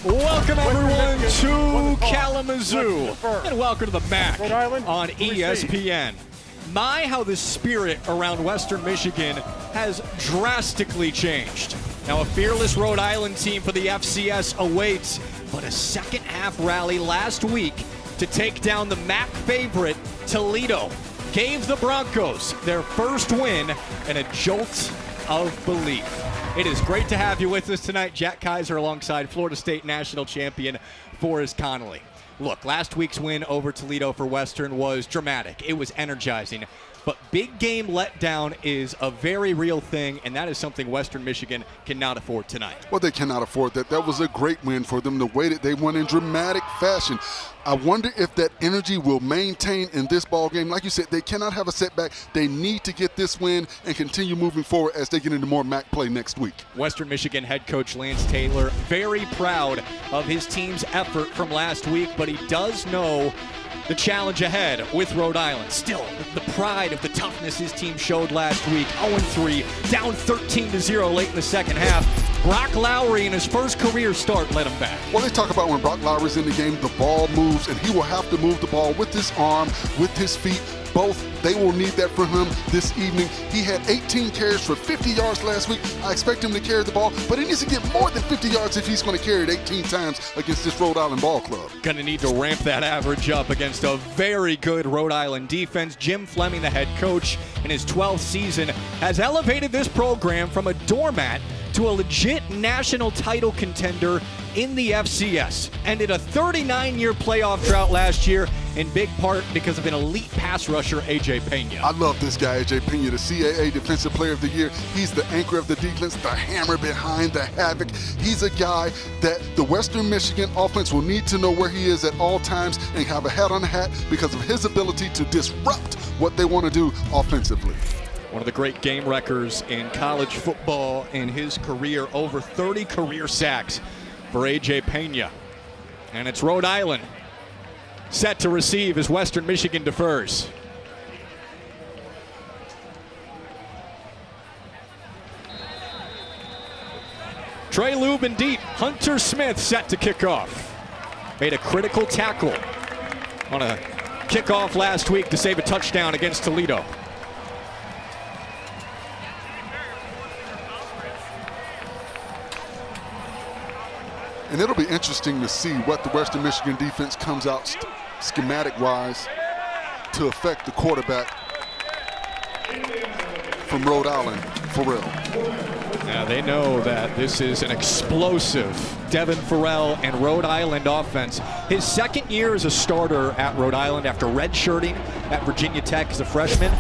Welcome everyone to Kalamazoo, and welcome to the MAC on ESPN. My, how the spirit around Western Michigan has drastically changed. Now a fearless Rhode Island team for the FCS awaits, but a second half rally last week to take down the MAC favorite Toledo gave the Broncos their first win and a jolt of belief. It is great to have you with us tonight. Jack Kaiser alongside Florida State national champion Forrest Connolly. Look, last week's win over Toledo for Western was dramatic. It was energizing. But big game letdown is a very real thing, and that is something Western Michigan cannot afford tonight. Well, they cannot afford that. That was a great win for them. The way that they won in dramatic fashion. I wonder if that energy will maintain in this ball game. Like you said, they cannot have a setback. They need to get this win and continue moving forward as they get into more MAC play next week. Western Michigan head coach Lance Taylor very proud of his team's effort from last week, but he does know the challenge ahead with Rhode Island. Still, the pride of the toughness his team showed last week. 0-3, down 13-0 late in the second half. Brock Lowry in his first career start led him back. Well, they talk about when Brock Lowry's in the game, the ball moves, and he will have to move the ball with his arm, with his feet. Both, they will need that from him this evening. He had 18 carries for 50 yards last week. I expect him to carry the ball, but he needs to get more than 50 yards if he's going to carry it 18 times against this Rhode Island ball club. Going to need to ramp that average up against a very good Rhode Island defense. Jim Fleming, the head coach, in his 12th season, has elevated this program from a doormat to a legit national title contender in the FCS. Ended a 39-year playoff drought last year, in big part because of an elite pass rusher, A.J. Pena. I love this guy, A.J. Pena, the CAA Defensive Player of the Year. He's the anchor of the defense, the hammer behind the havoc. He's a guy that the Western Michigan offense will need to know where he is at all times and have a hat on the hat because of his ability to disrupt what they want to do offensively. One of the great game wreckers in college football in his career, over 30 career sacks for A.J. Pena. And it's Rhode Island set to receive as Western Michigan defers. Trey Lubin deep. Hunter Smith set to kick off. Made a critical tackle on a kickoff last week to save a touchdown against Toledo. And it'll be interesting to see what the Western Michigan defense comes out schematic-wise to affect the quarterback from Rhode Island, Farrell. Now they know that this is an explosive Devin Farrell and Rhode Island offense. His second year as a starter at Rhode Island after redshirting at Virginia Tech as a freshman.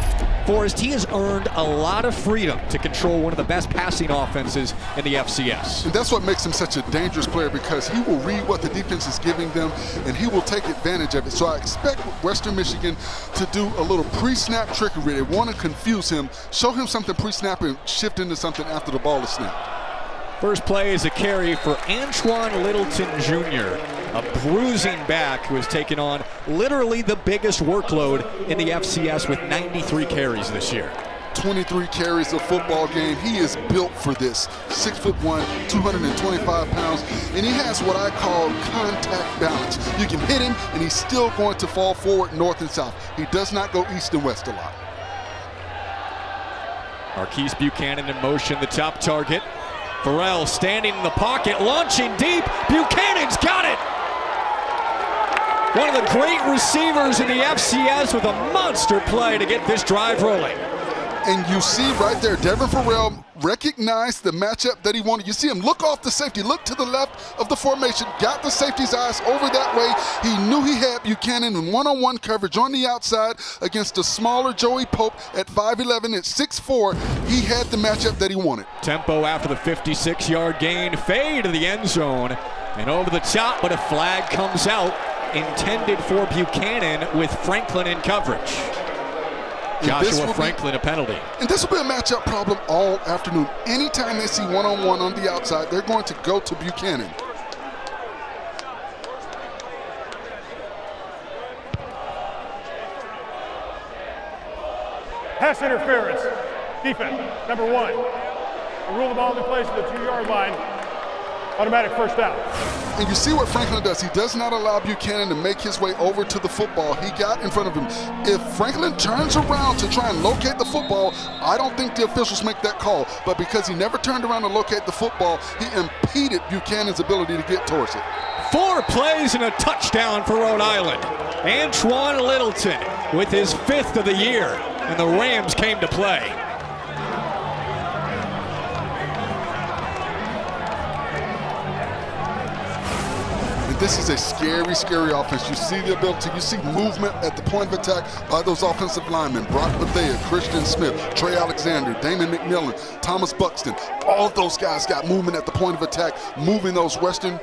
Forrest, he has earned a lot of freedom to control one of the best passing offenses in the FCS. And that's what makes him such a dangerous player, because he will read what the defense is giving them and he will take advantage of it. So I expect Western Michigan to do a little pre-snap trickery. They want to confuse him, show him something pre-snap and shift into something after the ball is snapped. First play is a carry for Antoine Littleton Jr., a bruising back who has taken on literally the biggest workload in the FCS with 93 carries this year. 23 carries a football game. He is built for this. 6'1", 225 pounds, and he has what I call contact balance. You can hit him, and he's still going to fall forward north and south. He does not go east and west a lot. Marquise Buchanan in motion, the top target. Farrell standing in the pocket, launching deep. Buchanan's got it! One of the great receivers in the FCS with a monster play to get this drive rolling. And you see right there, Devin Farrell recognized the matchup that he wanted. You see him look off the safety, look to the left of the formation, got the safety's eyes over that way. He knew he had Buchanan in one-on-one coverage on the outside against a smaller Joey Pope at 5'11" and 6'4". He had the matchup that he wanted. Tempo after the 56-yard gain, fade to the end zone and over the top, but a flag comes out intended for Buchanan with Franklin in coverage. Joshua Franklin, a penalty. And this will be a matchup problem all afternoon. Anytime they see one-on-one on the outside, they're going to go to Buchanan. Pass interference. Defense, number 1. Rule the ball into place at the 2-yard line. Automatic first down. And you see what Franklin does. He does not allow Buchanan to make his way over to the football. He got in front of him. If Franklin turns around to try and locate the football, I don't think the officials make that call. But because he never turned around to locate the football, he impeded Buchanan's ability to get towards it. 4 plays and a touchdown for Rhode Island. Antoine Littleton with his 5th of the year, and the Rams came to play. This is a scary, scary offense. You see the ability, you see movement at the point of attack by those offensive linemen. Brock Bethea, Christian Smith, Trey Alexander, Damon McMillan, Thomas Buxton. All of those guys got movement at the point of attack, moving those Western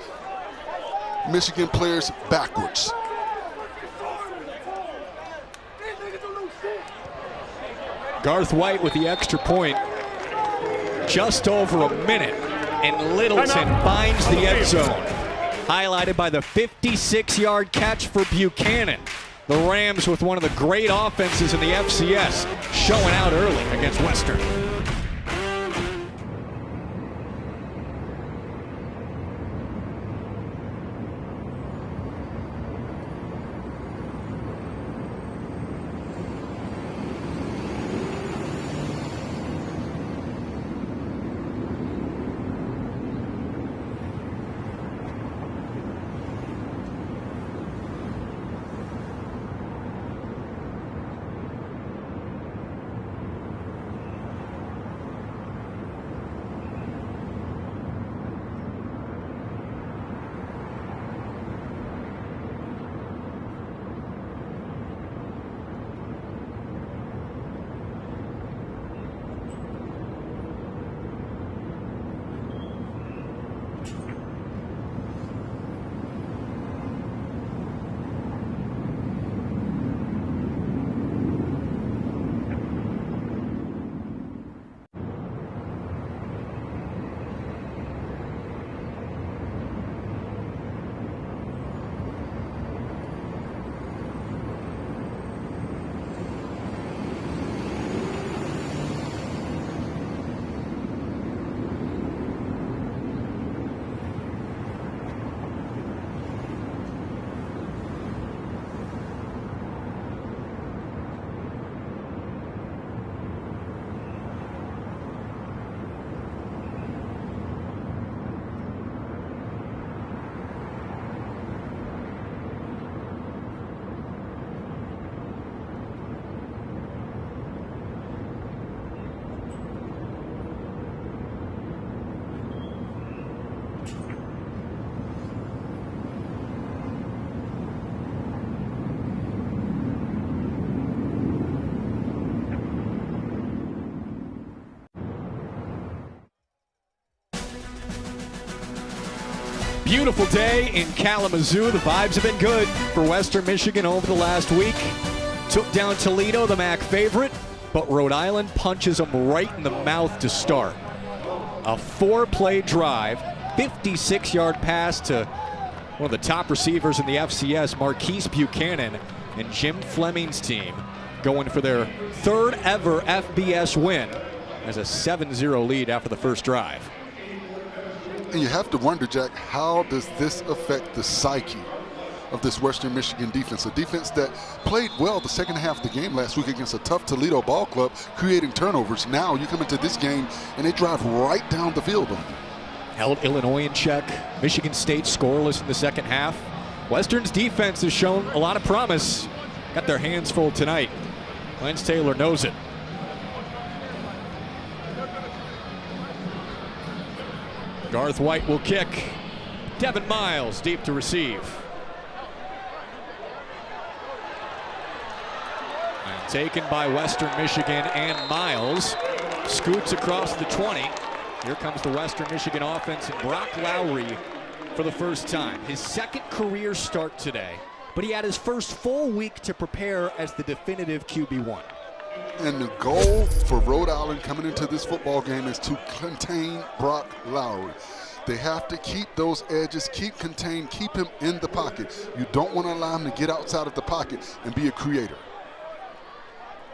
Michigan players backwards. Garth White with the extra point. Just over a minute, and Littleton finds the end zone. Highlighted by the 56-yard catch for Buchanan. The Rams with one of the great offenses in the FCS, showing out early against Western. Beautiful day in Kalamazoo. The vibes have been good for Western Michigan over the last week. Took down Toledo, the MAC favorite, but Rhode Island punches them right in the mouth to start. A 4-play drive, 56-yard pass to one of the top receivers in the FCS, Marquise Buchanan, and Jim Fleming's team going for their 3rd ever FBS win as a 7-0 lead after the first drive. And you have to wonder, Jack, how does this affect the psyche of this Western Michigan defense? A defense that played well the second half of the game last week against a tough Toledo ball club, creating turnovers. Now you come into this game and they drive right down the field on you. Held Illinois in check. Michigan State scoreless in the second half. Western's defense has shown a lot of promise. Got their hands full tonight. Lance Taylor knows it. Garth White will kick. Devin Miles deep to receive. And taken by Western Michigan, and Miles scoots across the 20. Here comes the Western Michigan offense, and Brock Lowry for the first time. His 2nd career start today, but he had his first full week to prepare as the definitive QB1. And the goal for Rhode Island coming into this football game is to contain Brock Lowry. They have to keep those edges, keep contained, keep him in the pocket. You don't want to allow him to get outside of the pocket and be a creator.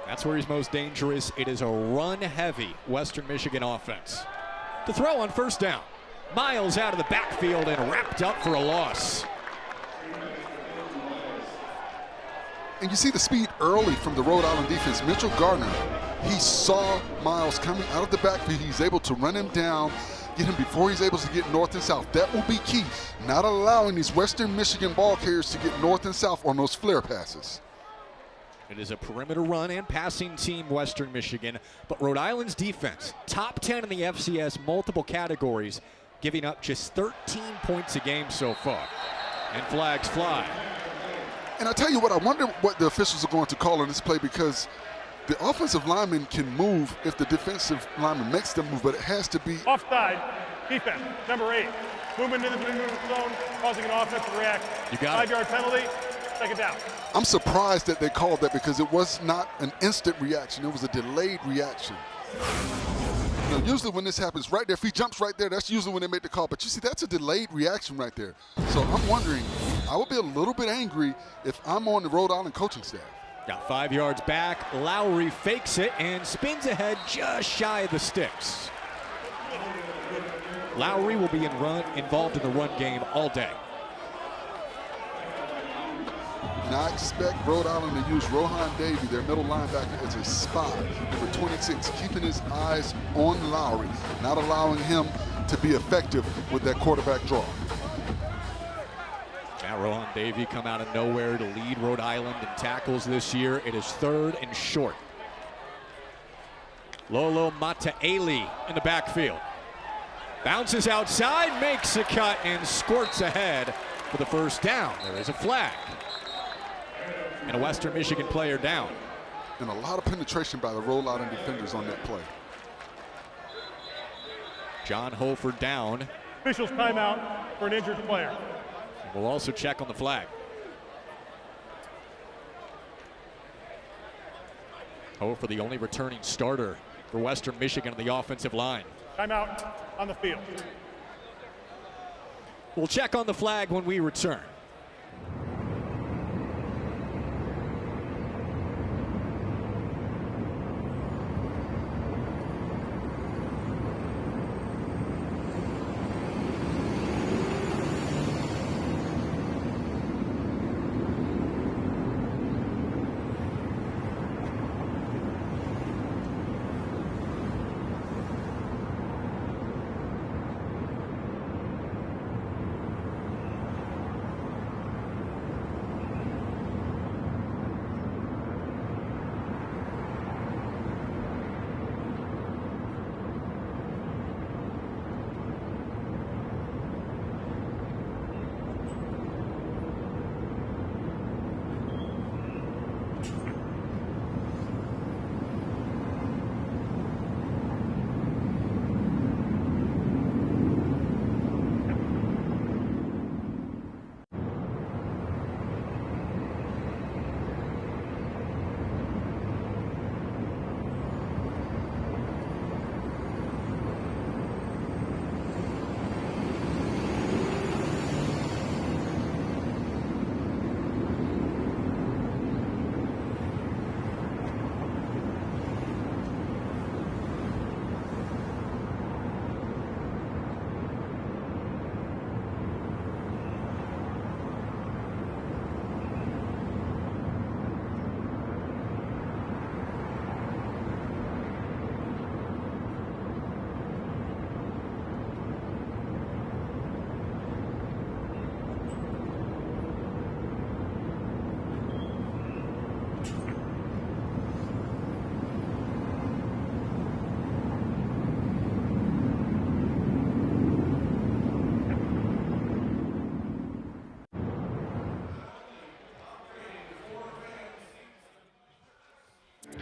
That's where he's most dangerous. It is a run-heavy Western Michigan offense. To throw on first down. Miles out of the backfield and wrapped up for a loss. And you see the speed early from the Rhode Island defense. Mitchell Gardner, he saw Miles coming out of the backfield. He's able to run him down, get him before he's able to get north and south. That will be key, not allowing these Western Michigan ball carriers to get north and south on those flare passes. It is a perimeter run and passing team, Western Michigan, but Rhode Island's defense, top 10 in the FCS, multiple categories, giving up just 13 points a game so far. And flags fly. And I tell you what, I wonder what the officials are going to call on this play, because the offensive lineman can move if the defensive lineman makes them move, but it has to be offside. Defense, number 8. Movement in the zone, causing an offensive reaction. You got 5-yard penalty, second down. I'm surprised that they called that, because it was not an instant reaction. It was a delayed reaction. You know, usually when this happens right there, if he jumps right there, that's usually when they make the call. But you see, that's a delayed reaction right there. So I'm wondering, I would be a little bit angry if I'm on the Rhode Island coaching staff. Got 5 yards back. Lowry fakes it and spins ahead just shy of the sticks. Lowry will be involved in the run game all day. Now I expect Rhode Island to use Rohan Davey, their middle linebacker, as a spy. Number 26, keeping his eyes on Lowry, not allowing him to be effective with that quarterback draw. Now Rohan Davey come out of nowhere to lead Rhode Island in tackles this year. It is 3rd and short. Lolo Mataeli in the backfield. Bounces outside, makes a cut, and squirts ahead for the first down. There is a flag. And a Western Michigan player down. And a lot of penetration by the Rhode Island defenders on that play. John Holford down. Officials timeout for an injured player. And we'll also check on the flag. Holford, the only returning starter for Western Michigan on the offensive line. Timeout on the field. We'll check on the flag when we return.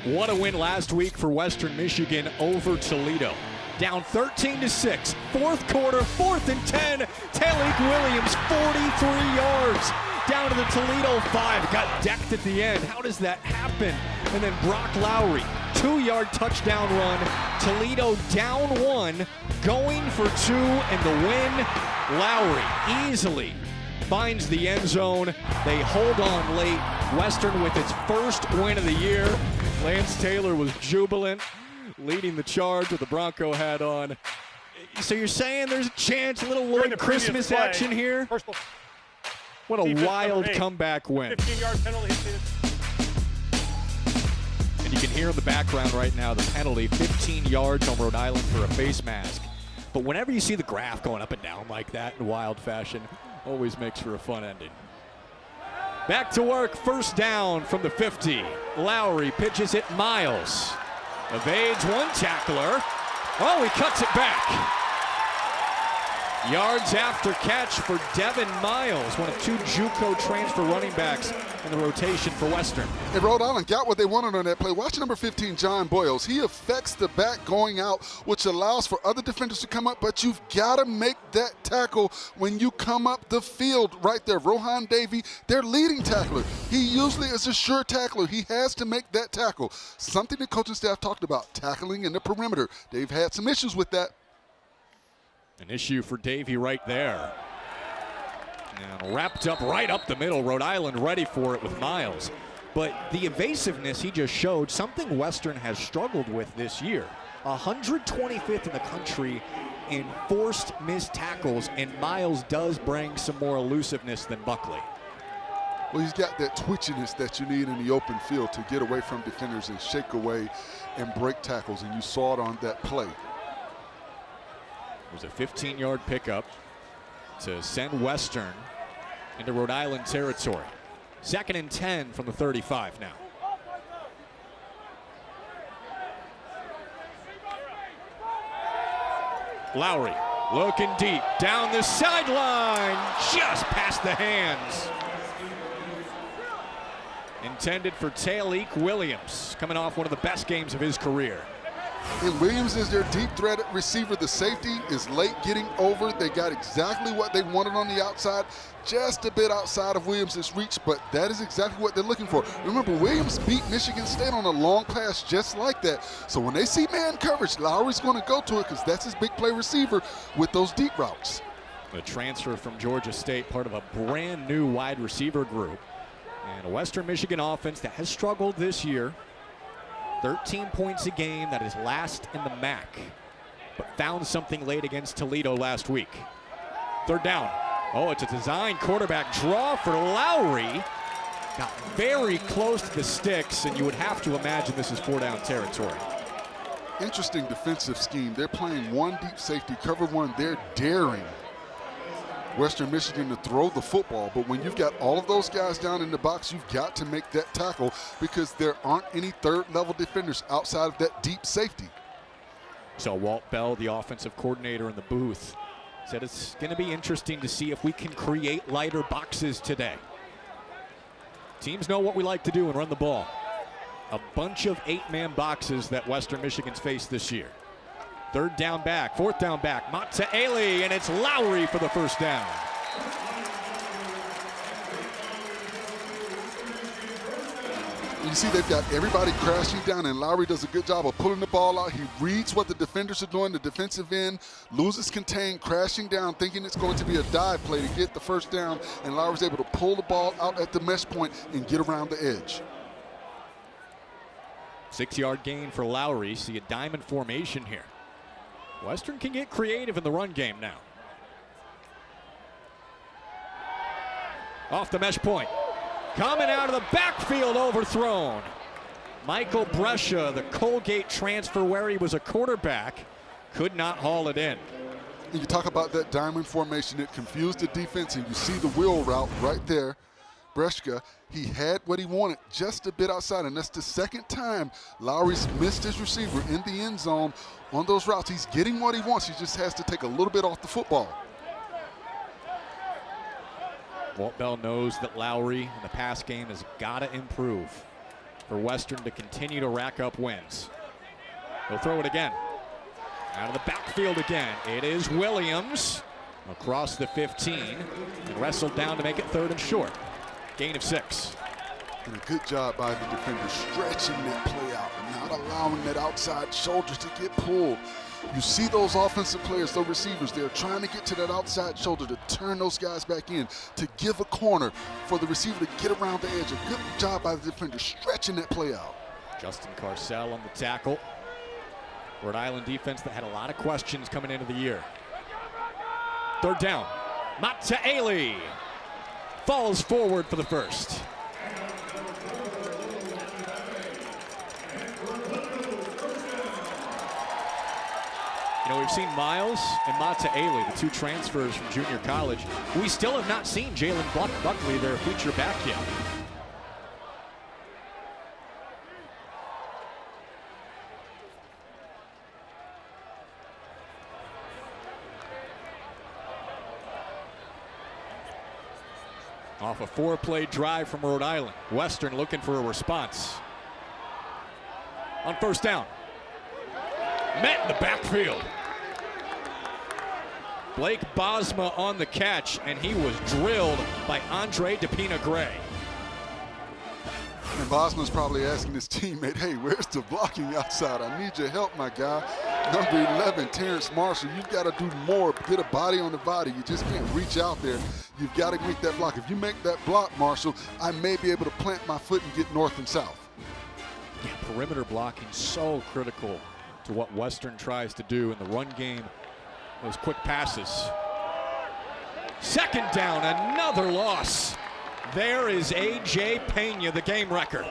What a win last week for Western Michigan over Toledo. Down 13-6, fourth quarter, 4th and 10. Talik Williams, 43 yards. Down to the Toledo 5, got decked at the end. How does that happen? And then Brock Lowry, 2-yard touchdown run. Toledo down 1, going for 2, and the win. Lowry easily finds the end zone. They hold on late. Western with its first win of the year. Lance Taylor was jubilant, leading the charge with the Bronco hat on. So you're saying there's a chance, a little During Lloyd the previous Christmas play, action here? Personal What a defense, wild number 8. comeback win. 15-yard penalty. And you can hear in the background right now the penalty, 15 yards on Rhode Island for a face mask. But whenever you see the graph going up and down like that in wild fashion, always makes for a fun ending. Back to work, first down from the 50. Lowry pitches it Miles. Evades one tackler. Oh, he cuts it back. Yards after catch for Devin Miles, one of 2 JUCO transfer running backs in the rotation for Western. And Rhode Island got what they wanted on that play. Watch number 15, John Boyles. He affects the back going out, which allows for other defenders to come up, but you've got to make that tackle when you come up the field right there. Rohan Davey, their leading tackler. He usually is a sure tackler. He has to make that tackle. Something the coaching staff talked about, tackling in the perimeter. They've had some issues with that. An issue for Davey right there. And wrapped up right up the middle. Rhode Island ready for it with Miles. But the evasiveness he just showed, something Western has struggled with this year. 125th in the country in forced missed tackles, and Miles does bring some more elusiveness than Buckley. Well, he's got that twitchiness that you need in the open field to get away from defenders and shake away and break tackles, and you saw it on that play. It was a 15-yard pickup to send Western into Rhode Island territory. 2nd and 10 from the 35 now. Lowry looking deep down the sideline, just past the hands. Intended for Tailique Williams, coming off one of the best games of his career. And Williams is their deep threat receiver. The safety is late getting over. They got exactly what they wanted on the outside, just a bit outside of Williams' reach, but that is exactly what they're looking for. Remember, Williams beat Michigan State on a long pass just like that. So when they see man coverage, Lowry's going to go to it because that's his big play receiver with those deep routes. The transfer from Georgia State, part of a brand new wide receiver group. And a Western Michigan offense that has struggled this year. 13 points a game, that is last in the MAC, but found something late against Toledo last week. 3rd down. Oh, it's a design quarterback draw for Lowry. Got very close to the sticks, and you would have to imagine this is 4-down territory. Interesting defensive scheme. They're playing one deep safety, cover one. They're daring Western Michigan to throw the football, but when you've got all of those guys down in the box, you've got to make that tackle because there aren't any third-level defenders outside of that deep safety. So Walt Bell, the offensive coordinator in the booth, said it's going to be interesting to see if we can create lighter boxes today. Teams know what we like to do and run the ball. A bunch of 8-man boxes that Western Michigan's faced this year. 3rd down back, 4th down back, Mataele, and it's Lowry for the first down. You see they've got everybody crashing down, and Lowry does a good job of pulling the ball out. He reads what the defenders are doing, the defensive end, loses contain, crashing down, thinking it's going to be a dive play to get the first down, and Lowry's able to pull the ball out at the mesh point and get around the edge. 6-yard gain for Lowry. See a diamond formation here. Western can get creative in the run game now. Off the mesh point. Coming out of the backfield, overthrown. Michael Brescia, the Colgate transfer where he was a quarterback, could not haul it in. And you talk about that diamond formation. It confused the defense, and you see the wheel route right there. Brescia, he had what he wanted just a bit outside, and that's the 2nd time Lowry's missed his receiver in the end zone on those routes. He's getting what he wants. He just has to take a little bit off the football. Walt Bell knows that Lowry in the pass game has got to improve for Western to continue to rack up wins. He'll throw it again. Out of the backfield again. It is Williams across the 15 and wrestled down to make it 3rd and short. Gain of 6. And a good job by the defender stretching that play out, not allowing that outside shoulder to get pulled. You see those offensive players, those receivers, they're trying to get to that outside shoulder to turn those guys back in, to give a corner for the receiver to get around the edge. A good job by the defender stretching that play out. Justin Carcel on the tackle. Rhode Island defense that had a lot of questions coming into the year. Third down. Mataele falls forward for the first. You know, we've seen Miles and Mataele, the two transfers from junior college. We still have not seen Jalen Buckley, their feature back yet. Off a 4-play drive from Rhode Island. Western looking for a response. On first down. Met in the backfield. Blake Bosma on the catch, and he was drilled by Andre DePina Gray. And Bosma's probably asking his teammate, hey, where's the blocking outside? I need your help, my guy. Number 11, Terrence Marshall, you've got to do more. Get a body on the body. You just can't reach out there. You've got to make that block. If you make that block, Marshall, I may be able to plant my foot and get north and south. Yeah, perimeter blocking so critical to what Western tries to do in the run game. Those quick passes. Second down, another loss. There is A.J. Pena, the game record.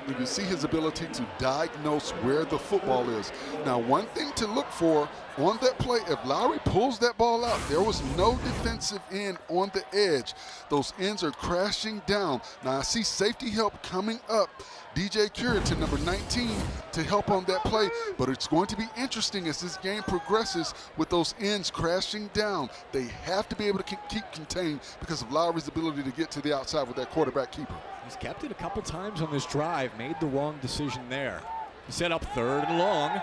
You can see his ability to diagnose where the football is. Now, one thing to look for on that play, if Lowry pulls that ball out, there was no defensive end on the edge. Those ends are crashing down. Now, I see safety help coming up. DJ Curitan, number 19, to help on that play. But it's going to be interesting as this game progresses with those ends crashing down. They have to be able to keep contained because of Lowry's ability to get to the outside with that quarterback keeper. He's kept it a couple times on this drive, made the wrong decision there. He set up third and long.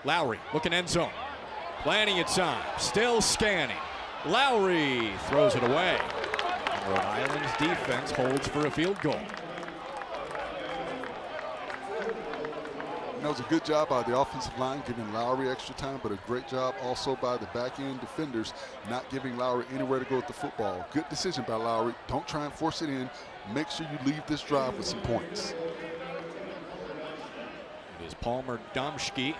Lowry looking end zone. Plenty of time, still scanning. Lowry throws it away. And Rhode Island's defense holds for a field goal. That was a good job by the offensive line giving Lowry extra time, but a great job also by the back-end defenders not giving Lowry anywhere to go with the football. Good decision by Lowry. Don't try and force it in. Make sure you leave this drive with some points. It is Palmer Domschke,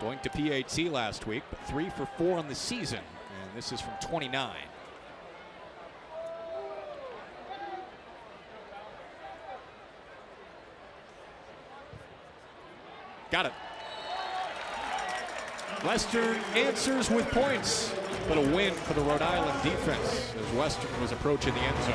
going to PAT last week, but 3 for 4 on the season, and this is from 29. Got it. Western answers with points, but a win for the Rhode Island defense as Western was approaching the end zone.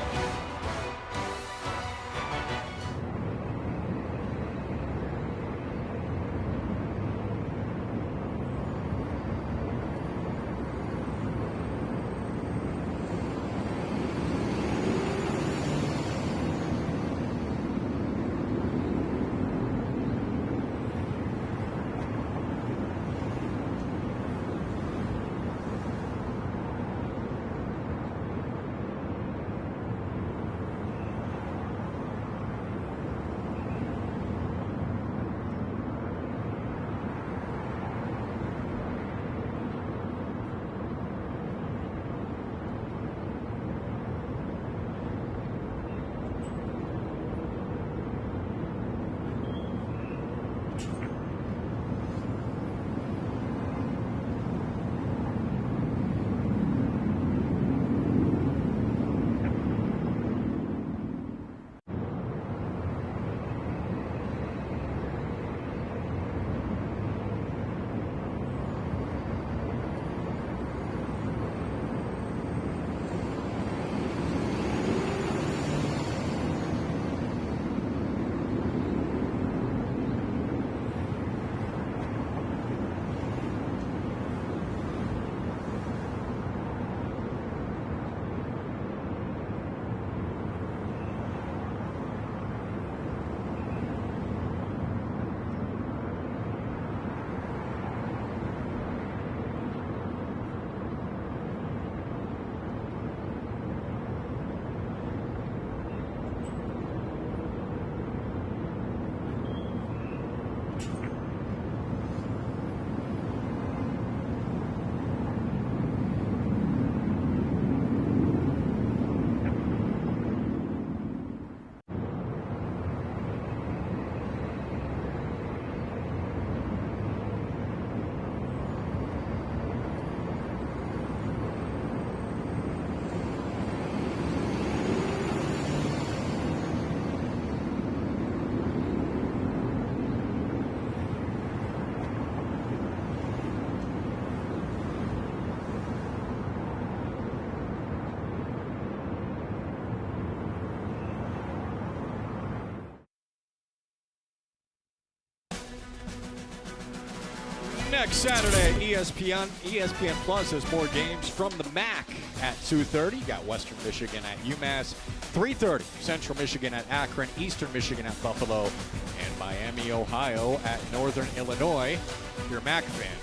next Saturday, ESPN Plus has more games from the MAC at 2:30. You got Western Michigan at UMass, 3:30 Central Michigan at Akron, Eastern Michigan at Buffalo, and Miami, Ohio at Northern Illinois. If you're a MAC fan,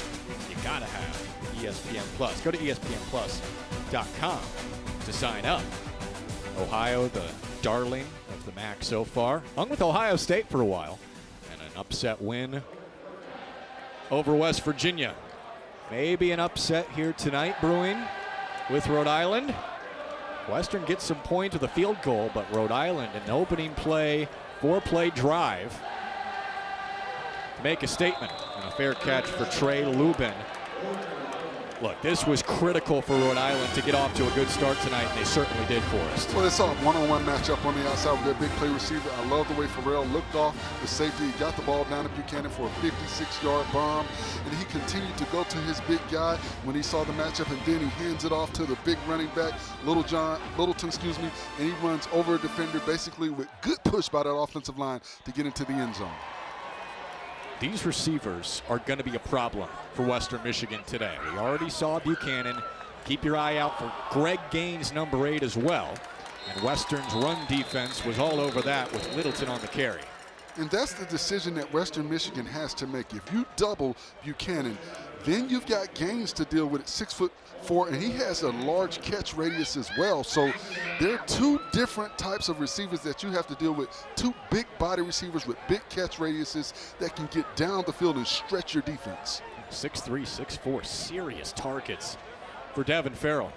you gotta have ESPN Plus. Go to espnplus.com to sign up. Ohio, the darling of the MAC so far, hung with Ohio State for a while, and an upset win over West Virginia. Maybe an upset here tonight brewing with Rhode Island. Western gets some points with a field goal, but Rhode Island, an opening play, 4-play drive to make a statement, and a fair catch for Trey Lubin. Look, this was critical for Rhode Island to get off to a good start tonight, and they certainly did for us. Well, it's a one-on-one matchup on the outside with that big play receiver. I love the way Farrell looked off the safety. He got the ball down to Buchanan for a 56-yard bomb, and he continued to go to his big guy when he saw the matchup, and then he hands it off to the big running back, Littleton, and he runs over a defender basically with good push by that offensive line to get into the end zone. These receivers are going to be a problem for Western Michigan today. We already saw Buchanan. Keep your eye out for Greg Gaines, number 8, as well. And Western's run defense was all over that with Littleton on the carry. And that's the decision that Western Michigan has to make. If you double Buchanan, then you've got Gaines to deal with at 6'4", and he has a large catch radius as well. So there are two different types of receivers that you have to deal with. Two big body receivers with big catch radiuses that can get down the field and stretch your defense. 6'3", 6'4", serious targets for Devin Farrell.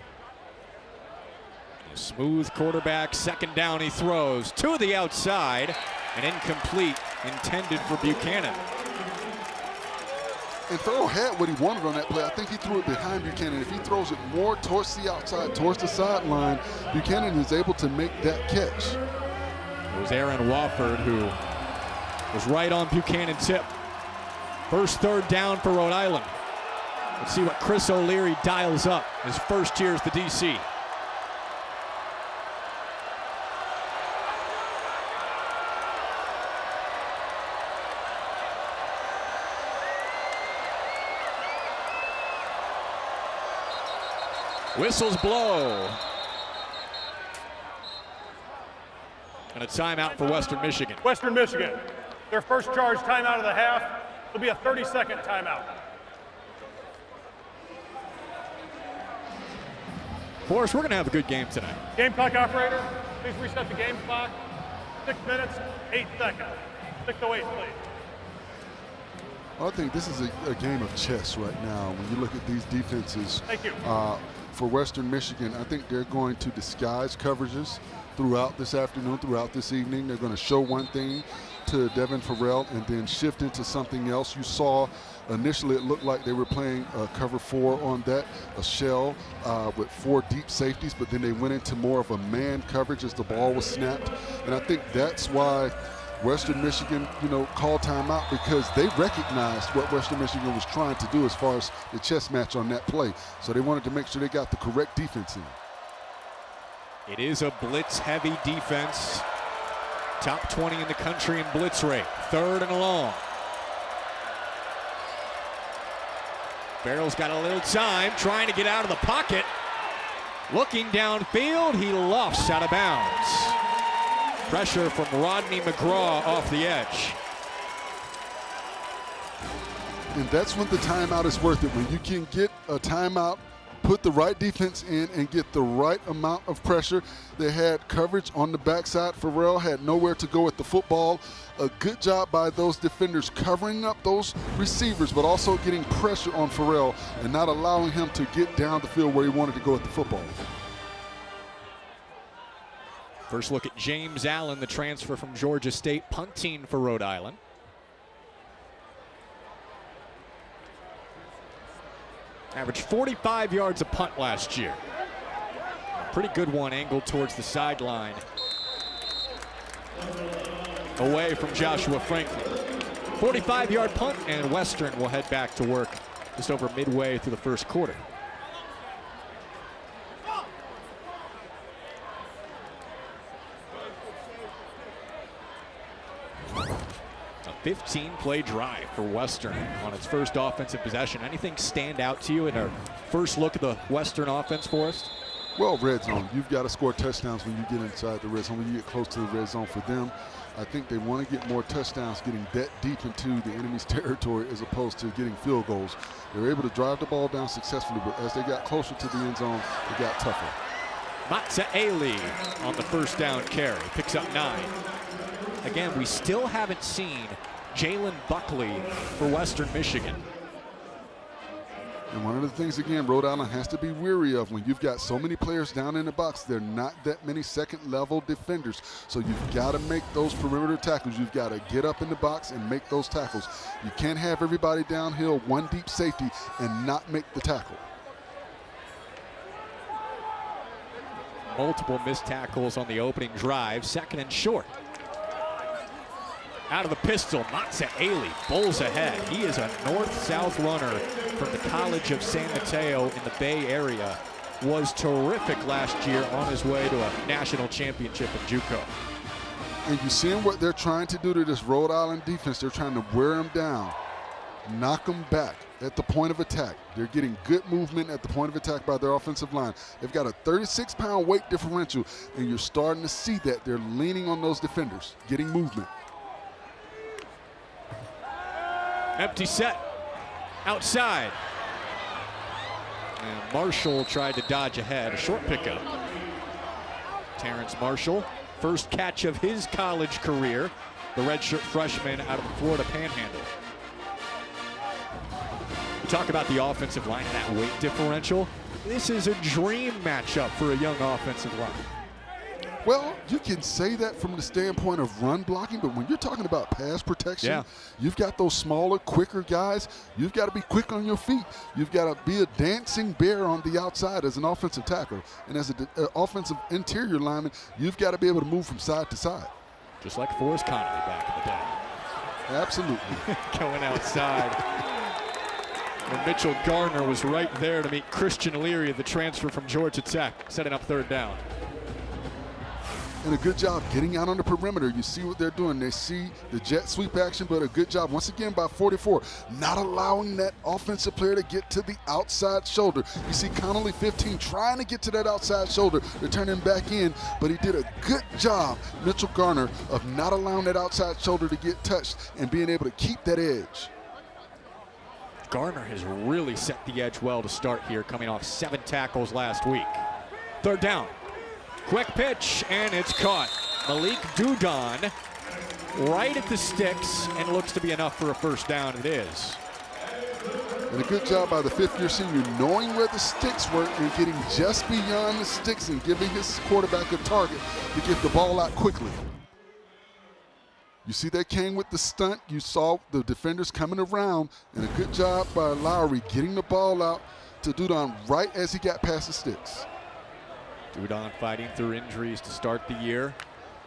A smooth quarterback, second down he throws to the outside, and incomplete, intended for Buchanan. And Farrell had what he wanted on that play. I think he threw it behind Buchanan. If he throws it more towards the outside, towards the sideline, Buchanan is able to make that catch. It was Aaron Wofford who was right on Buchanan's hip. First third down for Rhode Island. Let's see what Chris O'Leary dials up his first year as the DC. Whistles blow. And a timeout for Western Michigan. Western Michigan, their first charge timeout of the half will be a 30-second timeout. Forrest, we're going to have a good game tonight. Game clock operator, please reset the game clock. 6 minutes, 8 seconds. 6:08, please. Well, I think this is a game of chess right now. When you look at these defenses, Thank you. For Western Michigan, I think they're going to disguise coverages throughout this afternoon, throughout this evening. They're going to show one thing to Devin Farrell and then shift into something else. You saw initially it looked like they were playing cover 4 on that, a shell with 4 deep safeties, but then they went into more of a man coverage as the ball was snapped. And I think that's why Western Michigan, called timeout, because they recognized what Western Michigan was trying to do as far as the chess match on that play. So they wanted to make sure they got the correct defense in. It is a blitz-heavy defense. Top 20 in the country in blitz rate. Third and long. Farrell's got a little time, trying to get out of the pocket. Looking downfield, he lofts out of bounds. Pressure from Rodney McGraw off the edge. And that's when the timeout is worth it. When you can get a timeout, put the right defense in, and get the right amount of pressure. They had coverage on the backside. Farrell had nowhere to go at the football. A good job by those defenders covering up those receivers, but also getting pressure on Farrell and not allowing him to get down the field where he wanted to go at the football. First look at James Allen, the transfer from Georgia State, punting for Rhode Island. Averaged 45 yards a punt last year. Pretty good one, angled towards the sideline. Away from Joshua Franklin. 45-yard punt, and Western will head back to work just over midway through the first quarter. A 15-play drive for Western on its first offensive possession. Anything stand out to you in our first look at the Western offense for us? Well, red zone. You've got to score touchdowns when you get inside the red zone, when you get close to the red zone. For them, I think they want to get more touchdowns getting that deep into the enemy's territory as opposed to getting field goals. They were able to drive the ball down successfully, but as they got closer to the end zone, it got tougher. Matzaeli on the first down carry, picks up 9. Again, we still haven't seen Jalen Buckley for Western Michigan. And one of the things, again, Rhode Island has to be weary of when you've got so many players down in the box. They're not that many second-level defenders. So you've got to make those perimeter tackles. You've got to get up in the box and make those tackles. You can't have everybody downhill, one deep safety, and not make the tackle. Multiple missed tackles on the opening drive. 2nd and short. Out of the pistol, Matzaeli bowls ahead. He is a north-south runner from the College of San Mateo in the Bay Area. Was terrific last year on his way to a national championship in JUCO. And you see what they're trying to do to this Rhode Island defense. They're trying to wear them down, knock them back at the point of attack. They're getting good movement at the point of attack by their offensive line. They've got a 36-pound weight differential, and you're starting to see that they're leaning on those defenders, getting movement. Empty set, outside. And Marshall tried to dodge ahead, a short pickup. Terrence Marshall, first catch of his college career, the redshirt freshman out of the Florida Panhandle. We talk about the offensive line and that weight differential. This is a dream matchup for a young offensive line. Well, you can say that from the standpoint of run blocking, but when you're talking about pass protection, you've got those smaller, quicker guys. You've got to be quick on your feet. You've got to be a dancing bear on the outside as an offensive tackle. And as an offensive interior lineman, you've got to be able to move from side to side. Just like Forrest Connolly back in the day. Absolutely. Going outside. And Mitchell Garner was right there to meet Christian Leary, the transfer from Georgia Tech, setting up 3rd down. And a good job getting out on the perimeter. You see what they're doing. They see the jet sweep action, but a good job once again by 44, not allowing that offensive player to get to the outside shoulder. You see Connolly 15 trying to get to that outside shoulder to turn him back in, but he did a good job, Mitchell Garner, of not allowing that outside shoulder to get touched and being able to keep that edge. Garner has really set the edge well to start here, coming off 7 tackles last week. 3rd down. Quick pitch, and it's caught. Malik Dudon right at the sticks, and looks to be enough for a 1st down. It is. And a good job by the 5th-year senior knowing where the sticks were and getting just beyond the sticks and giving his quarterback a target to get the ball out quickly. You see that came with the stunt. You saw the defenders coming around, and a good job by Lowry getting the ball out to Dudon right as he got past the sticks. Dudon fighting through injuries to start the year.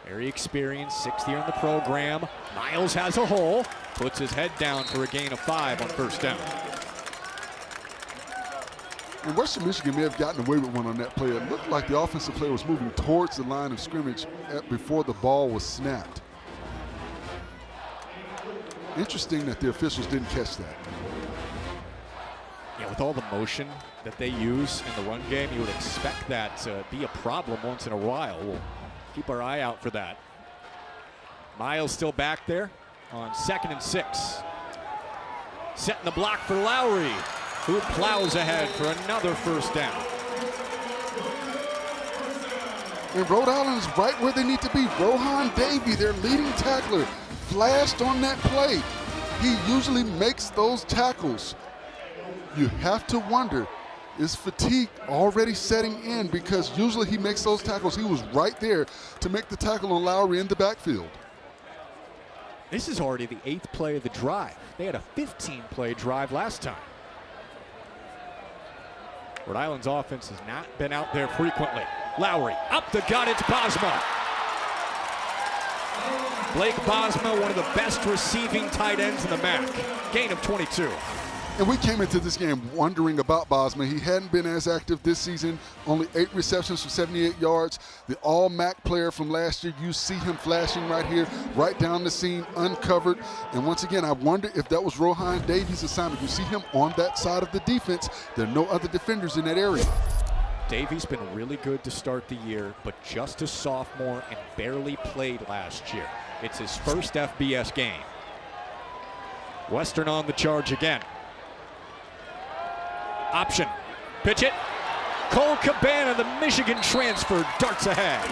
Very experienced, 6th year in the program. Miles has a hole, puts his head down for a gain of 5 on 1st down. And Western Michigan may have gotten away with one on that play. It looked like the offensive player was moving towards the line of scrimmage before the ball was snapped. Interesting that the officials didn't catch that. Yeah, with all the motion that they use in the run game, you would expect that to be a problem once in a while. We'll keep our eye out for that. Miles still back there on 2nd and 6. Setting the block for Lowry, who plows ahead for another 1st down. And Rhode Island is right where they need to be. Rohan Davey, their leading tackler, flashed on that play. He usually makes those tackles. You have to wonder, is fatigue already setting in? Because usually he makes those tackles. He was right there to make the tackle on Lowry in the backfield. This is already the 8th play of the drive. They had a 15-play drive last time. Rhode Island's offense has not been out there frequently. Lowry up the gut, it's Bosma. Blake Bosma, one of the best receiving tight ends in the MAC. Gain of 22. And we came into this game wondering about Bosman. He hadn't been as active this season, only 8 receptions for 78 yards. The all-MAC player from last year, you see him flashing right here, right down the seam, uncovered. And once again, I wonder if that was Rohan Davies' assignment. You see him on that side of the defense. There are no other defenders in that area. Davies been really good to start the year, but just a sophomore and barely played last year. It's his first FBS game. Western on the charge again. Option. Pitch it. Cole Cabana, the Michigan transfer, darts ahead.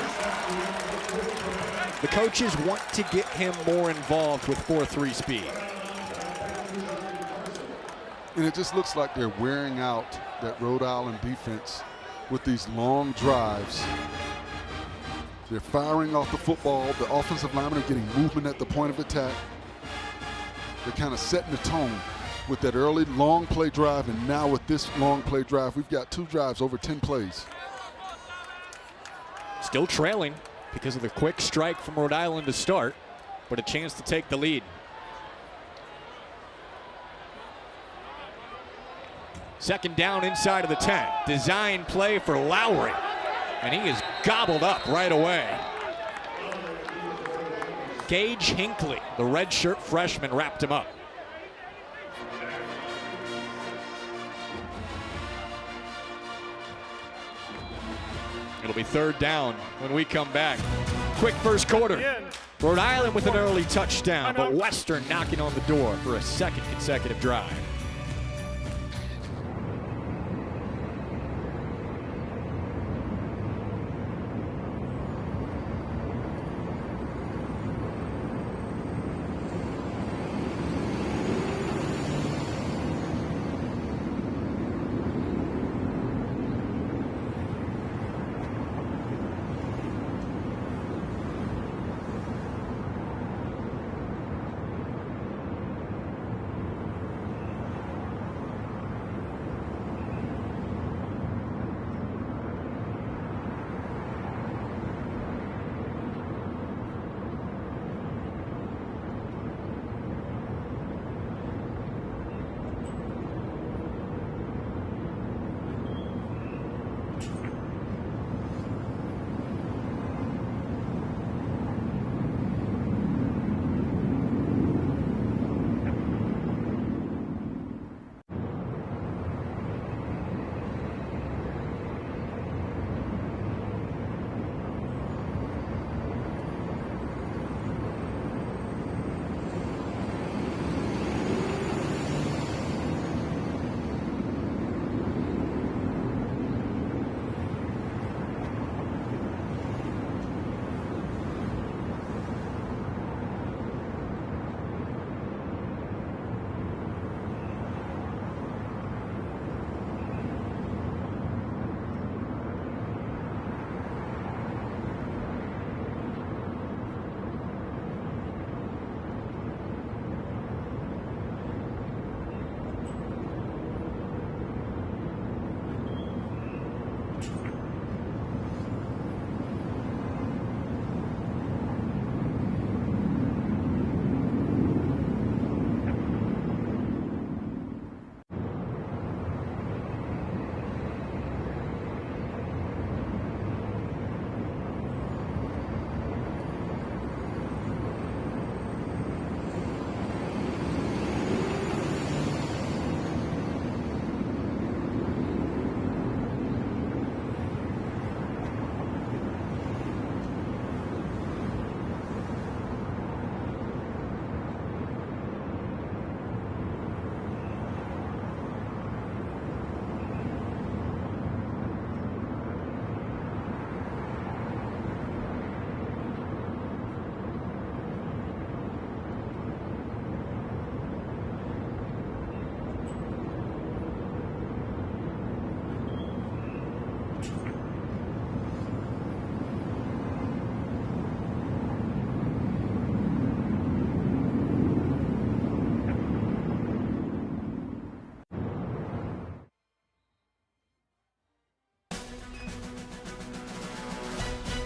The coaches want to get him more involved with 4-3 speed. And it just looks like they're wearing out that Rhode Island defense with these long drives. They're firing off the football. The offensive linemen are getting movement at the point of attack. They're kind of setting the tone with that early long play drive, and now with this long play drive, we've got 2 drives over 10 plays. Still trailing because of the quick strike from Rhode Island to start, but a chance to take the lead. Second down inside of the 10. Design play for Lowry, and he is gobbled up right away. Gage Hinckley, the redshirt freshman, wrapped him up. It'll be third down when we come back. Quick first quarter. Rhode Island with an early touchdown, but Western knocking on the door for a second consecutive drive.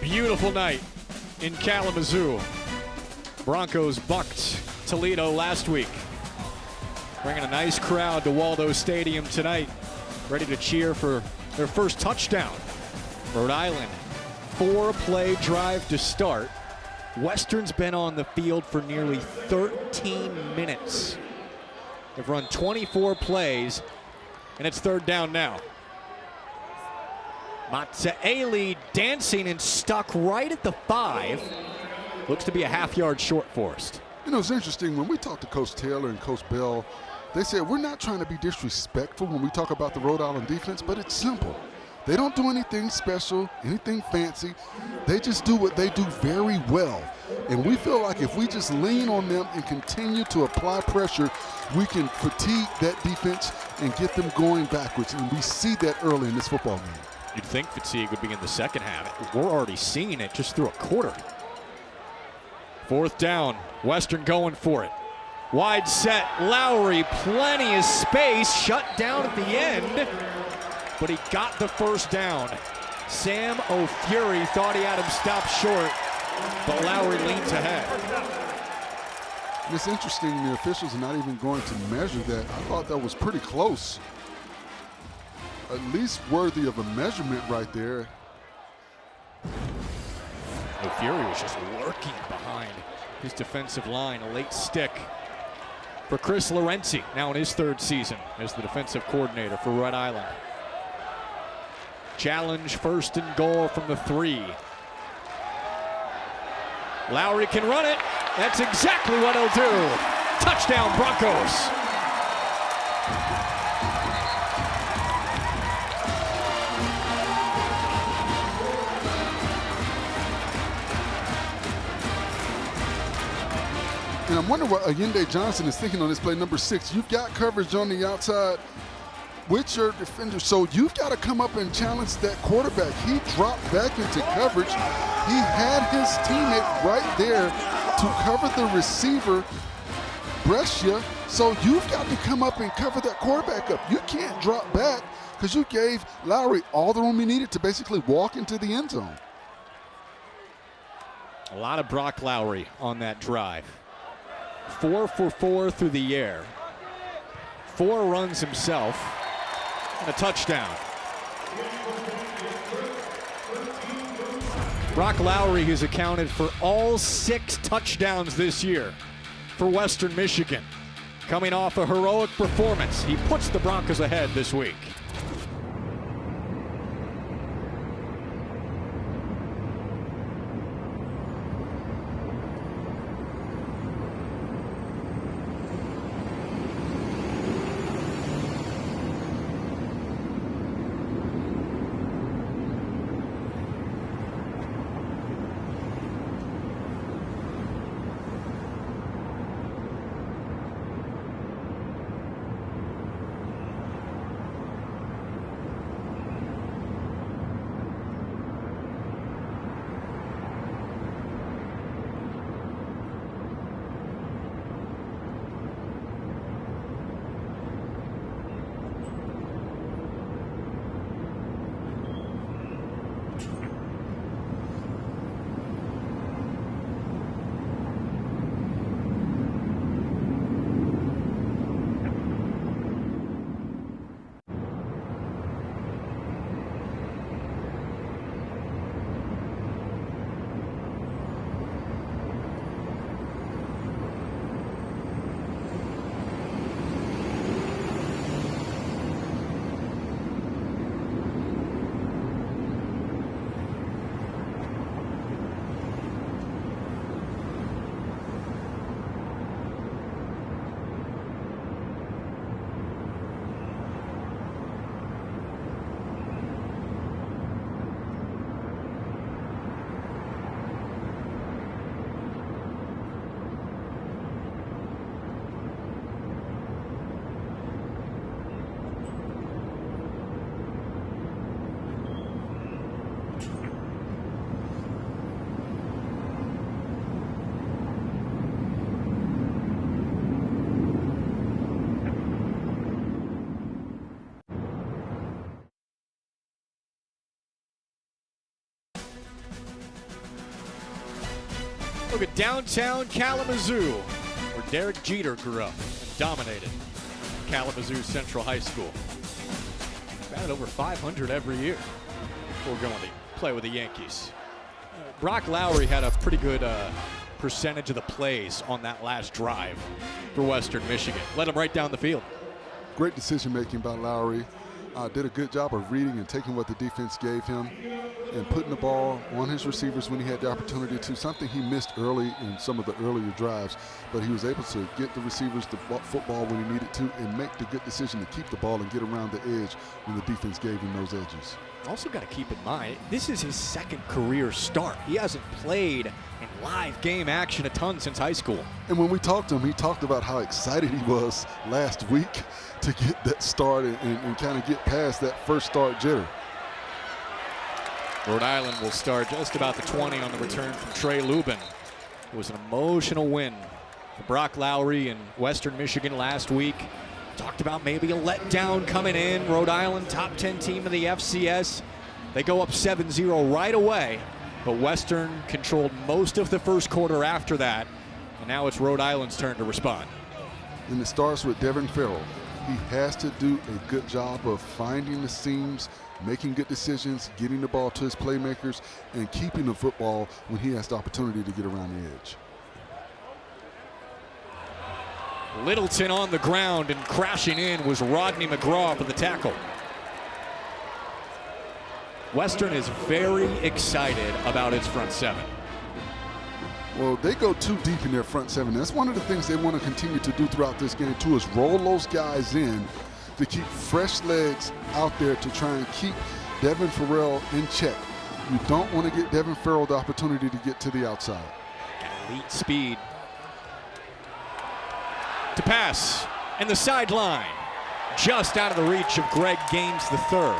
Beautiful night in Kalamazoo. Broncos bucked Toledo last week. Bringing a nice crowd to Waldo Stadium tonight, ready to cheer for their first touchdown. Rhode Island, 4-play drive to start. Western's been on the field for nearly 13 minutes. They've run 24 plays, and it's third down now. Matsaeli dancing and stuck right at the 5. Looks to be a half-yard short for us. You know, it's interesting, when we talk to Coach Taylor and Coach Bell, they said we're not trying to be disrespectful when we talk about the Rhode Island defense, but it's simple. They don't do anything special, anything fancy. They just do what they do very well. And we feel like if we just lean on them and continue to apply pressure, we can fatigue that defense and get them going backwards. And we see that early in this football game. You'd think fatigue would be in the second half. We're already seeing it just through a quarter. Fourth down, Western going for it. Wide set, Lowry, plenty of space, shut down at the end, but he got the first down. Sam O'Fury thought he had him stopped short, but Lowry leans ahead. And it's interesting, the officials are not even going to measure that. I thought that was pretty close. At least worthy of a measurement right there. O'Fury was just lurking behind his defensive line, a late stick for Chris Lorenzi, now in his third season as the defensive coordinator for Rhode Island. Challenge, first and goal from the 3. Lowry can run it. That's exactly what he'll do. Touchdown, Broncos. And I'm wondering what Allende Johnson is thinking on this play, number 6. You've got coverage on the outside with your defender, so you've got to come up and challenge that quarterback. He dropped back into coverage. He had his teammate right there to cover the receiver, Brescia, so you've got to come up and cover that quarterback up. You can't drop back because you gave Lowry all the room he needed to basically walk into the end zone. A lot of Brock Lowry on that drive. 4 for 4 through the air. 4 runs himself, and a touchdown. Brock Lowry has accounted for all 6 touchdowns this year for Western Michigan. Coming off a heroic performance, he puts the Broncos ahead this week. Look at downtown Kalamazoo, where Derek Jeter grew up and dominated. Kalamazoo Central High School. Batted over 500 every year before going to play with the Yankees. Brock Lowry had a pretty good percentage of the plays on that last drive for Western Michigan. Led him right down the field. Great decision making by Lowry. Did a good job of reading and taking what the defense gave him and putting the ball on his receivers when he had the opportunity to, something he missed early in some of the earlier drives, but he was able to get the receivers the football when he needed to and make the good decision to keep the ball and get around the edge when the defense gave him those edges. Also got to keep in mind, this is his second career start. He hasn't played in live game action a ton since high school. And when we talked to him, he talked about how excited he was last week to get that start and kind of get past that first start jitter. Rhode Island will start just about the 20 on the return from Trey Lubin. It was an emotional win for Brock Lowry in Western Michigan last week. Talked about maybe a letdown coming in. Rhode Island, top 10 team in the FCS. They go up 7-0 right away, but Western controlled most of the first quarter after that, and now it's Rhode Island's turn to respond. And it starts with Devin Farrell. He has to do a good job of finding the seams, making good decisions, getting the ball to his playmakers, and keeping the football when he has the opportunity to get around the edge. Littleton on the ground, and crashing in was Rodney McGraw for the tackle. Western is very excited about its front seven. Well, they go too deep in their front seven. That's one of the things they want to continue to do throughout this game too, is roll those guys in to keep fresh legs out there to try and keep Devin Farrell in check. You don't want to get Devin Farrell the opportunity to get to the outside. Elite speed. To pass, and the sideline, just out of the reach of Greg Gaines III.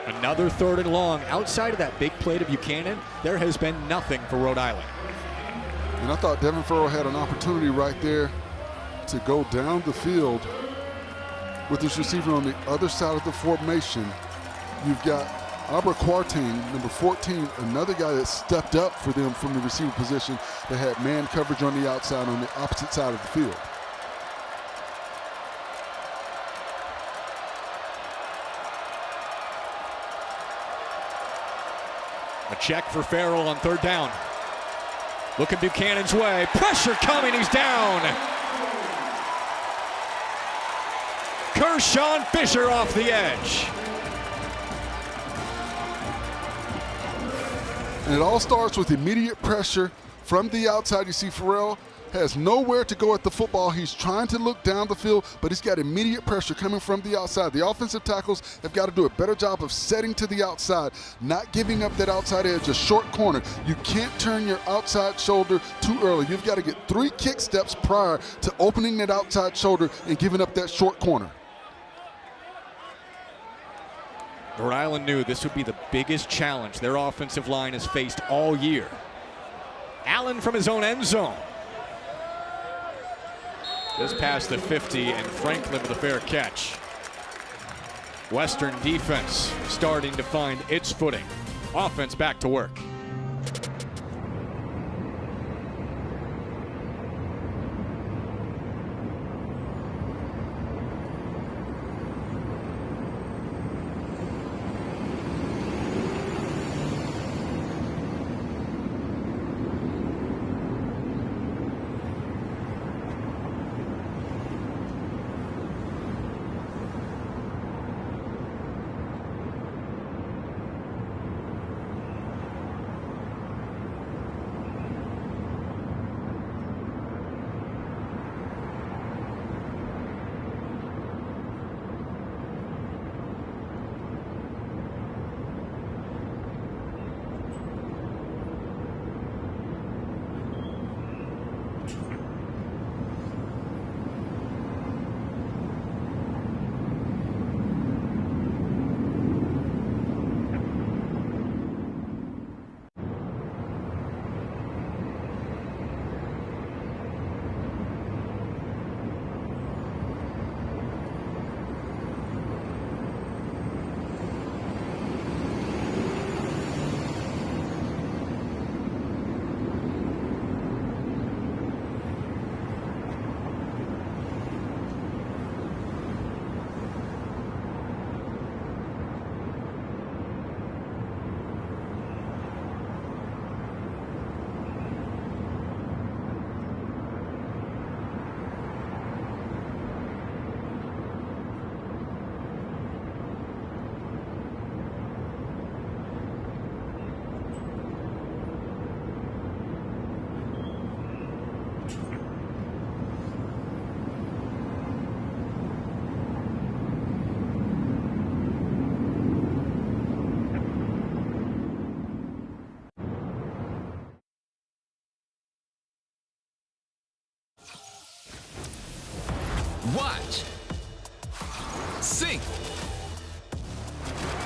Another 3rd and long. Outside of that big play to Buchanan, there has been nothing for Rhode Island. And I thought Devin Farrell had an opportunity right there to go down the field with his receiver on the other side of the formation. You've got Abra Quartine, number 14, another guy that stepped up for them from the receiver position that had man coverage on the outside on the opposite side of the field. A check for Farrell on 3rd down. Looking Buchanan's way. Pressure coming, he's down. Kershawn Fisher off the edge. And it all starts with immediate pressure from the outside. You see Farrell has nowhere to go at the football. He's trying to look down the field, but he's got immediate pressure coming from the outside. The offensive tackles have got to do a better job of setting to the outside, not giving up that outside edge, a short corner. You can't turn your outside shoulder too early. You've got to get 3 kick steps prior to opening that outside shoulder and giving up that short corner. Rhode Island knew this would be the biggest challenge their offensive line has faced all year. Allen from his own end zone. Just past the 50, and Franklin with a fair catch. Western defense starting to find its footing. Offense back to work. Watch. Sync.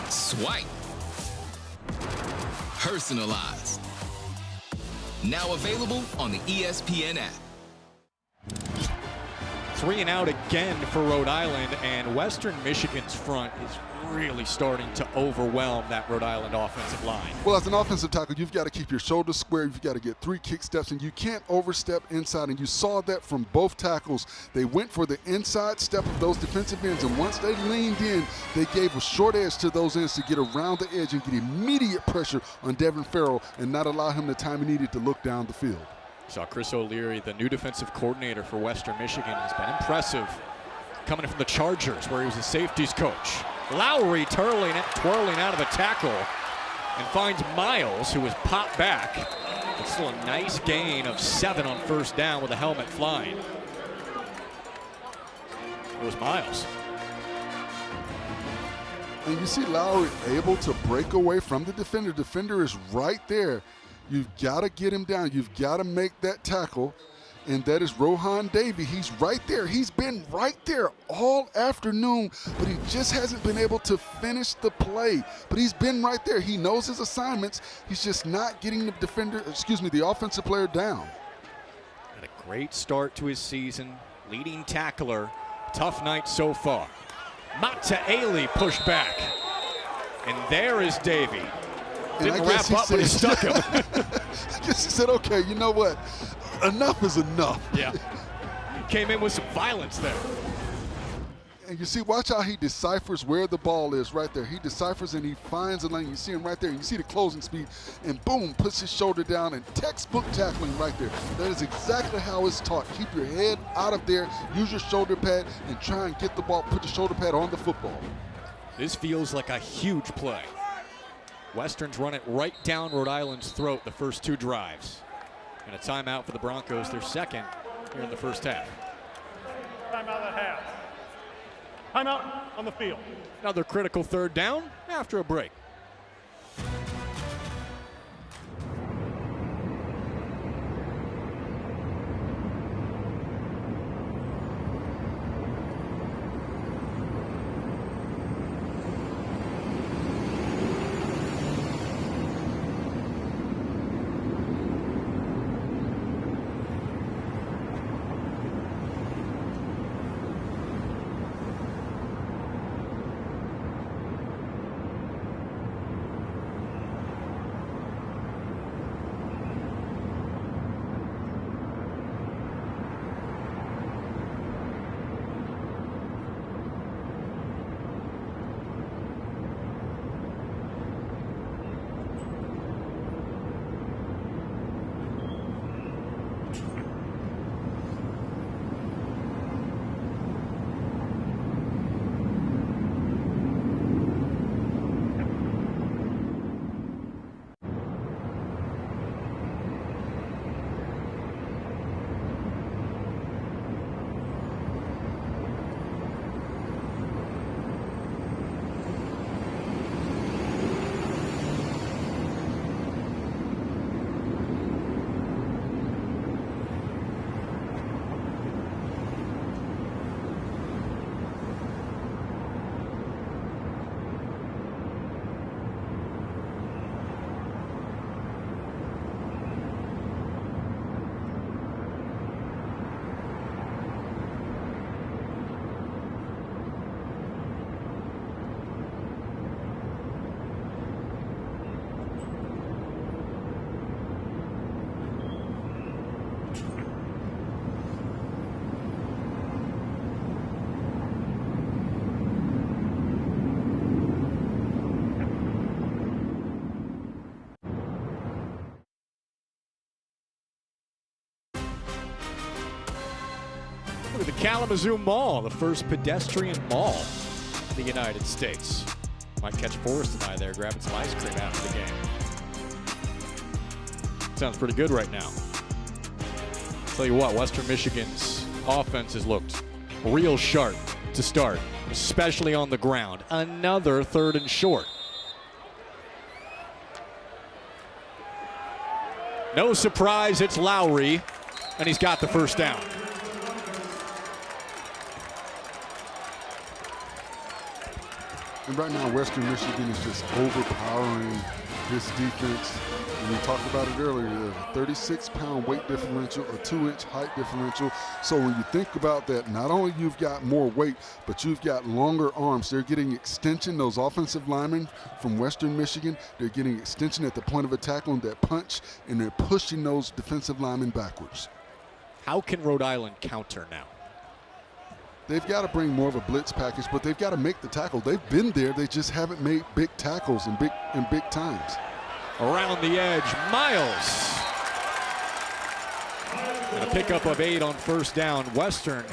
Swipe. Personalize. Now available on the ESPN app. 3 and out again for Rhode Island, and Western Michigan's front is really starting to overwhelm that Rhode Island offensive line. Well, as an offensive tackle, you've got to keep your shoulders square. You've got to get 3 kick steps, and you can't overstep inside. And you saw that from both tackles. They went for the inside step of those defensive ends, and once they leaned in, they gave a short edge to those ends to get around the edge and get immediate pressure on Devin Farrell and not allow him the time he needed to look down the field. Saw Chris O'Leary, the new defensive coordinator for Western Michigan, has been impressive coming from the Chargers, where he was a safeties coach. Lowry twirling out of a tackle and finds Miles, who was popped back. But still a nice gain of 7 on first down with the helmet flying. It was Miles. And you see Lowry able to break away from the defender. Defender is right there. You've got to get him down. You've got to make that tackle. And that is Rohan Davey. He's right there. He's been right there all afternoon, but he just hasn't been able to finish the play. But he's been right there. He knows his assignments. He's just not getting the offensive player down. Had a great start to his season. Leading tackler. Tough night so far. Mataele pushed back. And there is Davey. Didn't wrap up, but he stuck him. I guess he said, okay, you know what? Enough is enough. Yeah. Came in with some violence there. And you see, watch how he deciphers where the ball is right there. He deciphers and he finds the lane. You see him right there. You see the closing speed. And boom, puts his shoulder down, and textbook tackling right there. That is exactly how it's taught. Keep your head out of there. Use your shoulder pad and try and get the ball. Put your shoulder pad on the football. This feels like a huge play. Westerns run it right down Rhode Island's throat the first 2 drives. And a timeout for the Broncos, their second here in the first half. Timeout at half. Timeout on the field. Another critical third down after a break. Look at the Kalamazoo Mall, the first pedestrian mall in the United States. Might catch Forrest and I there grabbing some ice cream after the game. Sounds pretty good right now. Tell you what, Western Michigan's offense has looked real sharp to start, especially on the ground. Another 3rd and short. No surprise, it's Lowry, and he's got the first down. And right now, Western Michigan is just overpowering this defense. And we talked about it earlier, there's a 36-pound weight differential, a 2-inch height differential. So when you think about that, not only you've got more weight, but you've got longer arms. They're getting extension, those offensive linemen from Western Michigan, they're getting extension at the point of attack on that punch, and they're pushing those defensive linemen backwards. How can Rhode Island counter now? They've got to bring more of a blitz package, but they've got to make the tackle. They've been there, they just haven't made big tackles in big times. Around the edge, Miles. And a pickup of 8 on first down. Western,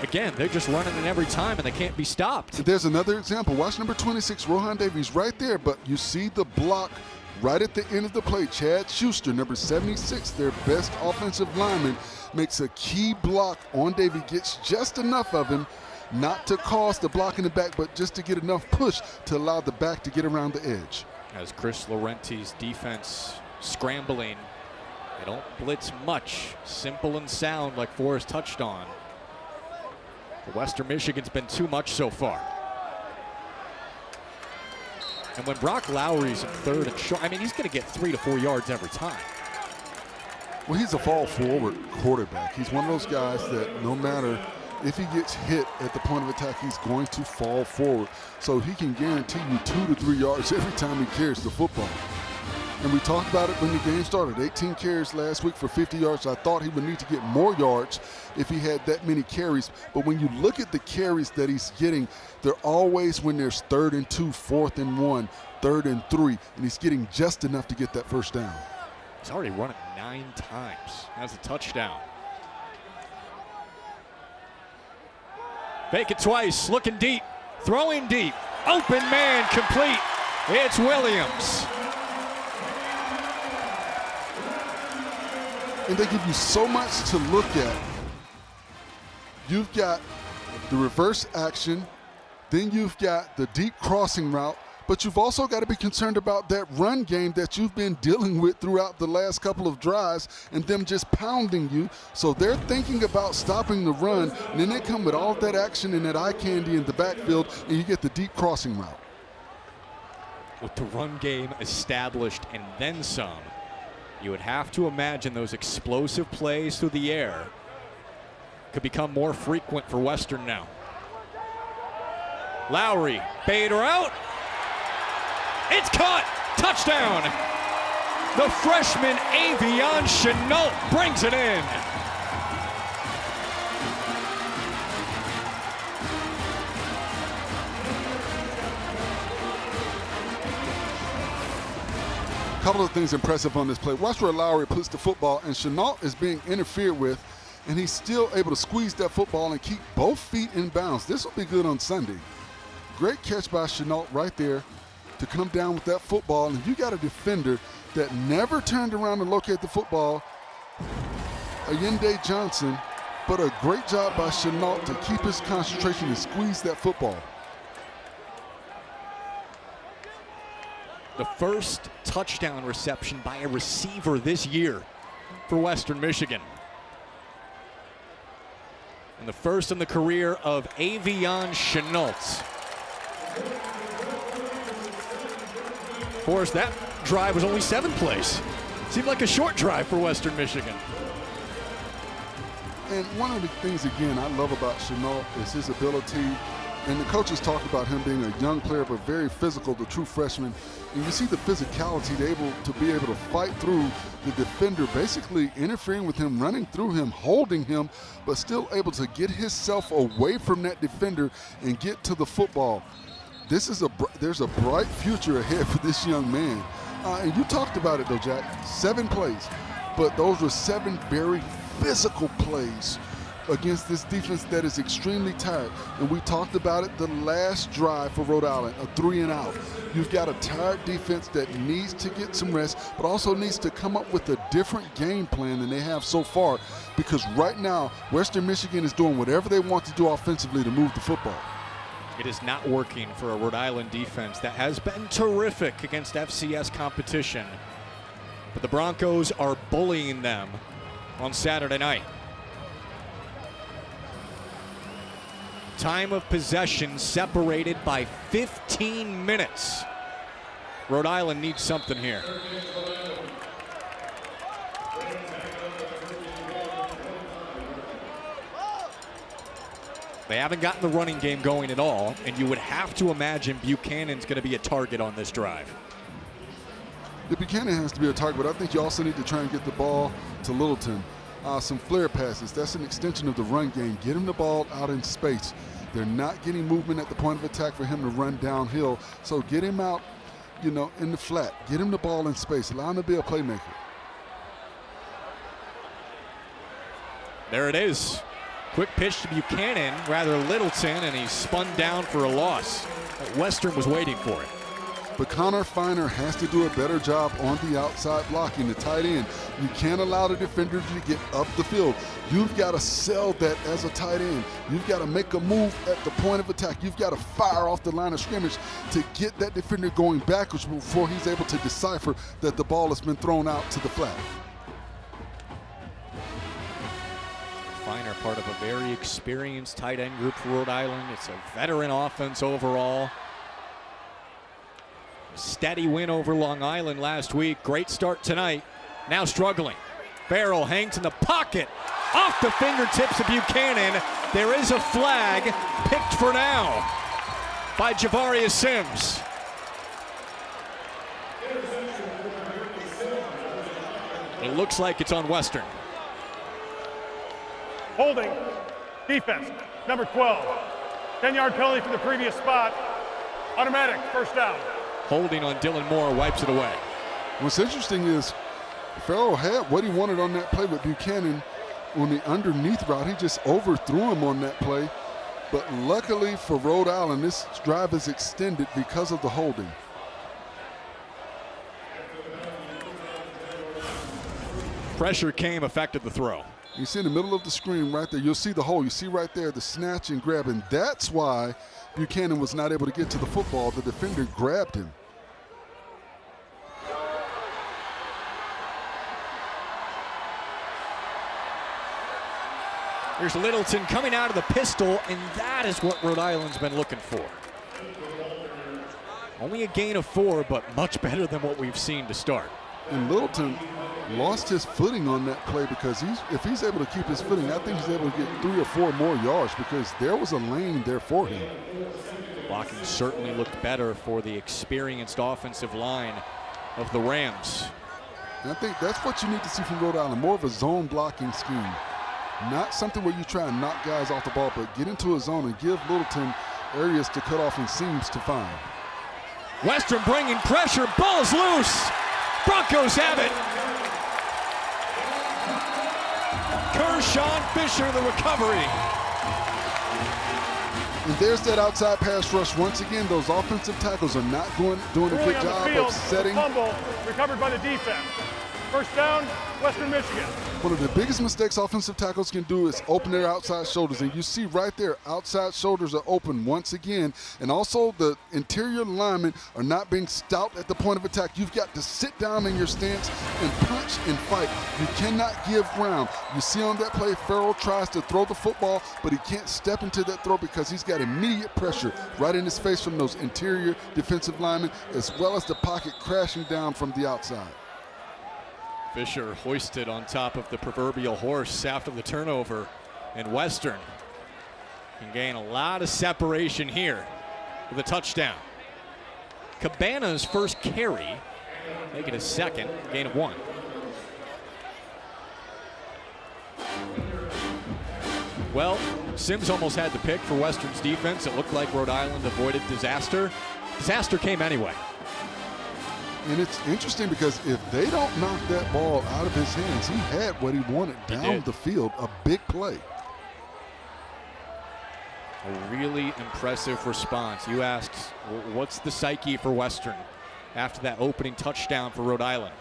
again, they're just running it every time, and they can't be stopped. There's another example. Watch number 26, Rohan Davies, right there, but you see the block right at the end of the play. Chad Schuster, number 76, their best offensive lineman, makes a key block on Davie, gets just enough of him, not to cause the block in the back, but just to get enough push to allow the back to get around the edge. As Chris Laurenti's defense scrambling, they don't blitz much. Simple and sound, like Forrest touched on. But Western Michigan's been too much so far. And when Brock Lowry's in third and short, I mean, he's going to get 3 to 4 yards every time. Well, he's a fall forward quarterback. He's one of those guys that no matter if he gets hit at the point of attack, he's going to fall forward. So he can guarantee you 2 to 3 yards every time he carries the football. And we talked about it when the game started. 18 carries last week for 50 yards. I thought he would need to get more yards if he had that many carries. But when you look at the carries that he's getting, they're always when there's 3rd and 2, 4th and 1, 3rd and 3, and he's getting just enough to get that first down. He's already run it 9 times. Has a touchdown. Fake it twice, looking deep, throwing deep. Open man, complete. It's Williams. And they give you so much to look at. You've got the reverse action, then you've got the deep crossing route, but you've also got to be concerned about that run game that you've been dealing with throughout the last couple of drives and them just pounding you. So they're thinking about stopping the run, and then they come with all that action and that eye candy in the backfield, and you get the deep crossing route. With the run game established and then some, you would have to imagine those explosive plays through the air could become more frequent for Western now. Lowry, Bader out. It's caught. Touchdown. The freshman Avion Chenault brings it in. A couple of things impressive on this play. Watch where Lowry puts the football, and Chenault is being interfered with, and he's still able to squeeze that football and keep both feet in bounds. This will be good on Sunday. Great catch by Chenault right there to come down with that football, and you got a defender that never turned around to locate the football, Allende Johnson, but a great job by Chenault to keep his concentration and squeeze that football. The first touchdown reception by a receiver this year for Western Michigan. And the first in the career of Avion Chenault. Of course, that drive was only 7 plays. Seemed like a short drive for Western Michigan. And one of the things, again, I love about Chenault is his ability, and the coaches talk about him being a young player but very physical, the true freshman. And you see the physicality, to be able to fight through the defender, basically interfering with him, running through him, holding him, but still able to get himself away from that defender and get to the football. There's a bright future ahead for this young man. And you talked about it, though, Jack. 7 plays, but those were 7 very physical plays against this defense that is extremely tired. And we talked about it the last drive for Rhode Island, a 3-and-out. You've got a tired defense that needs to get some rest, but also needs to come up with a different game plan than they have so far, because right now, Western Michigan is doing whatever they want to do offensively to move the football. It is not working for a Rhode Island defense that has been terrific against FCS competition. But the Broncos are bullying them on Saturday night. Time of possession separated by 15 minutes. Rhode Island needs something here. They haven't gotten the running game going at all, and you would have to imagine Buchanan's going to be a target on this drive. The Buchanan has to be a target, but I think you also need to try and get the ball to Littleton. Some flare passes. That's an extension of the run game. Get him the ball out in space. They're not getting movement at the point of attack for him to run downhill. So get him out, in the flat. Get him the ball in space. Allow him to be a playmaker. There it is. Quick pitch to Buchanan, rather Littleton, and he's spun down for a loss. Western was waiting for it. But Connor Finer has to do a better job on the outside blocking, the tight end. You can't allow the defender to get up the field. You've got to sell that as a tight end. You've got to make a move at the point of attack. You've got to fire off the line of scrimmage to get that defender going backwards before he's able to decipher that the ball has been thrown out to the flat. Finer, part of a very experienced tight end group for Rhode Island. It's a veteran offense overall. Steady win over Long Island last week. Great start tonight. Now struggling. Farrell hangs in the pocket. Off the fingertips of Buchanan. There is a flag picked for now by Javarius Sims. It looks like it's on Western. Holding. Defense. Number 12. 10-yard penalty from the previous spot. Automatic. First down. Holding on Dylan Moore wipes it away. What's interesting is Farrell had what he wanted on that play with Buchanan on the underneath route. He just overthrew him on that play. But luckily for Rhode Island, this drive is extended because of the holding. Pressure came, affected the throw. You see in the middle of the screen right there, you'll see the hole. You see right there the snatch and grab, and that's why Buchanan was not able to get to the football. The defender grabbed him. Here's Littleton coming out of the pistol, and that is what Rhode Island's been looking for. Only a gain of 4, but much better than what we've seen to start. And Littleton lost his footing on that play because if he's able to keep his footing, I think he's able to get 3 or 4 more yards because there was a lane there for him. Blocking certainly looked better for the experienced offensive line of the Rams. And I think that's what you need to see from Rhode Island, more of a zone blocking scheme. Not something where you try and knock guys off the ball, but get into a zone and give Littleton areas to cut off and seams to find. Western bringing pressure, ball's loose. Broncos have it. Kershawn Fisher, the recovery. And there's that outside pass rush. Once again, those offensive tackles are not doing a good job of setting. Fumble recovered by the defense. First down, Western Michigan. One of the biggest mistakes offensive tackles can do is open their outside shoulders. And you see right there, outside shoulders are open once again. And also the interior linemen are not being stout at the point of attack. You've got to sit down in your stance and punch and fight. You cannot give ground. You see on that play, Farrell tries to throw the football, but he can't step into that throw because he's got immediate pressure right in his face from those interior defensive linemen, as well as the pocket crashing down from the outside. Fisher hoisted on top of the proverbial horse after the turnover, and Western can gain a lot of separation here with a touchdown. Cabana's first carry, make it a second, gain of 1. Well, Sims almost had the pick for Western's defense. It looked like Rhode Island avoided disaster. Disaster came anyway. And it's interesting because if they don't knock that ball out of his hands, he had what he wanted down the field, a big play. A really impressive response. You asked, what's the psyche for Western after that opening touchdown for Rhode Island?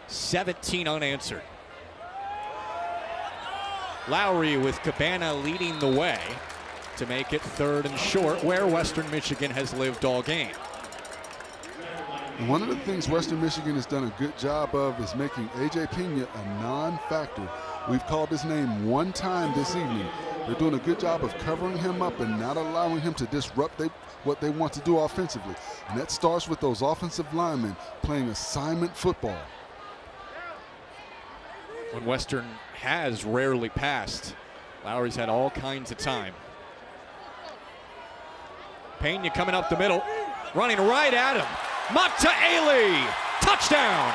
17 unanswered. Lowry with Cabana leading the way to make it 3rd and short, where Western Michigan has lived all game. One of the things Western Michigan has done a good job of is making A.J. Pena a non-factor. We've called his name one time this evening. They're doing a good job of covering him up and not allowing him to disrupt what they want to do offensively. And that starts with those offensive linemen playing assignment football. When Western has rarely passed, Lowry's had all kinds of time. Pena coming up the middle, running right at him. Mataele, touchdown!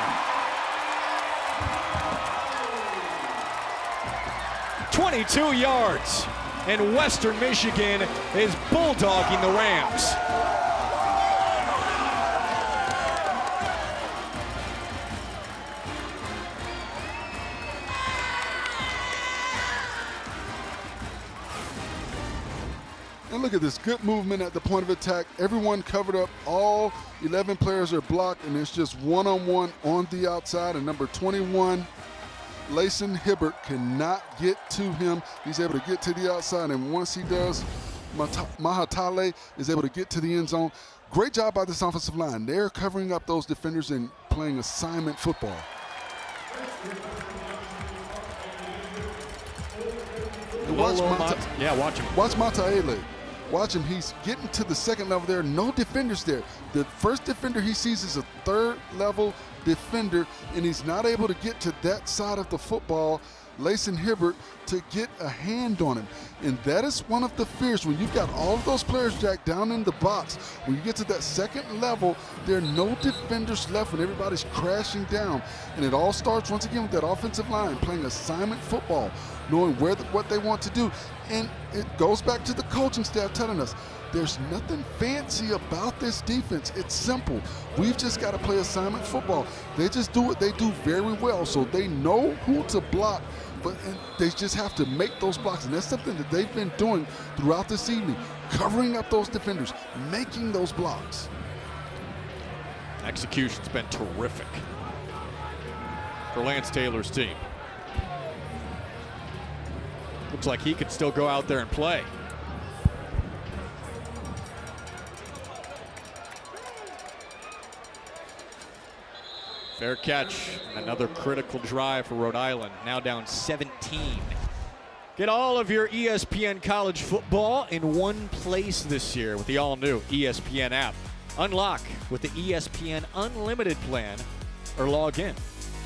22 yards, and Western Michigan is bulldogging the Rams. And look at this good movement at the point of attack. Everyone covered up. All 11 players are blocked, and it's just one-on-one on the outside. And number 21, Layson Hibbert, cannot get to him. He's able to get to the outside, and once he does, Mahatale is able to get to the end zone. Great job by this offensive line. They're covering up those defenders and playing assignment football. Watch him. Watch Mataele. Watch him. He's getting to the second level there. No defenders there. The first defender he sees is a third-level defender, and he's not able to get to that side of the football, Layson Hibbert, to get a hand on him. And that is one of the fears. When you've got all of those players, Jack, down in the box, when you get to that second level, there are no defenders left when everybody's crashing down. And it all starts, once again, with that offensive line playing assignment football, knowing what they want to do. And it goes back to the coaching staff telling us, there's nothing fancy about this defense. It's simple. We've just got to play assignment football. They just do what they do very well, so they know who to block, but they just have to make those blocks. And that's something that they've been doing throughout this evening, covering up those defenders, making those blocks. Execution's been terrific for Lance Taylor's team. Looks like he could still go out there and play. Fair catch. Another critical drive for Rhode Island. Now down 17. Get all of your ESPN college football in one place this year with the all-new ESPN app. Unlock with the ESPN Unlimited plan or log in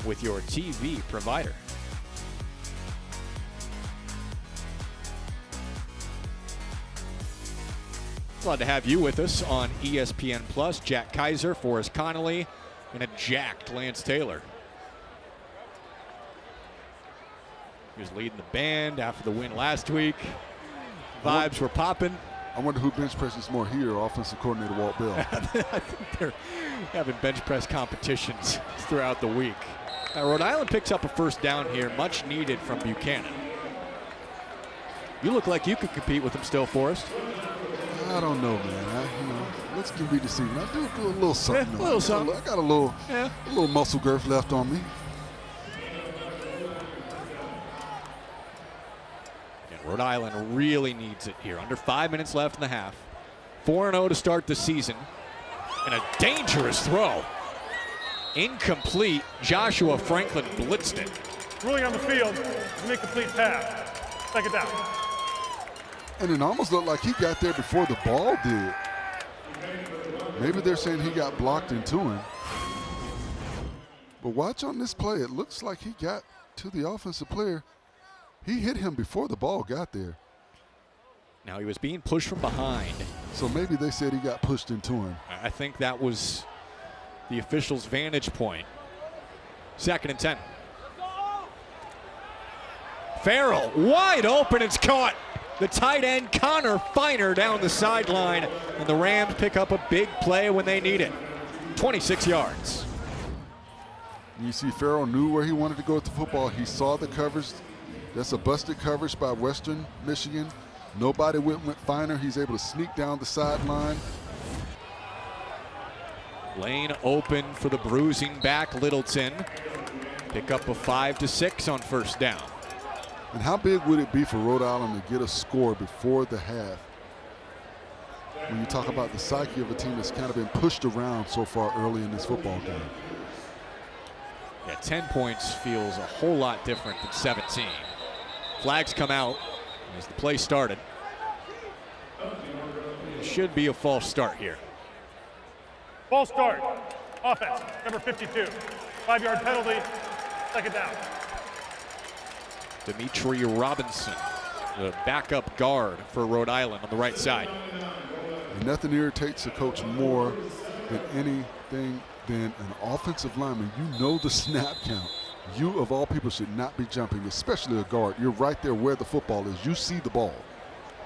with your TV provider. Glad to have you with us on ESPN Plus. Jack Kaiser, Forrest Connolly, and a jacked Lance Taylor. He was leading the band after the win last week. Vibes were popping. I wonder who bench presses more, he or offensive coordinator Walt Bell. I think they're having bench press competitions throughout the week. Now, Rhode Island picks up a first down here, much needed from Buchanan. You look like you could compete with him still, Forrest. I don't know, man. Let's get ready to see. I do a little something. Yeah, a little something. I got a little muscle girth left on me. And Rhode Island really needs it here. Under 5 minutes left in the half. 4-0 to start the season. And a dangerous throw. Incomplete. Joshua Franklin blitzed it. Ruling on the field, an incomplete pass. Second down. And it almost looked like he got there before the ball did. Maybe they're saying he got blocked into him. But watch on this play. It looks like he got to the offensive player. He hit him before the ball got there. Now he was being pushed from behind. So maybe they said he got pushed into him. I think that was the official's vantage point. 2nd and 10. Farrell wide open. It's caught. The tight end, Connor Finer, down the sideline. And the Rams pick up a big play when they need it. 26 yards. You see Farrell knew where he wanted to go with the football. He saw the coverage. That's a busted coverage by Western Michigan. Nobody went Finer. He's able to sneak down the sideline. Lane open for the bruising back, Littleton. Pick up a 5-6 on first down. And how big would it be for Rhode Island to get a score before the half? When you talk about the psyche of a team that's kind of been pushed around so far early in this football game. Yeah, 10 points feels a whole lot different than 17. Flags come out. As the play started. It should be a false start here. False start. Offense, number 52. 5-yard penalty, second down. Dimitri Robinson, the backup guard for Rhode Island on the right side. And nothing irritates a coach more than anything than an offensive lineman. You know the snap count. You, of all people, should not be jumping, especially a guard. You're right there where the football is. You see the ball.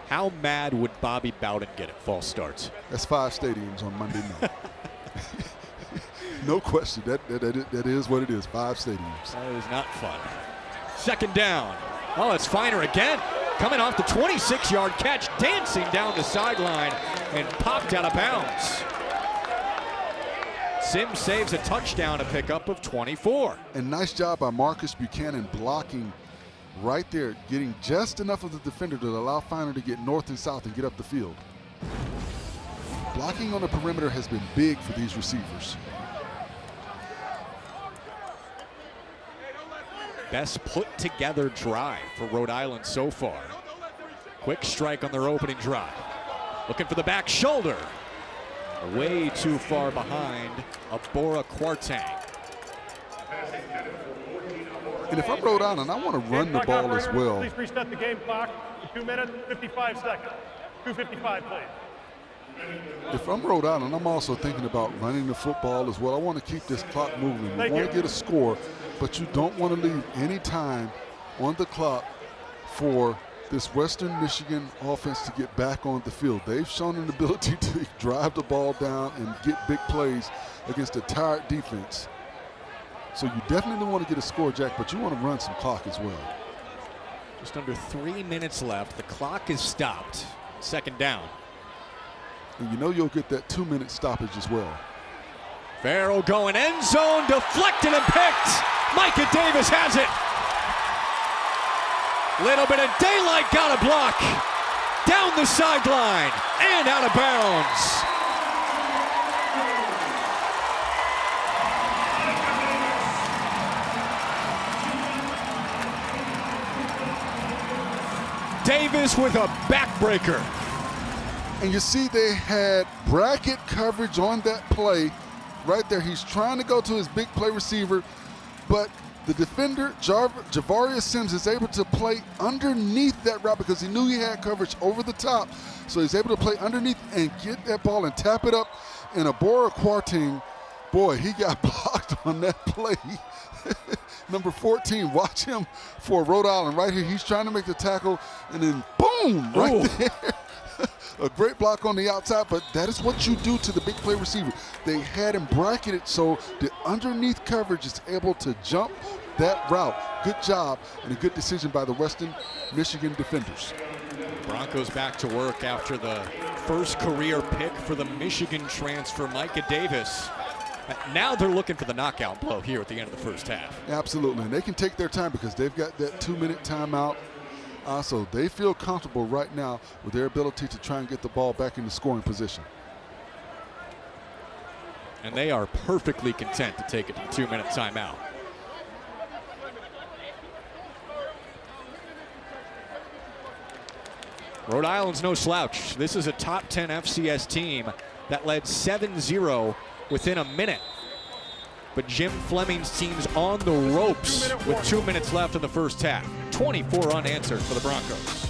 How mad would Bobby Bowden get at false starts? That's 5 stadiums on Monday night. No question. That is what it is. 5 stadiums. That is not fun. Second down. Oh, it's Feiner again. Coming off the 26-yard catch, dancing down the sideline and popped out of bounds. Sims saves a touchdown, a pickup of 24. And nice job by Marcus Buchanan blocking right there, getting just enough of the defender to allow Feiner to get north and south and get up the field. Blocking on the perimeter has been big for these receivers. Best put together drive for Rhode Island so far. Quick strike on their opening drive. Looking for the back shoulder. Way too far behind Abora Kwarteng. And if I'm Rhode Island, I want to run the ball as well. Please reset the game clock to 2 minutes, 55 seconds. 2:55, please. If I'm Rhode Island, I'm also thinking about running the football as well. I want to keep this clock moving. We want to get a score, but you don't want to leave any time on the clock for this Western Michigan offense to get back on the field. They've shown an ability to drive the ball down and get big plays against a tired defense. So you definitely want to get a score, Jack, but you want to run some clock as well. Just under 3 minutes left. The clock is stopped. Second down. And you know you'll get that 2-minute stoppage as well. Farrell going end zone, deflected and picked. Micah Davis has it. Little bit of daylight, got a block. Down the sideline and out of bounds. Davis with a backbreaker. And you see they had bracket coverage on that play right there. He's trying to go to his big play receiver, but the defender, Javarius Sims, is able to play underneath that route because he knew he had coverage over the top. So he's able to play underneath and get that ball and tap it up. And Abora Kwarteng, boy, he got blocked on that play. Number 14, watch him for Rhode Island right here. He's trying to make the tackle, and then boom, right there. A great block on the outside, but that is what you do to the big play receiver. They had him bracketed so the underneath coverage is able to jump that route. Good job and a good decision by the Western Michigan defenders. Broncos back to work after the first career pick for the Michigan transfer, Micah Davis. Now they're looking for the knockout blow here at the end of the first half. Absolutely, and they can take their time because they've got that 2-minute timeout. So they feel comfortable right now with their ability to try and get the ball back into scoring position. And they are perfectly content to take it to the 2-minute timeout. Rhode Island's no slouch. This is a top 10 FCS team that led 7-0 within a minute. But Jim Fleming's team's on the ropes with 2 minutes left in the first half. 24 unanswered for the Broncos.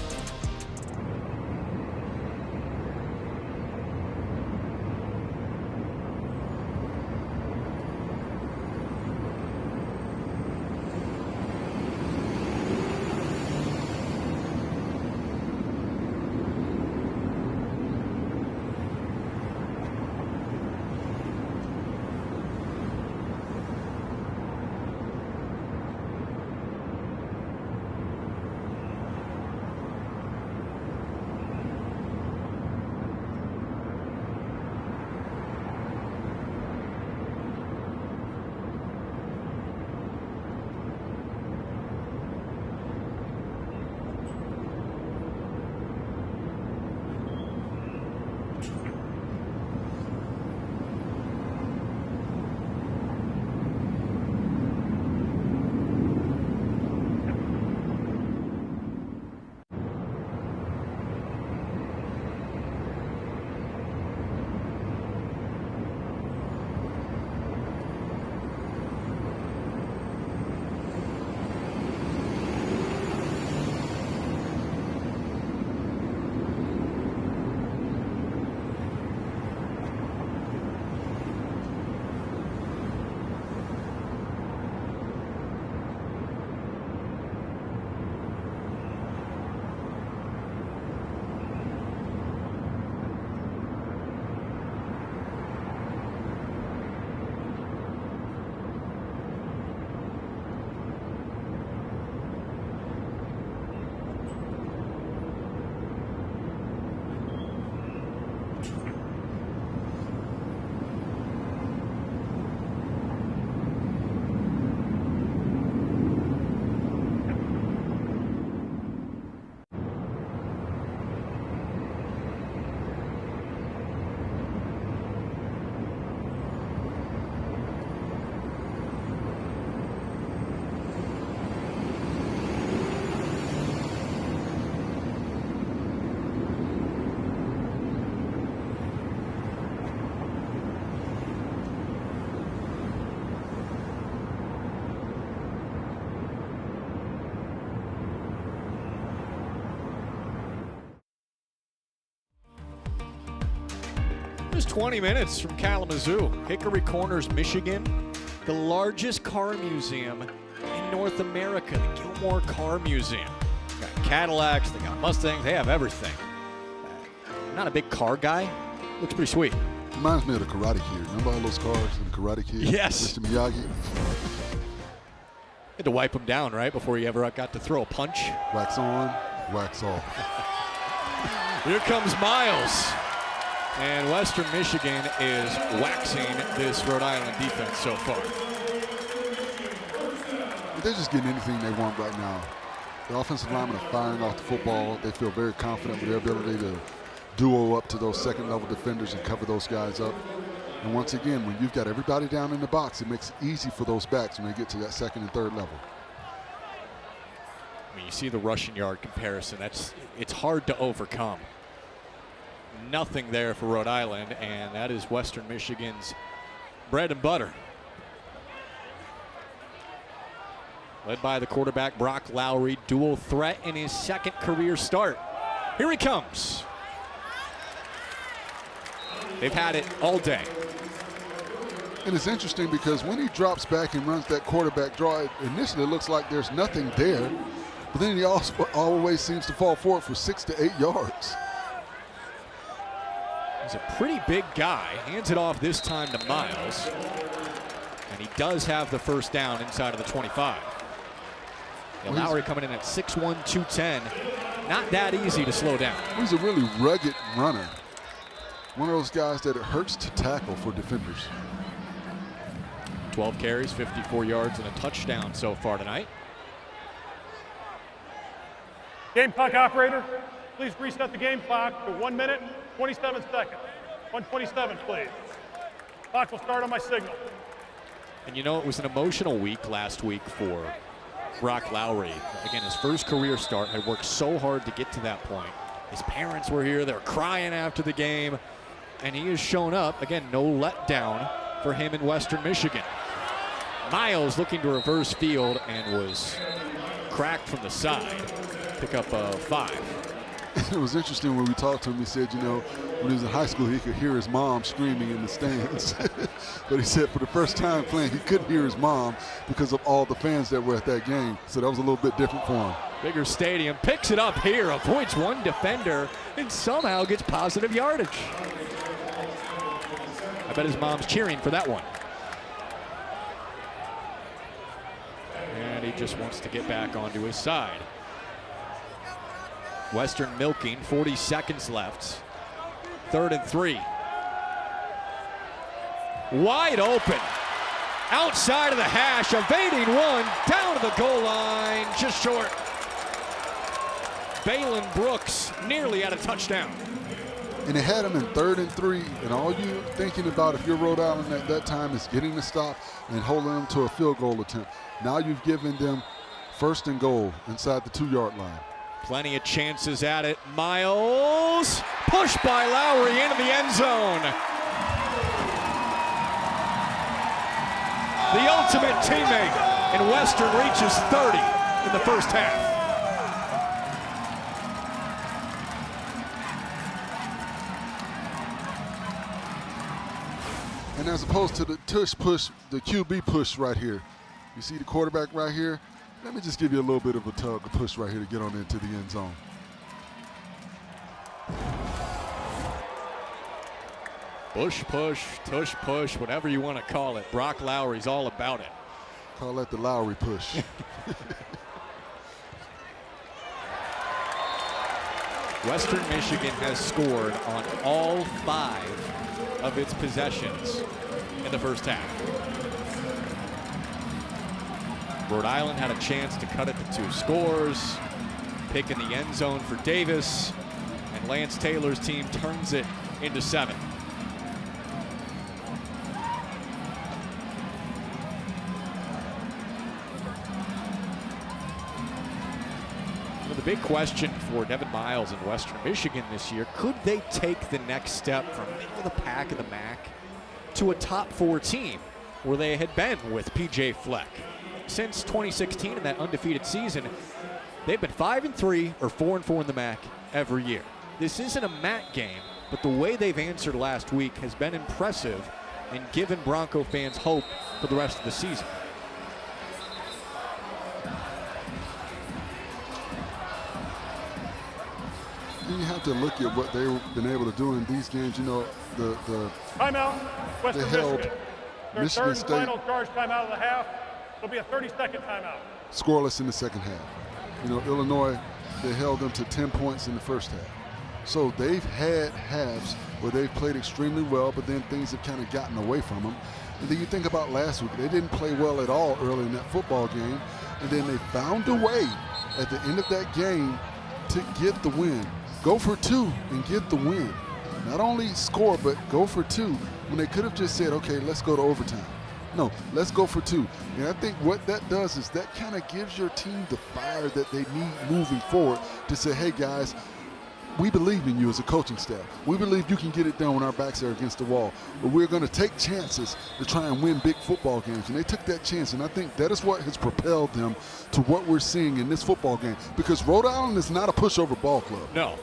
Just 20 minutes from Kalamazoo, Hickory Corners, Michigan, the largest car museum in North America, the Gilmore Car Museum. They got Cadillacs, they got Mustangs, they have everything. I'm not a big car guy. Looks pretty sweet. Reminds me of the Karate Kid. Remember all those cars in the Karate Kid? Yes. Mr. Miyagi. Had to wipe them down, right, before you ever got to throw a punch. Wax on, wax off. Here comes Miles. And Western Michigan is waxing this Rhode Island defense so far. They're just getting anything they want right now. The offensive linemen are firing off the football. They feel very confident with their ability to duo up to those second-level defenders and cover those guys up. And once again, when you've got everybody down in the box, it makes it easy for those backs when they get to that second and third level. I mean, you see the rushing yard comparison. It's hard to overcome. Nothing there for Rhode Island, and that is Western Michigan's bread and butter. Led by the quarterback, Brock Lowry, dual threat in his second career start. Here he comes. They've had it all day. And it's interesting because when he drops back and runs that quarterback draw, it initially looks like there's nothing there, but then he also always seems to fall forward for 6 to 8 yards. He's a pretty big guy. Hands it off this time to Miles. And he does have the first down inside of the 25. Yeah, Lowry coming in at 6'1", 210. Not that easy to slow down. He's a really rugged runner. One of those guys that it hurts to tackle for defenders. 12 carries, 54 yards, and a touchdown so far tonight. Game clock operator, please reset the game clock to 1 minute, 27 seconds. 127, please. Clock will start on my signal. And you know, it was an emotional week last week for Brock Lowry. Again, his first career start, had worked so hard to get to that point. His parents were here, they were crying after the game, and he has shown up. Again, no letdown for him in Western Michigan. Miles looking to reverse field and was cracked from the side. Pick up 5. It was interesting when we talked to him. He said, you know, when he was in high school, he could hear his mom screaming in the stands. But he said for the first time playing, he couldn't hear his mom because of all the fans that were at that game. So that was a little bit different for him. Bigger stadium, picks it up here, avoids one defender, and somehow gets positive yardage. I bet his mom's cheering for that one. And he just wants to get back onto his side. Western milking, 40 seconds left. 3rd and 3. Wide open. Outside of the hash, evading one, down to the goal line, just short. Balin Brooks nearly at a touchdown. And they had him in 3rd and 3, and all you're thinking about if you're Rhode Island at that time is getting the stop and holding them to a field goal attempt. Now you've given them 1st and goal inside the 2-yard line. Plenty of chances at it. Miles, pushed by Lowry into the end zone. The ultimate teammate, and Western reaches 30 in the first half. And as opposed to the tush push, the QB push right here. You see the quarterback right here? Let me just give you a little bit of a tug, a push right here to get on into the end zone. Push, push, tush, push, whatever you want to call it. Brock Lowry's all about it. Call that the Lowry push. Western Michigan has scored on all 5 of its possessions in the first half. Rhode Island had a chance to cut it to 2 scores, pick in the end zone for Davis, and Lance Taylor's team turns it into 7. The big question for Devin Miles in Western Michigan this year, could they take the next step from middle of the pack of the MAC to a top 4 team where they had been with PJ Fleck? Since 2016 in that undefeated season, they've been 5-3 or 4-4 in the MAC every year. This isn't a MAC game but the way they've answered last week has been impressive and given Bronco fans hope for the rest of the season. You have to look at what they've been able to do in these games. You know, the timeout, Western held Michigan. Their Michigan third and State final charge timeout of the half. It'll be a 30-second timeout. scoreless in the second half. You know, Illinois, they held them to 10 points in the first half. So they've had halves where they've played extremely well, but then things have kind of gotten away from them. And then you think about last week, they didn't play well at all early in that football game, and then they found a way at the end of that game to get the win. Go for two and get the win. Not only score, but go for two when they could have just said, okay, let's go to overtime. No, let's go for two. And I think what that does is that kind of gives your team the fire that they need moving forward to say, hey, guys, we believe in you as a coaching staff. We believe you can get it done when our backs are against the wall. But we're going to take chances to try and win big football games. And they took that chance, and I think that is what has propelled them to what we're seeing in this football game. Because Rhode Island is not a pushover ball club. No.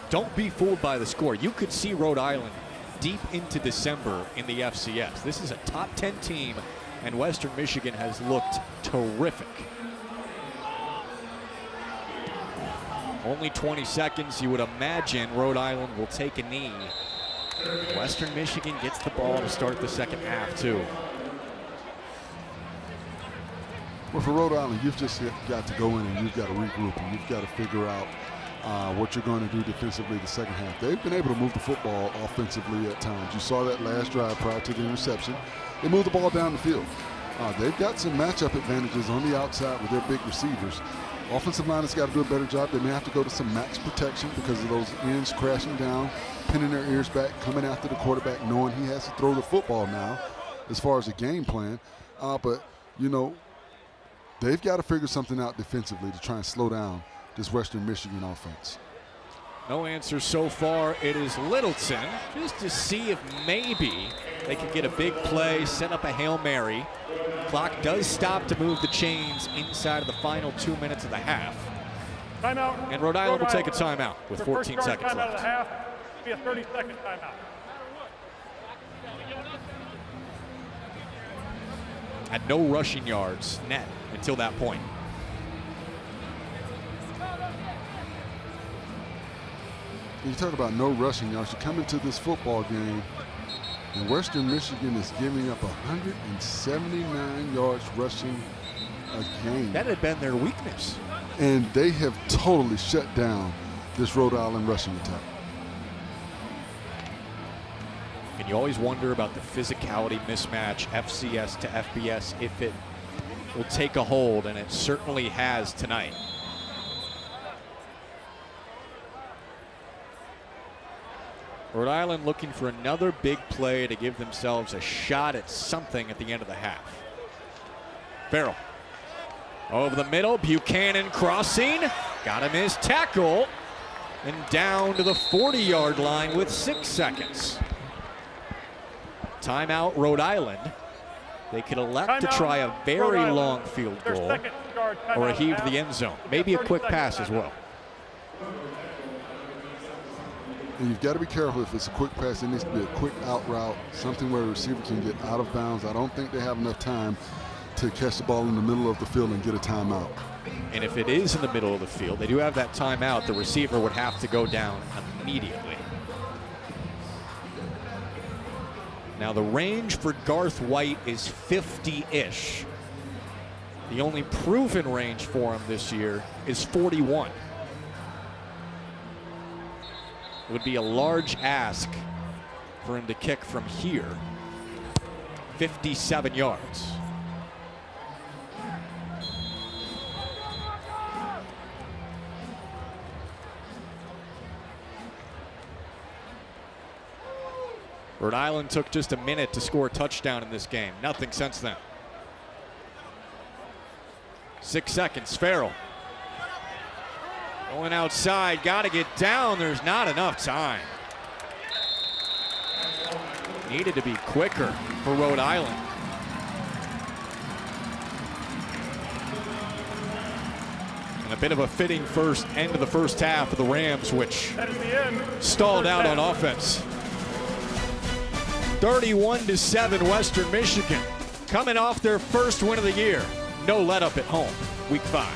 Don't be fooled by the score. You could see Rhode Island deep into December in the FCS. This is a top 10 team, and Western Michigan has looked terrific. Only 20 seconds. You would imagine Rhode Island will take a knee. Western Michigan gets the ball to start the second half, too. Well, for Rhode Island, you've just got to go in and you've got to regroup and you've got to figure out what you're going to do defensively the second half. They've been able to move the football offensively at times. You saw that last drive prior to the interception. They moved the ball down the field. They've got some matchup advantages on the outside with their big receivers. Offensive line has got to do a better job. They may have to go to some max protection because of those ends crashing down, pinning their ears back, coming after the quarterback, knowing he has to throw the football now as far as a game plan. But, you know, they've got to figure something out defensively to try and slow down this Western Michigan offense. No answer so far. It is Littleton, just to see if maybe they can get a big play, set up a Hail Mary. Clock does stop to move the chains inside of the final 2 minutes of the half. Timeout. And Rhode Island will take a timeout with 14 seconds timeout left. Of the half. It'll be a 30-second timeout. Had no rushing yards net until that point. You talk about no rushing yards. You come into this football game, and Western Michigan is giving up 179 yards rushing a game. That had been their weakness. And they have totally shut down this Rhode Island rushing attack. And you always wonder about the physicality mismatch, FCS to FBS, if it will take a hold, and it certainly has tonight. Rhode Island looking for another big play to give themselves a shot at something at the end of the half. Farrell over the middle, Buchanan crossing, got him his tackle, and down to the 40-yard line with 6 seconds. Timeout, Rhode Island. They could elect to try a very long field goal or a heave to the end zone. Maybe a quick pass as well. And you've got to be careful if it's a quick pass. It needs to be a quick out route, something where the receiver can get out of bounds. I don't think they have enough time to catch the ball in the middle of the field and get a timeout. And if it is in the middle of the field, they do have that timeout. The receiver would have to go down immediately. Now the range for Garth White is 50-ish. The only proven range for him this year is 41. It would be a large ask for him to kick from here. 57 yards. Rhode Island took just a minute to score a touchdown in this game. Nothing since then. 6 seconds, Farrell. Going outside, got to get down. There's not enough time. Needed to be quicker for Rhode Island. And a bit of a fitting first end of the first half for the Rams, which That is the end. stalled out on offense. 31-7 Western Michigan, coming off their first win of the year. No let up at home, week 5.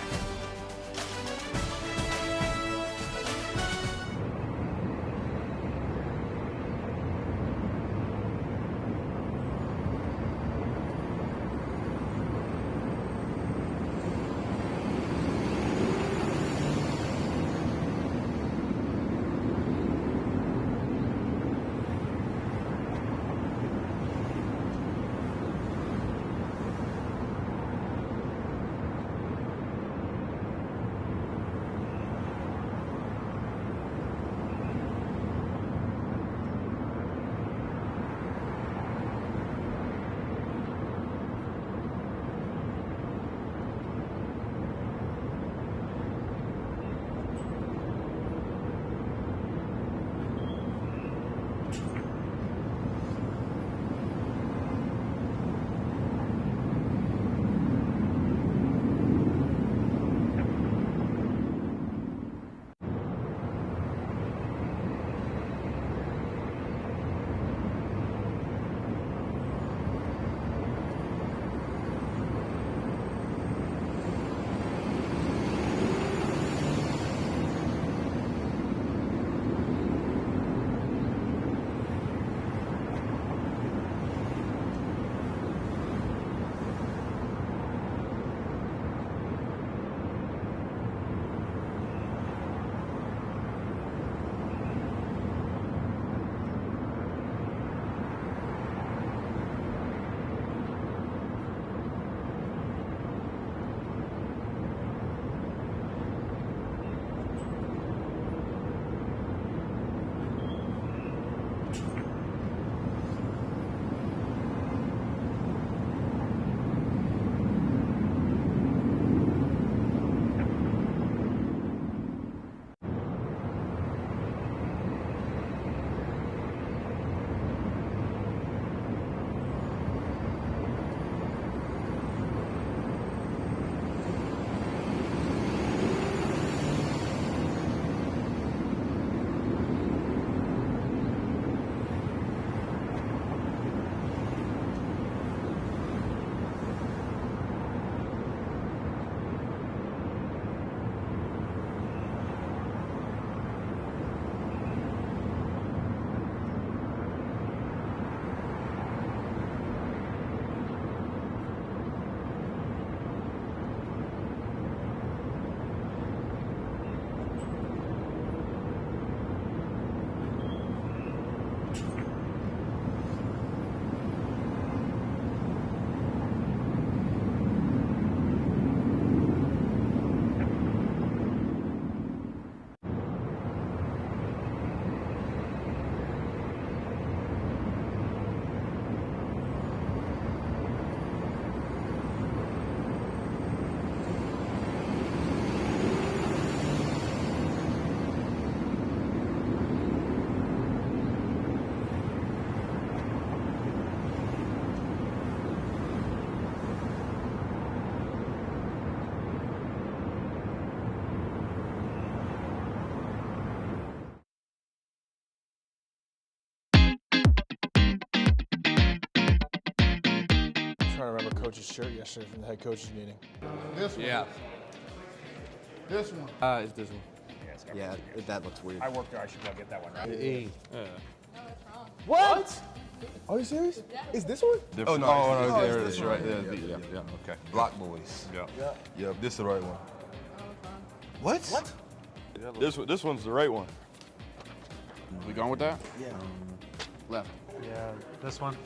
trying to remember Coach's shirt yesterday from the head coaches meeting. This one. Yeah. This one. It's this one. Yeah, that looks weird. I worked there. I should go get that one, right? What? Are you serious? Is this one? Oh, no, there it it's is, this right one. there. Yeah, okay. Block Boys. Yeah. Yeah, this is the right one. What? What? This one's the right one. We going with that? Yeah. Left. Yeah, this one.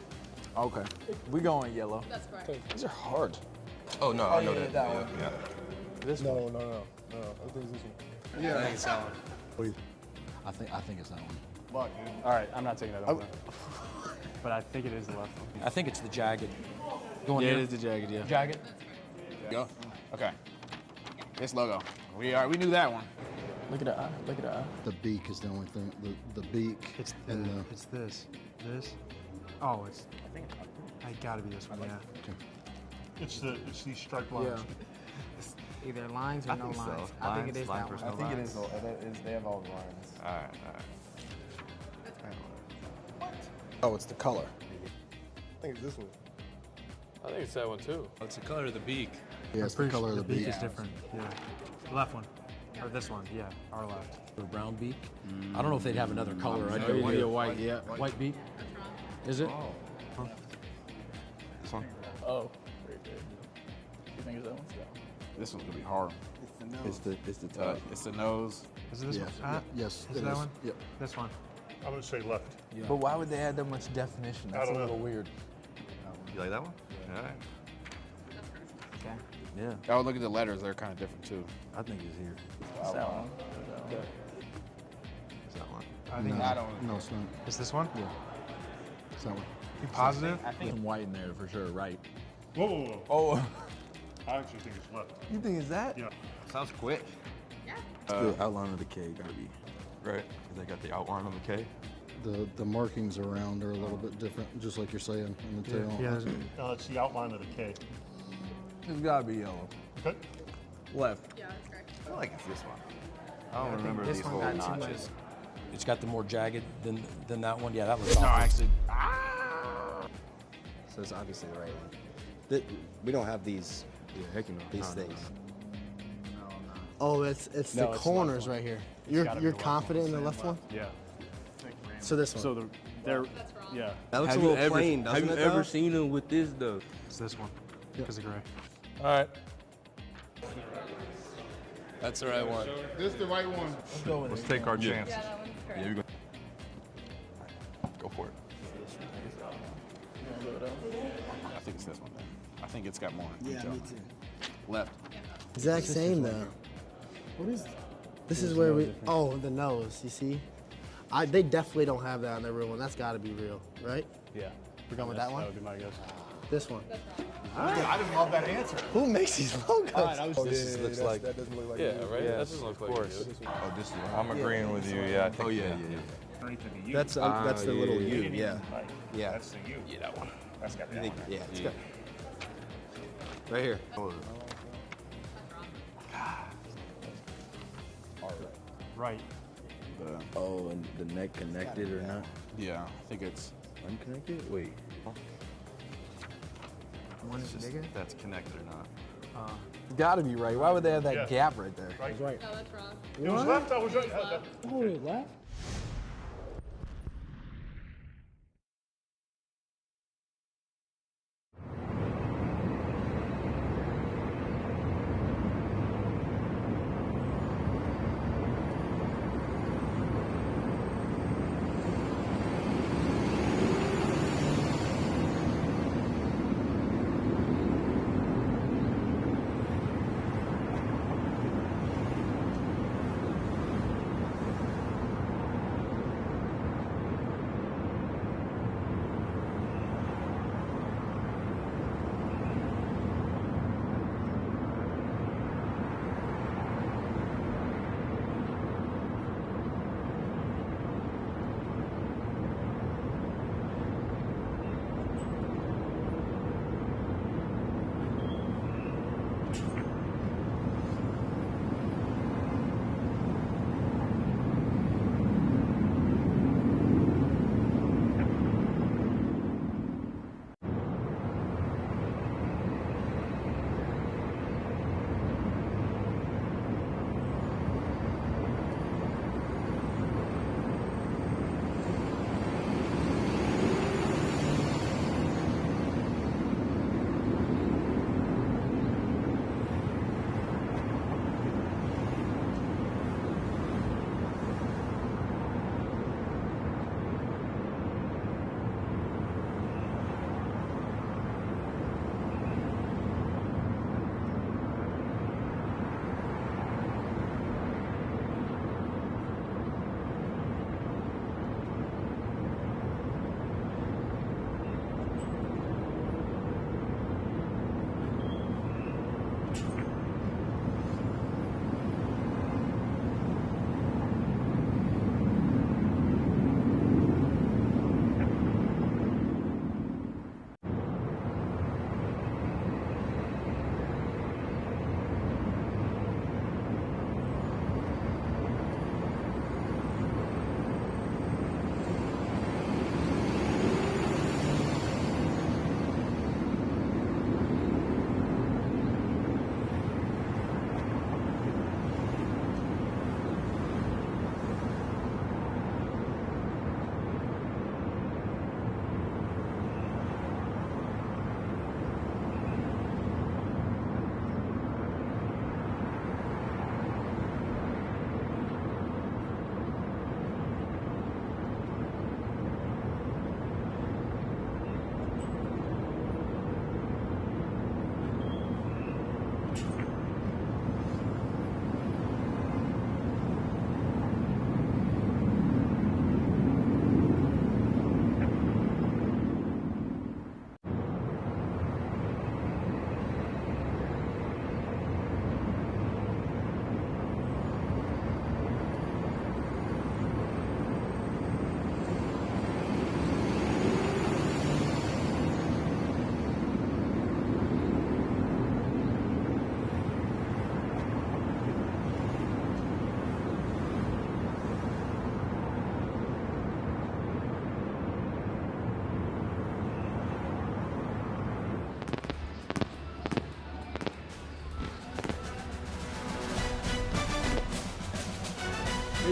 Okay. We going yellow. That's correct. These are hard. Oh, no, I know yeah, that. that Yeah, one. yeah. This one. No. I think it's this one. Yeah. I think it's that one. I think it's that one. All right, I'm not taking that over. But I think it is the left one. I think it's the jagged. Yeah, it is the jagged, yeah. Jagged? Go. Okay. This logo. We knew that one. Look at that. Look at that. The beak is the only thing. The beak. It's this. Oh, it's. I gotta be this one. Yeah. It's these striped lines. Yeah. Either lines or I no think so. lines. I think it is that one. I think it is. They have all the lines. All right. Oh, it's the color. I think it's this one. I think it's that one too. Oh, it's the color of the beak. Yeah, it's the color of the beak. is different. Yeah. Left one. Or this one. Yeah. Our left. Or brown beak. I don't know if they'd have another color. Right? Maybe a white, yeah. White beak. Is it? This one. Oh. You think it's that one? This one's gonna be hard. It's the top. It's the nose. Is it this Yeah. one? Yes. Is it it that is. one? Yep. This one. I'm going to say left. Yeah. But why would they add that much definition? That's I don't a little know. weird. You like that one? All right. Okay. Yeah, Oh, look at the letters. They're kind of different too. I think it's here. It's that one. It's that one. I think No, it's not. Is this one? Yeah. It's that one. You positive? There's some white in there for sure, right? Whoa, whoa, whoa. Oh, I actually think it's left. you think it's that? Yeah. Sounds quick. It's the outline of the K, gotta be. Right. They got the outline on the K. The markings around are a little bit different, just like you're saying in the tail. Yeah. There's It's the outline of the K. It's gotta be yellow. Okay. Left. Yeah, that's correct. I feel like it's this one. I don't remember this these one little got too much. notches. It's got the more jagged than that one. Yeah, that was. No, actually. So it's obviously the right one. We don't have these these things. Oh, it's the corners right here. You're confident in the left one? Yeah. So this one. So they're, That's wrong. yeah. That looks a little plain, doesn't it? Have you ever seen them with this though? It's this one. Because of gray. All right. That's the right one. This is the right one. Let's go with Let's it. take our chances. Yeah, that one's correct. Yeah, you go. Go for it. I think it's this one. I think it's got more. Yeah, detail. me too. Left. Exact same though. What is? This is where we. Oh, the nose. You see? They definitely don't have that on their real one. That's got to be real, right? Yeah. We're going with that one. That would be my guess. This one. I just love that answer. Who makes these logos? This looks like. That doesn't look like Yeah, right? That doesn't look like Of course. Oh, this is I'm agreeing with you. Yeah, I think. Oh, yeah. That's the little U. Yeah. Yeah. That's the U. Yeah, that one. That's got the I think, outline. yeah, it's good. Right here. Right. Oh, and the neck connected or not? Yeah, I think it's. Unconnected? Wait. One is bigger. That's connected or not. Gotta be right. Why would they have that Yeah. gap right there? Right. Right. No, that's wrong. It was left. I was right. Oh, left.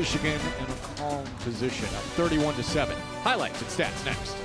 Michigan in a calm position, up 31-7. Highlights and stats next.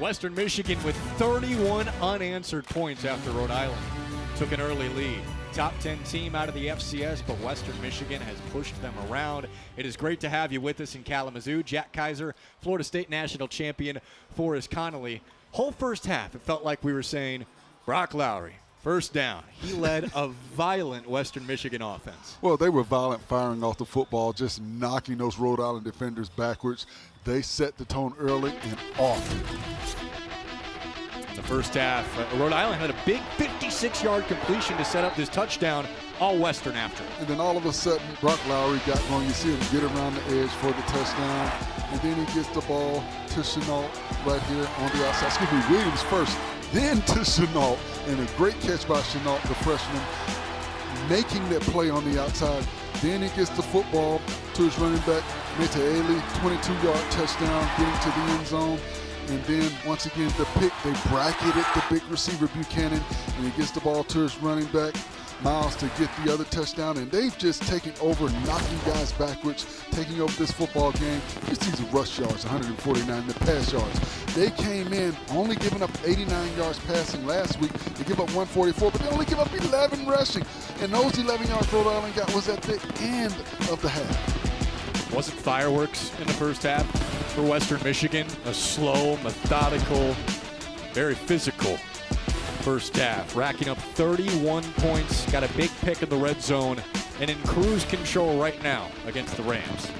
Western Michigan with 31 unanswered points after Rhode Island took an early lead. Top 10 team out of the FCS, but Western Michigan has pushed them around. It is great to have you with us in Kalamazoo. Jack Kaiser, Florida State national champion, Forrest Connolly. Whole first half, it felt like we were saying, Brock Lowry, first down. He led a violent Western Michigan offense. Well, they were violent, firing off the football, just knocking those Rhode Island defenders backwards. They set the tone early and often. In the first half, Rhode Island had a big 56-yard completion to set up this touchdown, all Western after it. And then all of a sudden, Brock Lowry got going. You see him get around the edge for the touchdown. And then he gets the ball to Chenault right here on the outside. Excuse me, Williams first, then to Chenault. And a great catch by Chenault, the freshman, making that play on the outside. Then he gets the football to his running back, Mete-Ali, 22-yard touchdown, getting to the end zone. And then, once again, the pick, they bracketed the big receiver, Buchanan, and he gets the ball to his running back, Miles to get the other touchdown, and they've just taken over, knocking guys backwards, taking over this football game. You see the rush yards, 149, the pass yards. They came in only giving up 89 yards passing last week. They give up 144, but they only give up 11 rushing. And those 11 yards Rhode Island got was at the end of the half. Wasn't fireworks in the first half for Western Michigan. A slow, methodical, very physical first half, racking up 31 points, got a big pick in the red zone, and in cruise control right now against the Rams.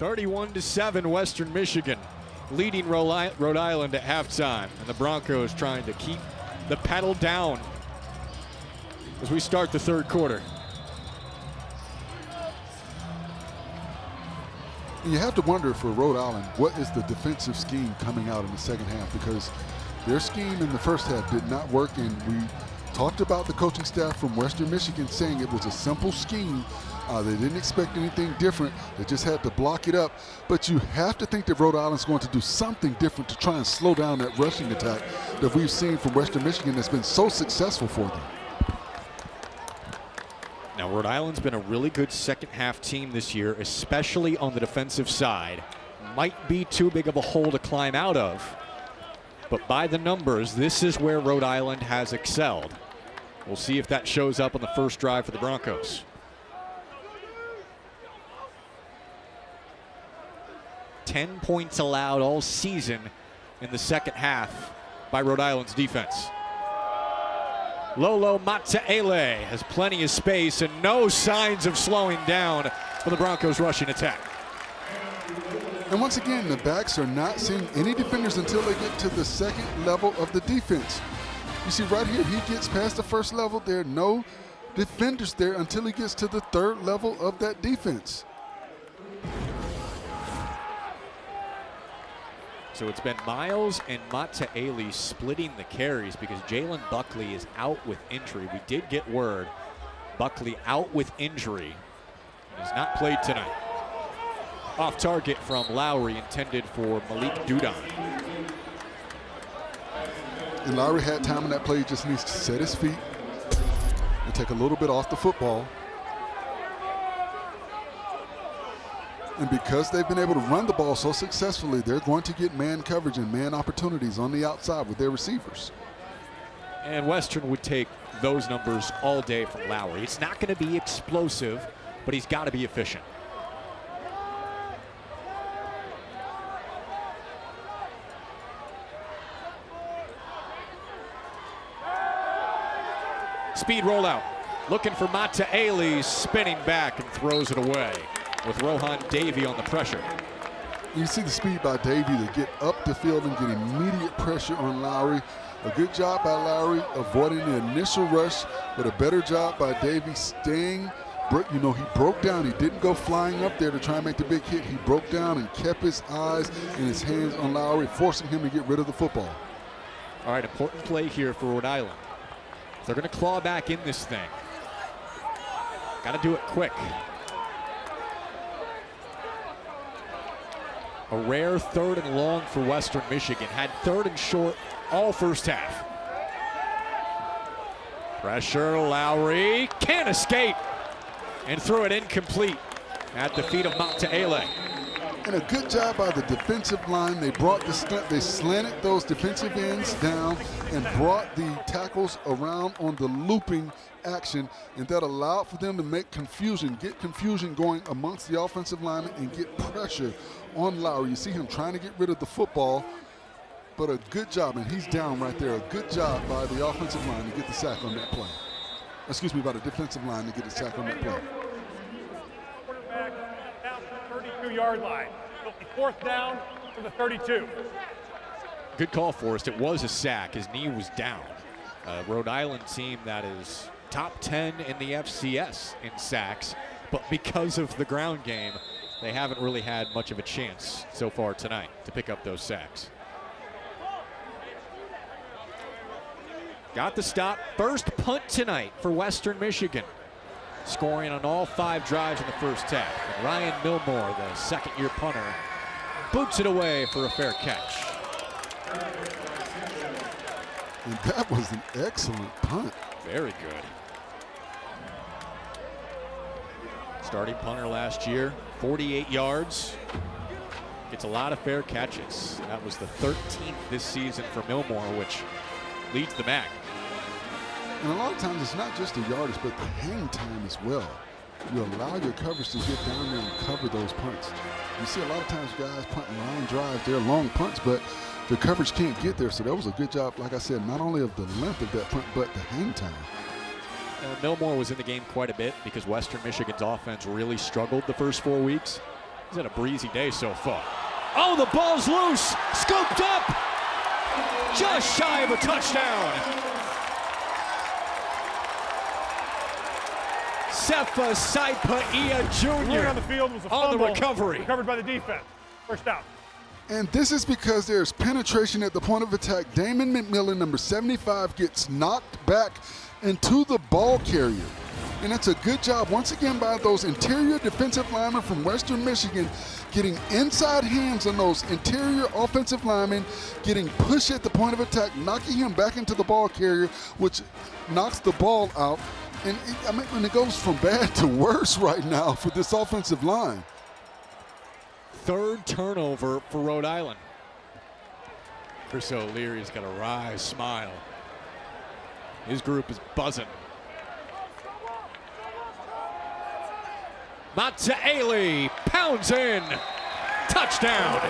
(31-7) Western Michigan leading Rhode Island at halftime, and the Broncos trying to keep the pedal down as we start the third quarter. You have to wonder for Rhode Island, what is the defensive scheme coming out in the second half? Because their scheme in the first half did not work, and we talked about the coaching staff from Western Michigan saying it was a simple scheme. They didn't expect anything different. They just had to block it up. But you have to think that Rhode Island's going to do something different to try and slow down that rushing attack that we've seen from Western Michigan that's been so successful for them. Now, Rhode Island's been a really good second-half team this year, especially on the defensive side. Might be too big of a hole to climb out of, but by the numbers, this is where Rhode Island has excelled. We'll see if that shows up on the first drive for the Broncos. 10 points allowed all season in the second half by Rhode Island's defense. Lolo Mata'ele has plenty of space and no signs of slowing down for the Broncos' rushing attack. And once again, the backs are not seeing any defenders until they get to the second level of the defense. You see right here, he gets past the first level. There are no defenders there until he gets to the third level of that defense. So it's been Miles and Mata'ele splitting the carries because Jalen Buckley is out with injury. We did get word Buckley out with injury and has not played tonight. Off target from Lowry, intended for Malik Dudon. And Lowry had time in that play. He just needs to set his feet and take a little bit off the football. And because they've been able to run the ball so successfully, they're going to get man coverage and man opportunities on the outside with their receivers. And Western would take those numbers all day from Lowry. It's not going to be explosive, but he's got to be efficient. Speed rollout. Looking for Mata'ele, spinning back and throws it away with Rohan Davey on the pressure. You see the speed by Davey to get up the field and get immediate pressure on Lowry. A good job by Lowry avoiding the initial rush, but a better job by Davey staying. You know, he broke down. He didn't go flying up there to try and make the big hit. He broke down and kept his eyes and his hands on Lowry, forcing him to get rid of the football. All right, important play here for Rhode Island. They're going to claw back in this thing. Got to do it quick. A rare 3rd and long for Western Michigan. Had 3rd and short all first half. Pressure, Lowry can't escape and threw it incomplete at the feet of Mata'ele. And a good job by the defensive line. They brought they slanted those defensive ends down and brought the tackles around on the looping action, and that allowed for them to make confusion, get confusion going amongst the offensive linemen and get pressure on Lowry. You see him trying to get rid of the football, but a good job, and he's down right there. A good job by the offensive line to get the sack on that play. Excuse me, by the defensive line to get the sack on that play. Quarterback down to the 32-yard line. It'll be 4th down to the 32. Good call, Forrest. It was a sack. His knee was down. Rhode Island team that is top 10 in the FCS in sacks, but because of the ground game, they haven't really had much of a chance so far tonight to pick up those sacks. Got the stop. First punt tonight for Western Michigan, scoring on all 5 drives in the first half. And Ryan Milmore, the second-year punter, boots it away for a fair catch. And that was an excellent punt. Very good. Starting punter last year, 48 yards. Gets a lot of fair catches. That was the 13th this season for Milmore, which leads the MAC. And a lot of times it's not just the yardage, but the hang time as well. You allow your coverage to get down there and cover those punts. You see a lot of times guys punting line drives, they're long punts, but the coverage can't get there. So that was a good job, like I said, not only of the length of that punt, but the hang time. Milmore was in the game quite a bit because Western Michigan's offense really struggled the first 4 weeks. He's had a breezy day so far. Oh, the ball's loose, scooped up, just shy of a touchdown. Sefa Saipaia Jr. on the field was a on fumble the recovery. recovered by the defense. First down. And this is because there's penetration at the point of attack. Damon McMillan, number 75, gets knocked back into the ball carrier. And it's a good job, once again, by those interior defensive linemen from Western Michigan, getting inside hands on those interior offensive linemen, getting pushed at the point of attack, knocking him back into the ball carrier, which knocks the ball out. And when it goes from bad to worse right now for this offensive line. Third turnover for Rhode Island. Chris O'Leary's got a wry smile. His group is buzzing. Matsaeli pounds in. Touchdown.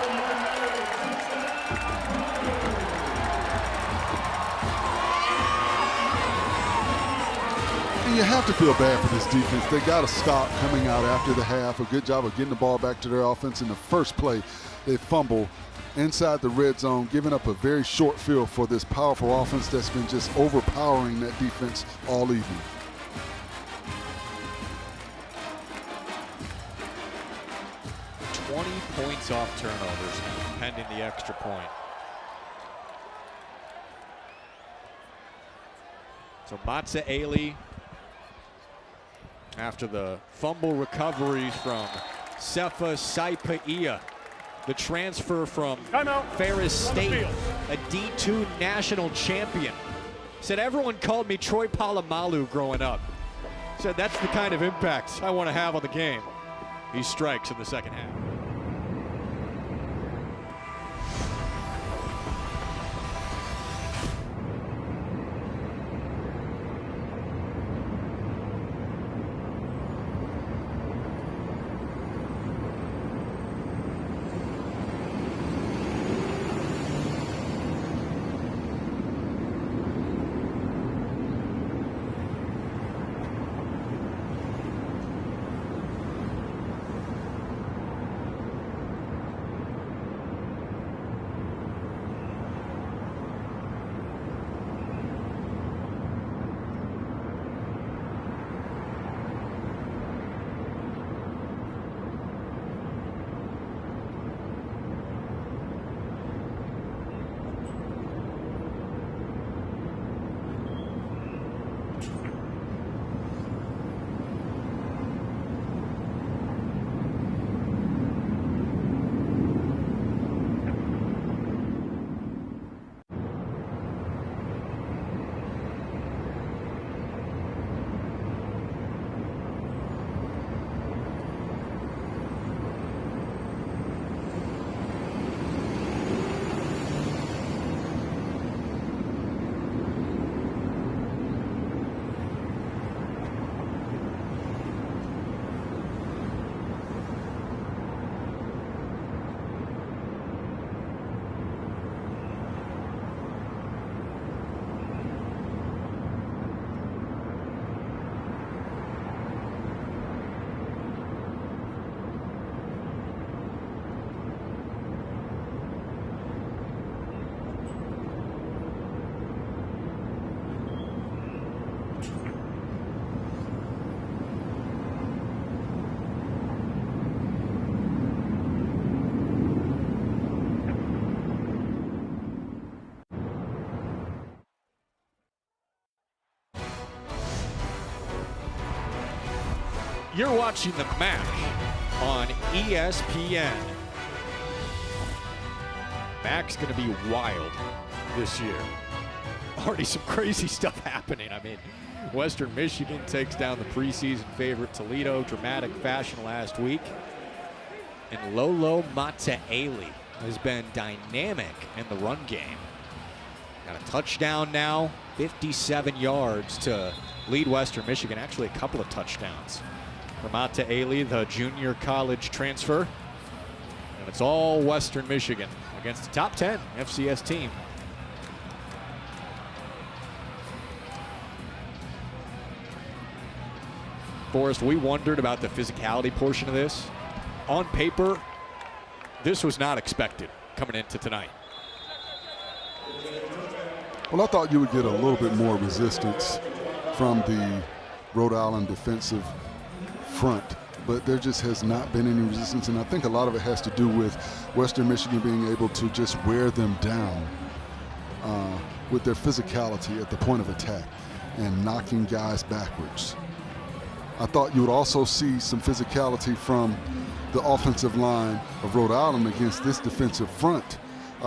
And you have to feel bad for this defense. They got to stop coming out after the half. A good job of getting the ball back to their offense in the first play. They fumble inside the red zone, giving up a very short field for this powerful offense that's been just overpowering that defense all evening. Points off turnovers, pending the extra point. So Matsaeli, after the fumble recovery from Sefa Saipaia, the transfer from Ferris State, a D2 national champion, said everyone called me Troy Polamalu growing up. Said that's the kind of impact I want to have on the game. He strikes in the second half. You're watching the match on ESPN. MAC's going to be wild this year. Already some crazy stuff happening. I mean, Western Michigan takes down the preseason favorite Toledo, dramatic fashion last week. And Lolo Matsaeli has been dynamic in the run game. Got a touchdown now, 57 yards to lead Western Michigan. Actually, a couple of touchdowns for Matsaeli, the junior college transfer. And it's all Western Michigan against the top 10 FCS team. Forrest, we wondered about the physicality portion of this. On paper, this was not expected coming into tonight. Well, I thought you would get a little bit more resistance from the Rhode Island defensive front but there just has not been any resistance, and I think a lot of it has to do with Western Michigan being able to just wear them down with their physicality at the point of attack and knocking guys backwards. I thought you would also see some physicality from the offensive line of Rhode Island against this defensive front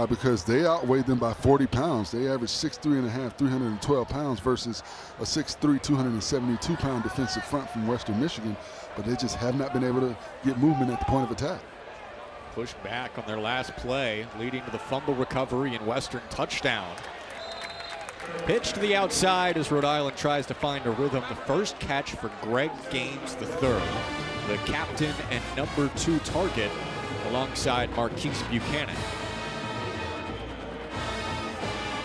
because they outweighed them by 40 pounds. They averaged 6'3.5", 312 pounds versus a 6'3", 272-pound defensive front from Western Michigan, but they just have not been able to get movement at the point of attack. Pushed back on their last play, leading to the fumble recovery and Western touchdown. Pitch to the outside as Rhode Island tries to find a rhythm. The first catch for Greg Gaines III, the captain and number 2 target, alongside Marquise Buchanan.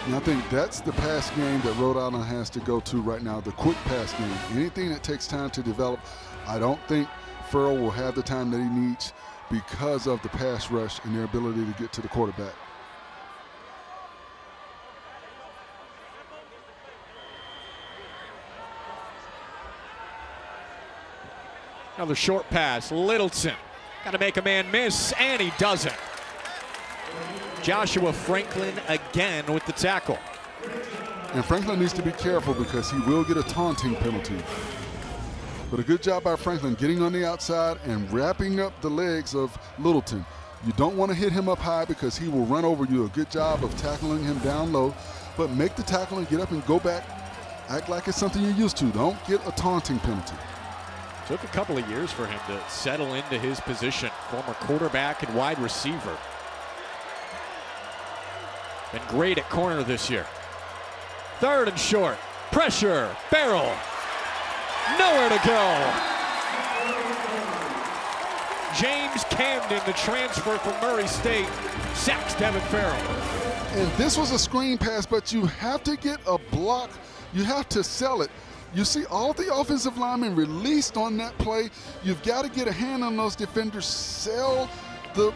And I think that's the pass game that Rhode Island has to go to right now, the quick pass game. Anything that takes time to develop, I don't think Farrell will have the time that he needs because of the pass rush and their ability to get to the quarterback. Another short pass, Littleton. Got to make a man miss, and he doesn't. Joshua Franklin again with the tackle. And Franklin needs to be careful because he will get a taunting penalty. But a good job by Franklin getting on the outside and wrapping up the legs of Littleton. You don't want to hit him up high because he will run over you. A good job of tackling him down low, but make the tackle and get up and go back. Act like it's something you're used to. Don't get a taunting penalty. Took a couple of years for him to settle into his position. Former quarterback and wide receiver. Been great at corner this year. 3rd and short. Pressure. Barrel. Nowhere to go. James Camden, the transfer from Murray State, sacks Devin Farrell. And this was a screen pass, but you have to get a block. You have to sell it. You see all the offensive linemen released on that play. You've got to get a hand on those defenders, sell the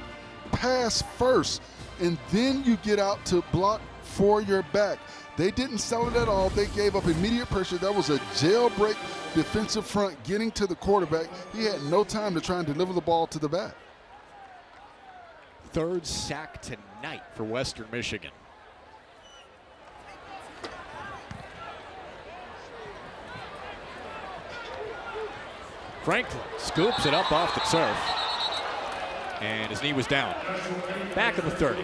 pass first, and then you get out to block for your back. They didn't sell it at all. They gave up immediate pressure. That was a jailbreak defensive front getting to the quarterback. He had no time to try and deliver the ball to the back. 3rd sack tonight for Western Michigan. Franklin scoops it up off the turf, and his knee was down. Back in the 30.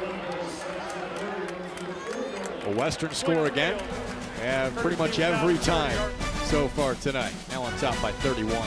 A Western score again. Yeah, pretty much every time so far tonight. Now on top by 31.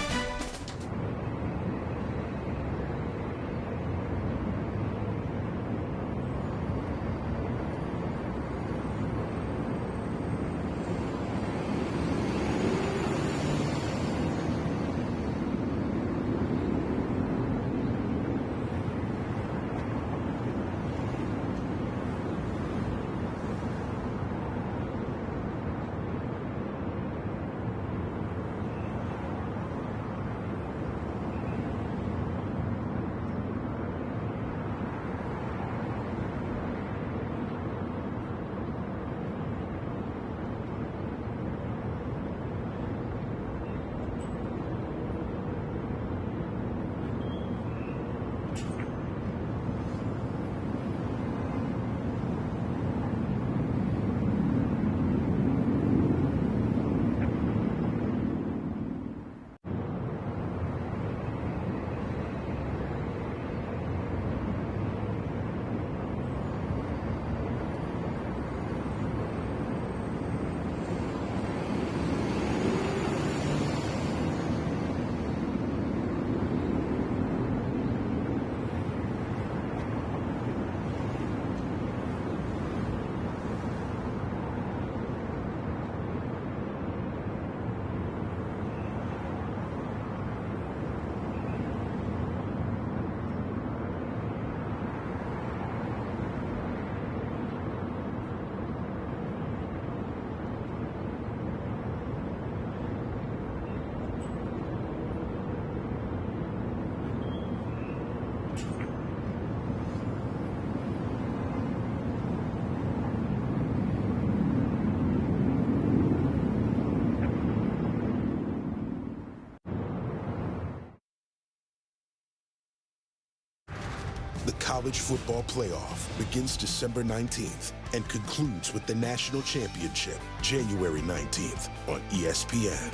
The College Football Playoff begins December 19th and concludes with the National Championship January 19th on ESPN.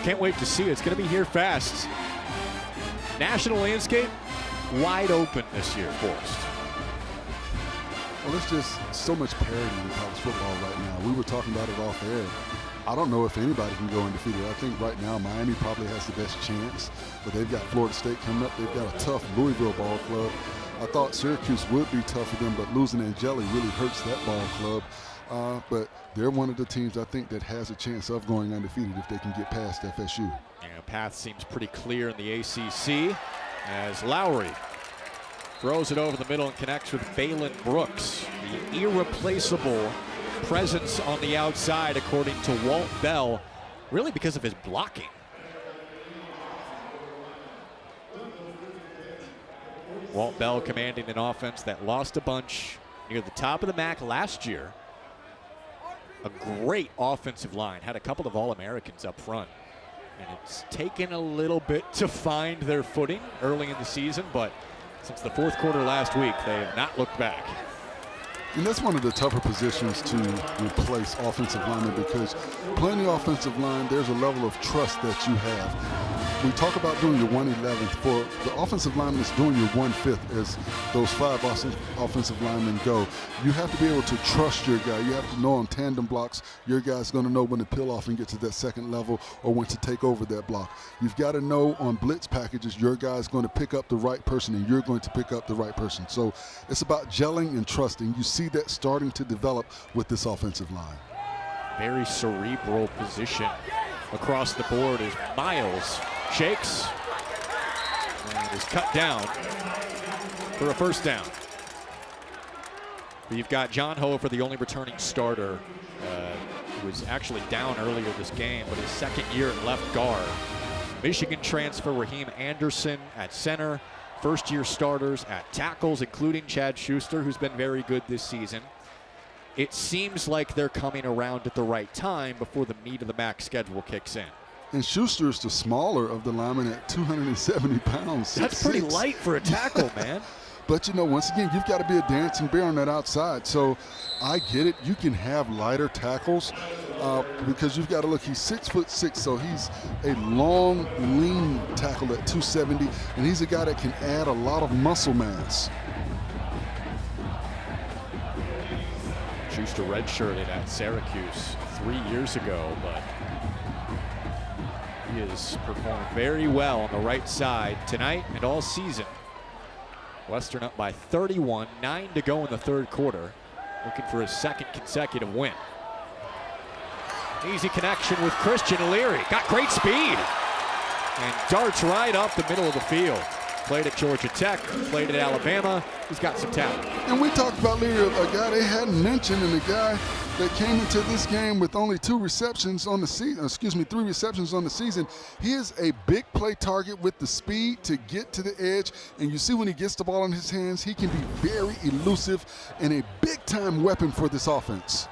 Can't wait to see it. It's going to be here fast. National landscape wide open this year, Forrest. Well, it's just so much parity in college football right now. We were talking about it off air. I don't know if anybody can go undefeated. I think right now Miami probably has the best chance, but they've got Florida State coming up. They've got a tough Louisville ball club. I thought Syracuse would be tough for them, but losing Angeli really hurts that ball club. But they're one of the teams I think that has a chance of going undefeated if they can get past FSU. Yeah, path seems pretty clear in the ACC as Lowry throws it over the middle and connects with Balin Brooks. The irreplaceable presence on the outside, according to Walt Bell, really because of his blocking. Walt Bell commanding an offense that lost a bunch near the top of the MAC last year. A great offensive line, had a couple of All-Americans up front. And it's taken a little bit to find their footing early in the season, but since the fourth quarter last week, they have not looked back. And that's one of the tougher positions to replace offensive linemen, because playing the offensive line, there's a level of trust that you have. We talk about doing your 1/11th. For the offensive lineman, it's doing your 1/5 as those 5 offensive linemen go. You have to be able to trust your guy. You have to know on tandem blocks, your guy's going to know when to peel off and get to that second level or when to take over that block. You've got to know on blitz packages, your guy's going to pick up the right person and you're going to pick up the right person. So it's about gelling and trusting. You see that starting to develop with this offensive line. Very cerebral position across the board as Miles shakes and is cut down for a first down. But you've got John Hofer, the only returning starter, who was actually down earlier this game, but his second year at left guard. Michigan transfer Raheem Anderson at center. First-year starters at tackles, including Chad Schuster, who's been very good this season. It seems like they're coming around at the right time before the meat of the MAC schedule kicks in. And Schuster's the smaller of the linemen at 270 pounds. That's pretty light for a tackle, man. But, you know, once again, you've got to be a dancing bear on that outside. So I get it. You can have lighter tackles because you've got to look. He's 6'6", so he's a long, lean tackle at 270, and he's a guy that can add a lot of muscle mass. Schuster redshirted at Syracuse 3 years ago, but he has performed very well on the right side tonight and all season. Western up by 31, 9 to go in the third quarter, looking for his second consecutive win. Easy connection with Christian Leary. Got great speed and darts right up the middle of the field. Played at Georgia Tech, played at Alabama. He's got some talent. And we talked about Leary, a guy they hadn't mentioned, and a guy that came into this game with only 2 receptions on the season, 3 receptions on the season. He is a big play target with the speed to get to the edge. And you see when he gets the ball in his hands, he can be very elusive and a big-time weapon for this offense.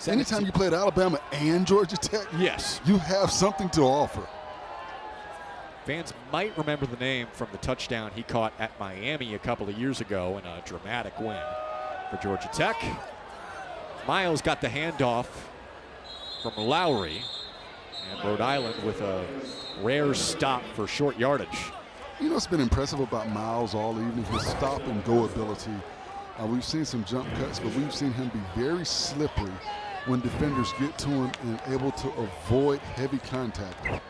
Anytime you play at Alabama and Georgia Tech, yes, you have something to offer. Fans might remember the name from the touchdown he caught at Miami a couple of years ago in a dramatic win for Georgia Tech. Miles got the handoff from Lowry, and Rhode Island with a rare stop for short yardage. You know what's been impressive about Miles all evening? His stop-and-go ability. We've seen some jump cuts, but we've seen him be very slippery when defenders get to him and able to avoid heavy contact.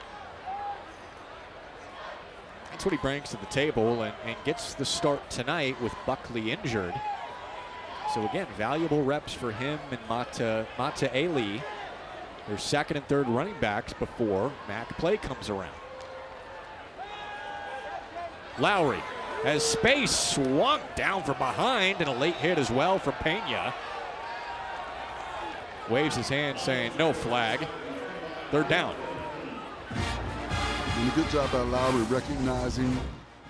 That's what he brings to the table and gets the start tonight with Buckley injured. So again, valuable reps for him and Mata Ali, their second and third running backs before MAC play comes around. Lowry has space, swung down from behind, and a late hit as well from Pena. Waves his hand saying no flag. They're down. And a good job by Lowry recognizing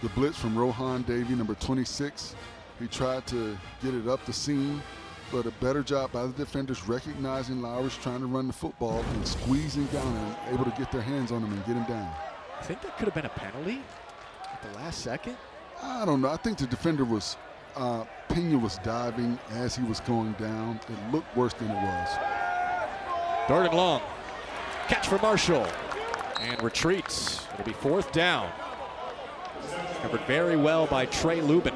the blitz from Rohan Davey, number 26. He tried to get it up the seam, but a better job by the defenders recognizing Lowry's trying to run the football and squeezing down and able to get their hands on him and get him down. I think that could have been a penalty at the last second. I don't know. I think the defender was, Pena was diving as he was going down. It looked worse than it was. 3rd and long. Catch for Marshall. And retreats. It'll be 4th down. Covered very well by Trey Lubin.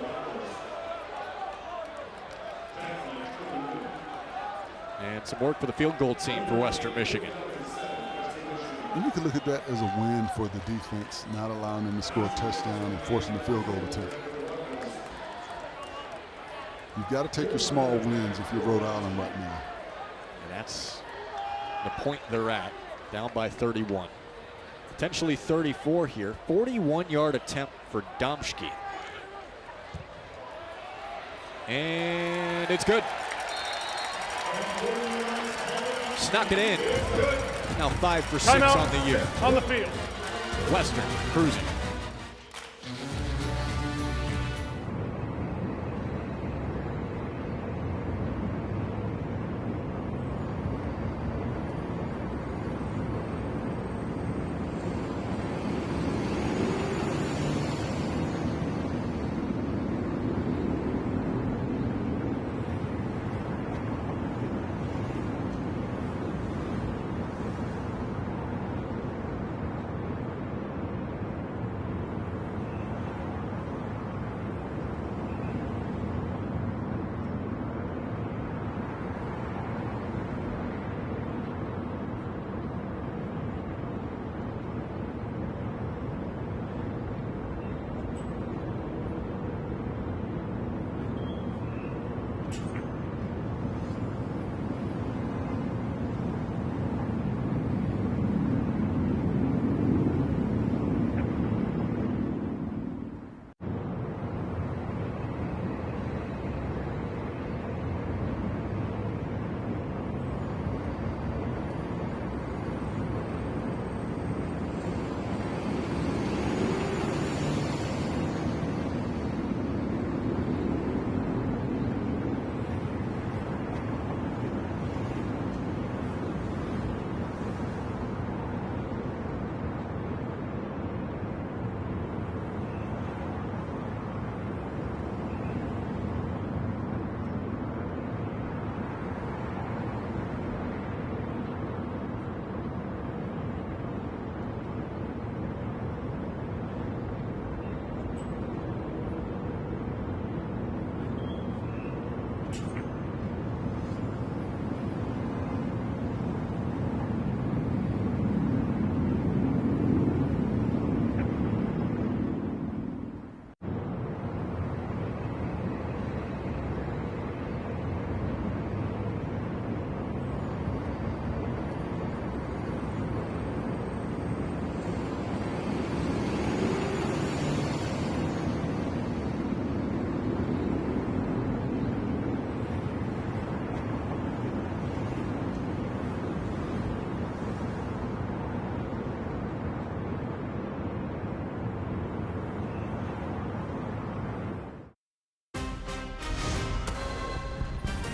And some work for the field goal team for Western Michigan. And you can look at that as a win for the defense, not allowing them to score a touchdown and forcing the field goal attempt. You've got to take your small wins if you're Rhode Island right now. And that's the point they're at, down by 31. Potentially 34 here. 41-yard attempt for Domschke. And it's good. Snuck it in. Now 5 for 6 Timeout on the year. On the field. Western cruising.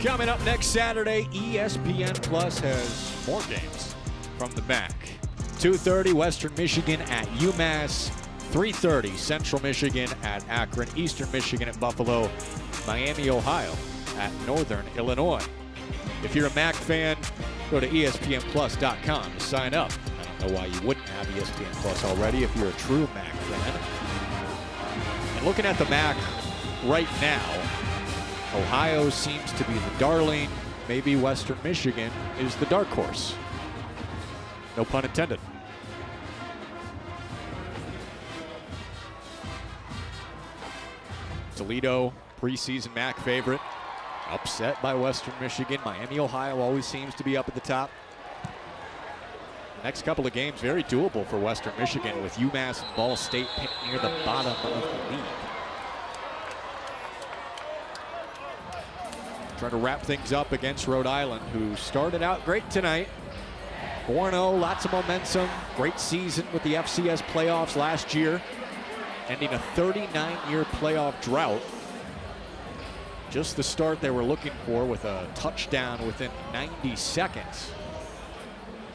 Coming up next Saturday, ESPN Plus has more games from the MAC. 2:30 Western Michigan at UMass, 3:30 Central Michigan at Akron, Eastern Michigan at Buffalo, Miami, Ohio at Northern Illinois. If you're a MAC fan, go to ESPNplus.com to sign up. I don't know why you wouldn't have ESPN Plus already if you're a true MAC fan. And looking at the MAC right now, Ohio seems to be the darling. Maybe Western Michigan is the dark horse. No pun intended. Toledo, preseason MAC favorite. Upset by Western Michigan. Miami, Ohio always seems to be up at the top. Next couple of games, very doable for Western Michigan with UMass and Ball State picked near the bottom of the league. Trying to wrap things up against Rhode Island, who started out great tonight. 4-0, lots of momentum. Great season with the FCS playoffs last year, ending a 39-year playoff drought. Just the start they were looking for with a touchdown within 90 seconds.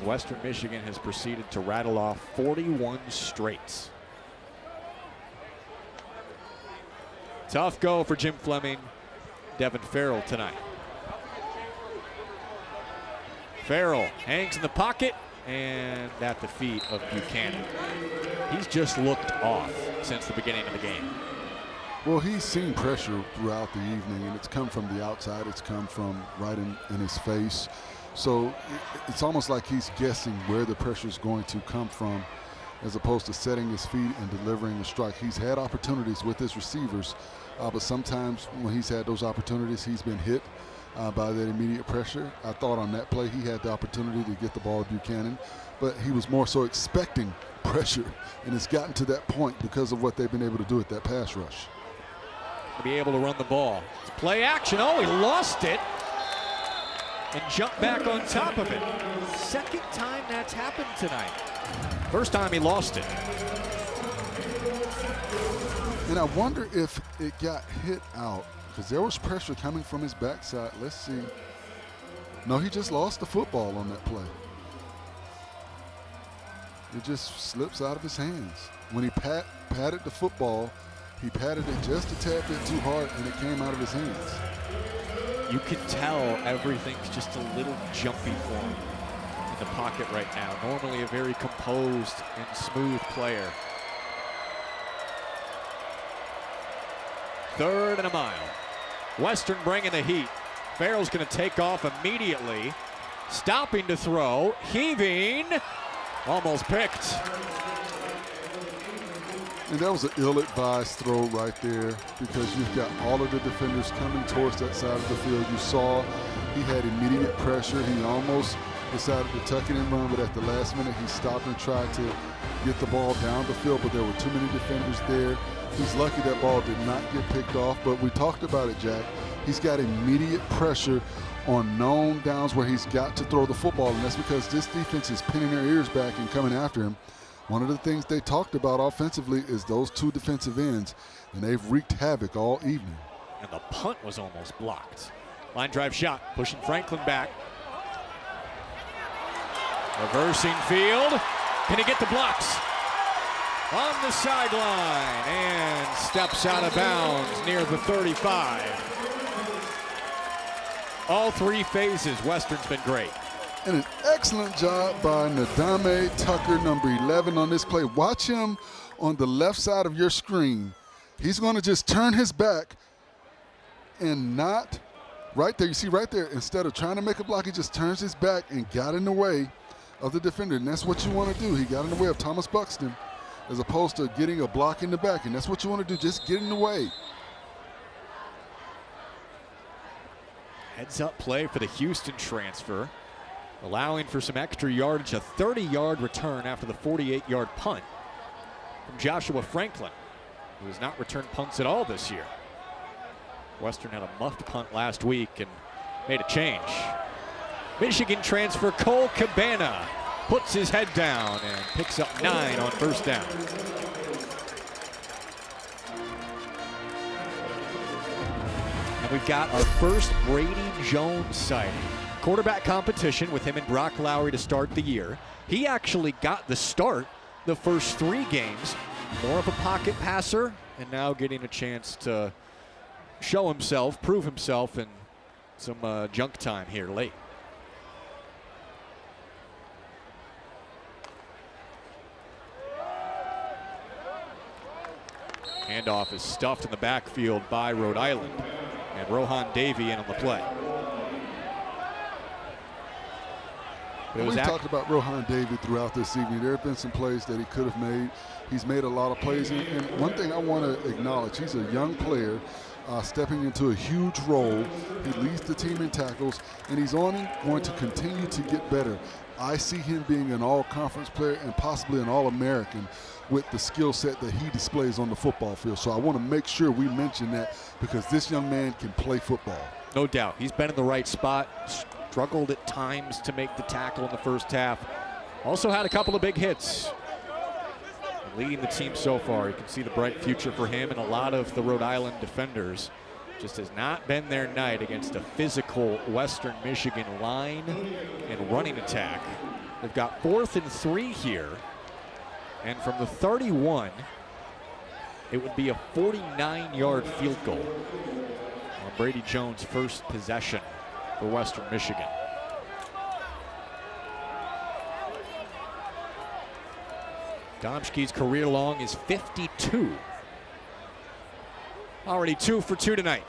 Western Michigan has proceeded to rattle off 41 straight. Tough go for Jim Fleming, Devin Farrell tonight. Farrell hangs in the pocket and at the feet of Buchanan. He's just looked off since the beginning of the game. Well, he's seen pressure throughout the evening, and it's come from the outside. It's come from right in his face. So it's almost like he's guessing where the pressure is going to come from as opposed to setting his feet and delivering a strike. He's had opportunities with his receivers, but sometimes when he's had those opportunities, he's been hit by that immediate pressure. I thought on that play he had the opportunity to get the ball to Buchanan, but he was more so expecting pressure, and it's gotten to that point because of what they've been able to do at that pass rush. To be able to run the ball. It's play action. Oh, he lost it and jumped back on top of it. Second time that's happened tonight. First time he lost it. And I wonder if it got hit out because there was pressure coming from his backside. Let's see. No, he just lost the football on that play. It just slips out of his hands. When he patted the football, he patted it just a tad bit too hard, and it came out of his hands. You can tell everything's just a little jumpy for him in the pocket right now. Normally a very composed and smooth player. 3rd and a mile. Western bringing the heat. Farrell's going to take off immediately. Stopping to throw. Heaving. Almost picked. And that was an ill-advised throw right there because you've got all of the defenders coming towards that side of the field. You saw he had immediate pressure. He almost decided to tuck it and run, but at the last minute he stopped and tried to get the ball down the field, but there were too many defenders there. He's lucky that ball did not get picked off, but we talked about it, Jack. He's got immediate pressure on known downs where he's got to throw the football, and that's because this defense is pinning their ears back and coming after him. One of the things they talked about offensively is those two defensive ends, and they've wreaked havoc all evening. And the punt was almost blocked. Line drive shot, pushing Franklin back. Reversing field. Can he get the blocks? On the sideline and steps out of bounds near the 35. All 3 phases, Western's been great. And an excellent job by Nadame Tucker, number 11 on this play. Watch him on the left side of your screen. He's going to just turn his back and not right there. You see right there, instead of trying to make a block, he just turns his back and got in the way of the defender. And that's what you want to do. He got in the way of Thomas Buxton as opposed to getting a block in the back. And that's what you want to do, just get in the way. Heads up play for the Houston transfer, allowing for some extra yardage, a 30-yard return after the 48-yard punt from Joshua Franklin, who has not returned punts at all this year. Western had a muffed punt last week and made a change. Michigan transfer Cole Cabana puts his head down and picks up 9 on first down. And we've got our first Brady Jones sighting. Quarterback competition with him and Brock Lowry to start the year. He actually got the start the first 3 games. More of a pocket passer, and now getting a chance to show himself, prove himself in some junk time here late. Handoff is stuffed in the backfield by Rhode Island, and Rohan Davey in on the play. We've talked about Rohan Davey throughout this evening. There have been some plays that he could have made. He's made a lot of plays. And one thing I want to acknowledge, he's a young player stepping into a huge role. He leads the team in tackles, and he's going to continue to get better. I see him being an all-conference player and possibly an All-American with the skill set that he displays on the football field. So I want to make sure we mention that because this young man can play football. No doubt. He's been in the right spot. Struggled at times to make the tackle in the first half. Also had a couple of big hits. Leading the team so far. You can see the bright future for him, and a lot of the Rhode Island defenders. Just has not been their night against a physical Western Michigan line and running attack. They've got 4th and 3 here. And from the 31, it would be a 49-yard field goal on Brady Jones' first possession for Western Michigan. Domschke's career long is 52. Already 2 for 2 tonight.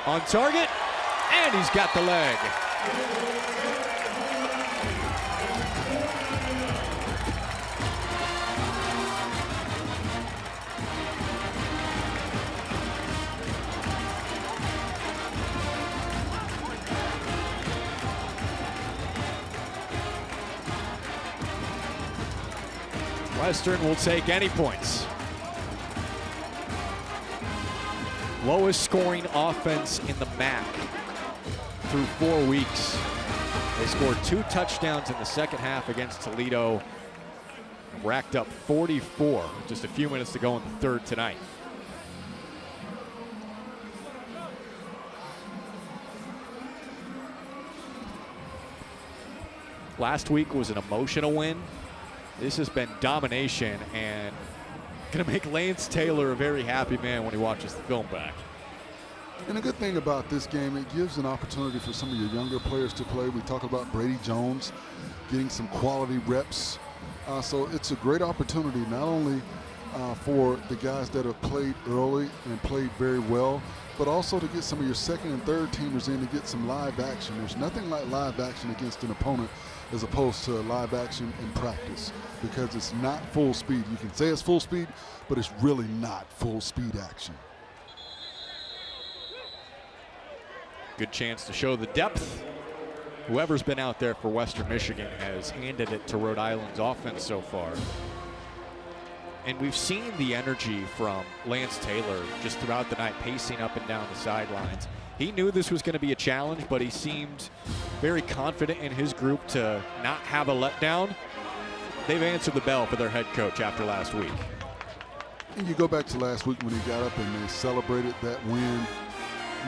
On target, and he's got the leg. Western will take any points. Lowest scoring offense in the MAC through 4 weeks. They scored 2 touchdowns in the second half against Toledo. Racked up 44 with just a few minutes to go in the third tonight. Last week was an emotional win. This has been domination, and going to make Lance Taylor a very happy man when he watches the film back. And the good thing about this game, it gives an opportunity for some of your younger players to play. We talk about Brady Jones getting some quality reps. So it's a great opportunity not only for the guys that have played early and played very well, but also to get some of your second and third teamers in to get some live action. There's nothing like live action against an opponent as opposed to live action in practice, because it's not full speed. You can say it's full speed, but it's really not full speed action. Good chance to show the depth. Whoever's been out there for Western Michigan has handed it to Rhode Island's offense so far. And we've seen the energy from Lance Taylor just throughout the night, pacing up and down the sidelines. He knew this was going to be a challenge, but he seemed very confident in his group to not have a letdown. They've answered the bell for their head coach after last week. And you go back to last week when he got up and they celebrated that win.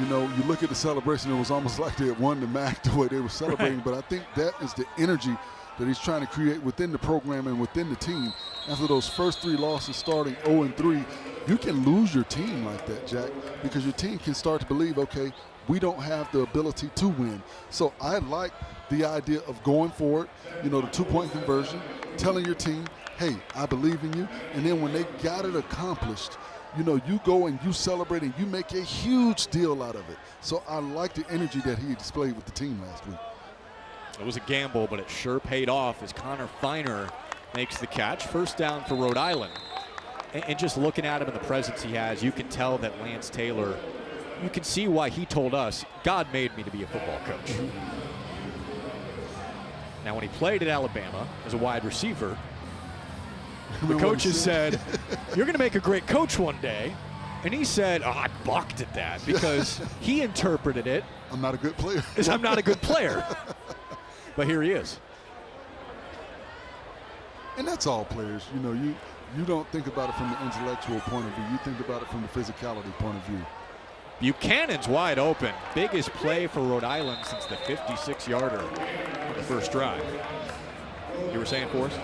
You know, you look at the celebration, it was almost like they had won the MAC the way they were celebrating. Right. But I think that is the energy that he's trying to create within the program and within the team. After those first 3 losses starting 0-3, you can lose your team like that, Jack, because your team can start to believe, okay, we don't have the ability to win. So I like the idea of going for it, you know, the 2-point conversion, telling your team, hey, I believe in you. And then when they got it accomplished, you know, you go and you celebrate and you make a huge deal out of it. So I like the energy that he displayed with the team last week. It was a gamble, but it sure paid off as Connor Feiner makes the catch. First down for Rhode Island. And just looking at him and the presence he has, you can tell that Lance Taylor, you can see why he told us, God made me to be a football coach. Now, when he played at Alabama as a wide receiver, the coaches said, you're going to make a great coach one day. And he said, oh, I balked at that because he interpreted it. I'm not a good player. As I'm not a good player. But here he is. And that's all players. You know, you don't think about it from the intellectual point of view. You think about it from the physicality point of view. Buchanan's wide open. Biggest play for Rhode Island since the 56-yarder on the first drive. You were saying, Forrest?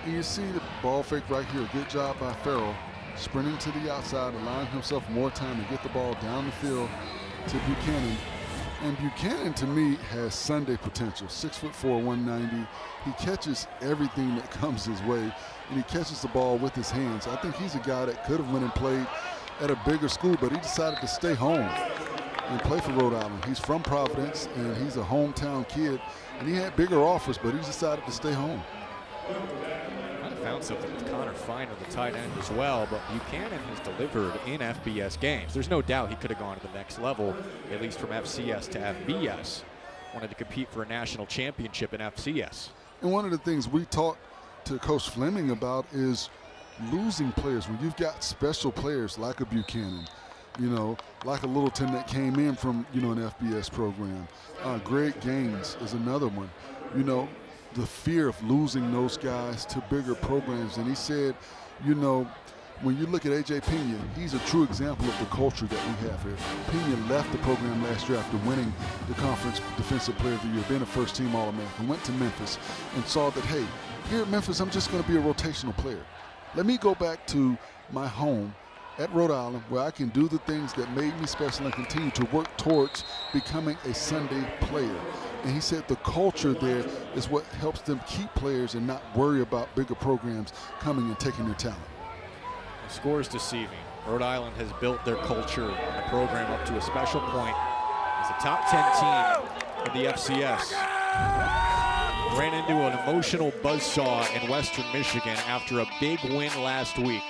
And you see the ball fake right here. Good job by Farrell. Sprinting to the outside, allowing himself more time to get the ball down the field to Buchanan. And Buchanan, to me, has Sunday potential. 6'4", 190. He catches everything that comes his way, and he catches the ball with his hands. I think he's a guy that could have went and played at a bigger school, but he decided to stay home and play for Rhode Island. He's from Providence, and he's a hometown kid, and he had bigger offers, but he decided to stay home. Found something with Connor Feiner, the tight end, as well, but Buchanan has delivered in FBS games. There's no doubt he could have gone to the next level, at least from FCS to FBS. Wanted to compete for a national championship in FCS. And one of the things we talked to Coach Fleming about is losing players. When you've got special players like a Buchanan, you know, like a Littleton that came in from, you know, an FBS program. Greg Gaines is another one. You know, the fear of losing those guys to bigger programs. And he said, you know, when you look at A.J. Pena, he's a true example of the culture that we have here. Pena left the program last year after winning the Conference Defensive Player of the Year, being a first-team All-American, went to Memphis and saw that, hey, here at Memphis, I'm just going to be a rotational player. Let me go back to my home at Rhode Island where I can do the things that made me special and continue to work towards becoming a Sunday player. And he said the culture there is what helps them keep players and not worry about bigger programs coming and taking their talent. The score is deceiving. Rhode Island has built their culture and the program up to a special point as a top 10 team in the FCS. Ran into an emotional buzzsaw in Western Michigan after a big win last week.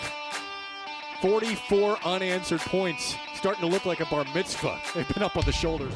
44 unanswered points, starting to look like a bar mitzvah. They've been up on the shoulders.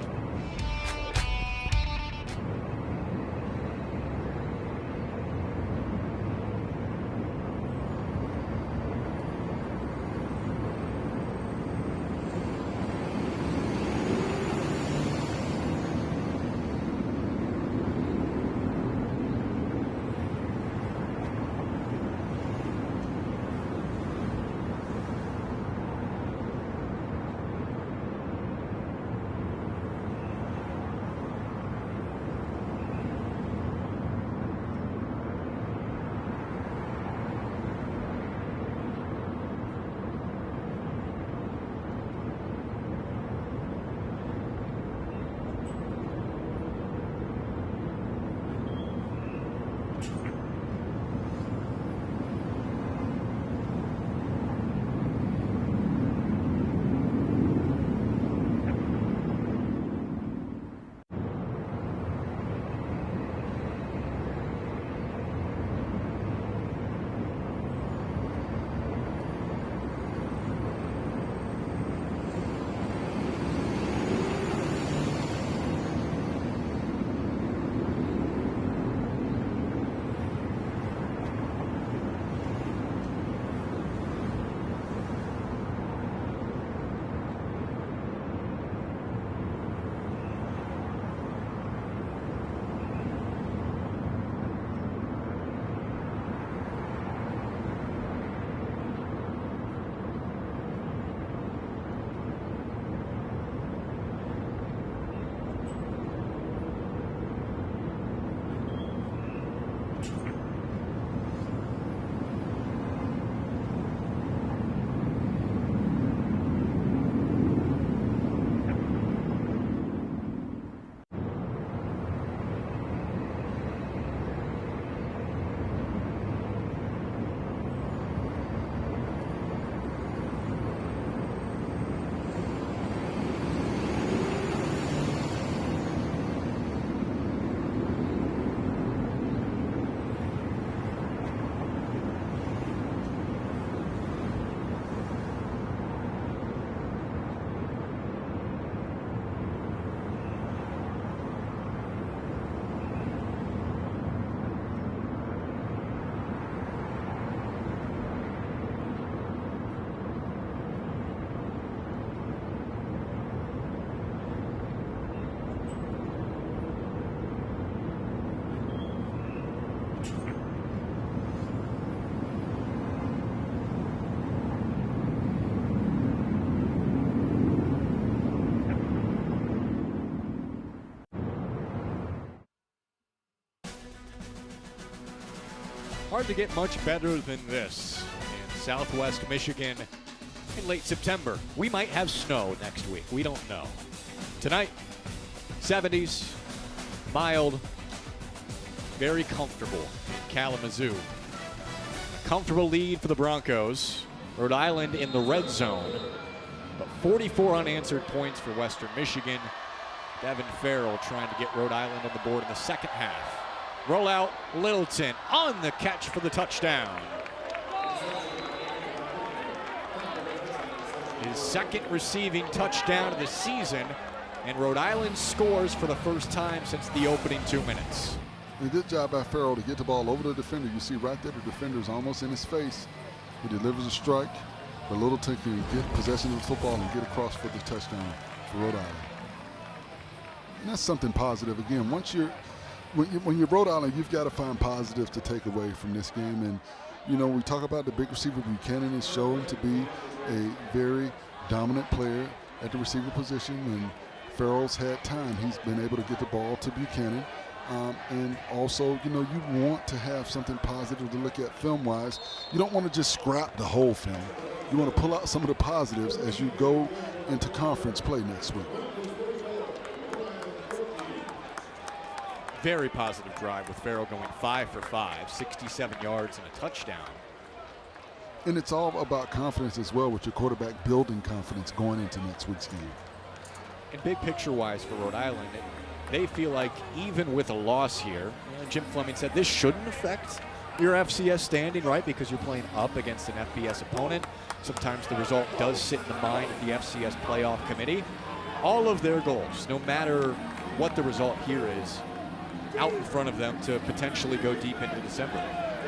Hard to get much better than this in Southwest Michigan in late September. We might have snow next week. We don't know. Tonight, 70s, mild, very comfortable in Kalamazoo. A comfortable lead for the Broncos. Rhode Island in the red zone, but 44 unanswered points for Western Michigan. Devin Farrell trying to get Rhode Island on the board in the second half. Roll out, Littleton on the catch for the touchdown. His second receiving touchdown of the season, and Rhode Island scores for the first time since the opening 2 minutes. A good job by Farrell to get the ball over the defender. You see right there, the defender's almost in his face. He delivers a strike, but Littleton can get possession of the football and get across for the touchdown for Rhode Island. And that's something positive. Again, when you're Rhode Island, you've got to find positives to take away from this game. And You know, we talk about the big receiver. Buchanan is shown to be a very dominant player at the receiver position. When Farrell's had time, he's been able to get the ball to Buchanan. And also, you know, you want to have something positive to look at film-wise. You don't want to just scrap the whole film. You want to pull out some of the positives as you go into conference play next week. Very positive drive with Farrell going 5 for 5, 67 yards and a touchdown. And it's all about confidence as well, with your quarterback building confidence going into next week's game. And big picture-wise for Rhode Island, they feel like even with a loss here, Jim Fleming said this shouldn't affect your FCS standing, right? Because you're playing up against an FBS opponent. Sometimes the result does sit in the mind of the FCS playoff committee. All of their goals, no matter what the result here is, out in front of them to potentially go deep into December.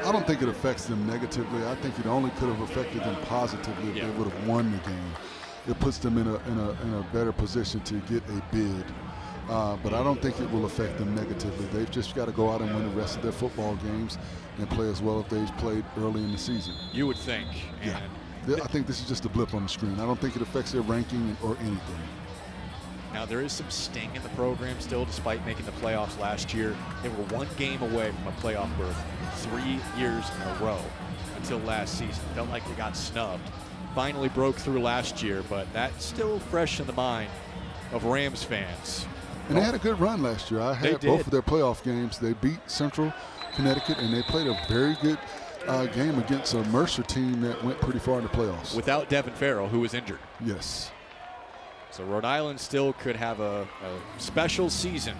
I don't think it affects them negatively. I think it only could have affected them positively if they would have won the game. It puts them in a better position to get a bid. But I don't think it will affect them negatively. They've just got to go out and win the rest of their football games and play as well as they've played early in the season. You would think. Yeah. I think this is just a blip on the screen. I don't think it affects their ranking or anything. Now, there is some sting in the program still, despite making the playoffs last year. They were one game away from a playoff berth 3 years in a row until last season. Felt like they got snubbed. Finally broke through last year, but that's still fresh in the mind of Rams fans. And they had a good run last year. I had both of their playoff games. They beat Central Connecticut, and they played a very good game against a Mercer team that went pretty far in the playoffs. Without Devin Farrell, who was injured. Yes. So Rhode Island still could have a special season.